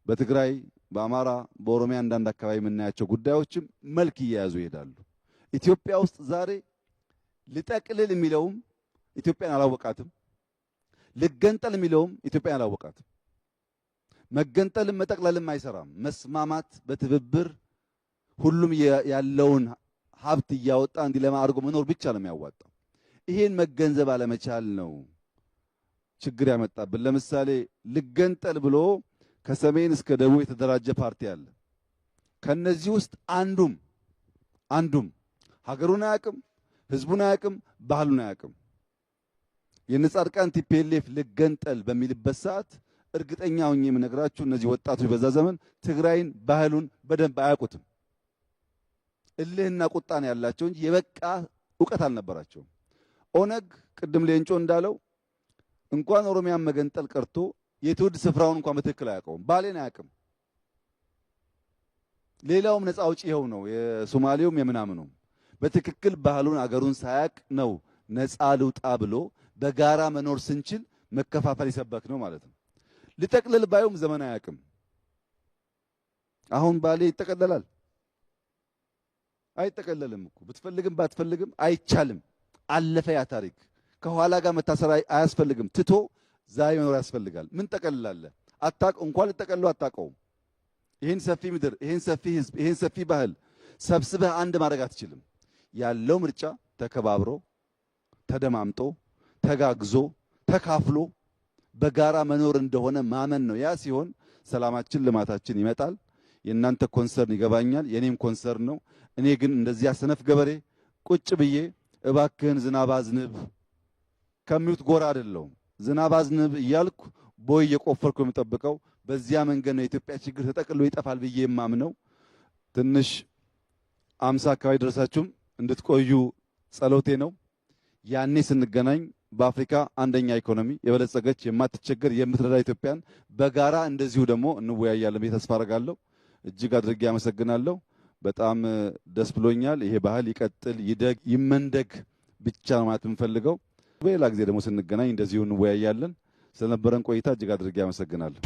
በትግራይ፣ በአማራ፣ በኦሮሚያ አንዳንድ አካባቢ የምናያቸው ጉዳዮችም መልክ እየያዙ ይሄዳሉ። ኢትዮጵያ ውስጥ ዛሬ ልጠቅልል የሚለውም ኢትዮጵያን አላወቃትም፣ ልገንጠል የሚለውም ኢትዮጵያን አላወቃትም። መገንጠልም መጠቅለልም አይሰራም። መስማማት፣ በትብብር ሁሉም ያለውን ሀብት እያወጣ እንዲለማ አድርጎ መኖር ብቻ ነው የሚያዋጣው። ይሄን መገንዘብ አለመቻል ነው ችግር ያመጣብን። ለምሳሌ ልገንጠል ብሎ ከሰሜን እስከ ደቡብ የተደራጀ ፓርቲ አለ። ከነዚህ ውስጥ አንዱም ሀገሩን አያውቅም፣ ህዝቡን አያውቅም፣ ባህሉን አያውቅም። የነጻድቃን ቲፒኤልኤፍ ልገንጠል በሚልበት ሰዓት እርግጠኛ ሆኜ የምነግራችሁ እነዚህ ወጣቶች በዛ ዘመን ትግራይን ባህሉን በደንብ አያውቁትም። እልህና ቁጣን ያላቸው እንጂ የበቃ ዕውቀት አልነበራቸውም። ኦነግ ቅድም ሌንጮ እንዳለው እንኳን ኦሮሚያን መገንጠል ቀርቶ የትውልድ ስፍራውን እንኳን በትክክል አያውቀውም። ባሌን አያውቅም። ሌላውም ነፃ አውጪ ይኸው ነው፣ የሶማሌውም የምናምኑም በትክክል ባህሉን አገሩን ሳያቅ ነው ነፃ ልውጣ ብሎ በጋራ መኖር ስንችል መከፋፈል ይሰበክ ነው ማለት ነው። ልጠቅልል ባዩም ዘመን አያውቅም። አሁን ባሌ ይጠቀለላል? አይጠቀለልም እኮ ብትፈልግም ባትፈልግም አይቻልም። አለፈ ያ ታሪክ። ከኋላ ጋር መታሰር አያስፈልግም። ትቶ ዛሬ መኖር ያስፈልጋል። ምን ጠቀልላለህ? እንኳን ልጠቀልለው አታውቀውም። ይህን ሰፊ ምድር፣ ይህን ሰፊ ህዝብ፣ ይህን ሰፊ ባህል ሰብስበህ አንድ ማድረግ አትችልም። ያለው ምርጫ ተከባብሮ ተደማምጦ ተጋግዞ ተካፍሎ በጋራ መኖር እንደሆነ ማመን ነው። ያ ሲሆን ሰላማችን፣ ልማታችን ይመጣል። የእናንተ ኮንሰርን ይገባኛል፣ የኔም ኮንሰርን ነው። እኔ ግን እንደዚያ ሰነፍ ገበሬ ቁጭ ብዬ እባክህን ዝናብ አዝንብ ከሚሉት ጎራ አይደለሁም። ዝናብ አዝንብ እያልኩ ቦይ እየቆፈርኩ የምጠብቀው በዚያ መንገድ ነው የኢትዮጵያ ችግር ተጠቅሎ ይጠፋል ብዬ የማምነው። ትንሽ 50 አካባቢ ደረሳችሁም እንድትቆዩ ጸሎቴ ነው። ያኔ ስንገናኝ በአፍሪካ አንደኛ ኢኮኖሚ የበለጸገች የማትቸገር የምትረዳ ኢትዮጵያን በጋራ እንደዚሁ ደግሞ እንወያያለን ብዬ ተስፋ አደርጋለሁ። እጅግ አድርጌ አመሰግናለሁ። በጣም ደስ ብሎኛል። ይሄ ባህል ይቀጥል፣ ይደግ፣ ይመንደግ ብቻ ነው ማለት የምፈልገው። በሌላ ጊዜ ደግሞ ስንገናኝ እንደዚሁ እንወያያለን። ስለነበረን ቆይታ እጅግ አድርጌ አመሰግናለሁ።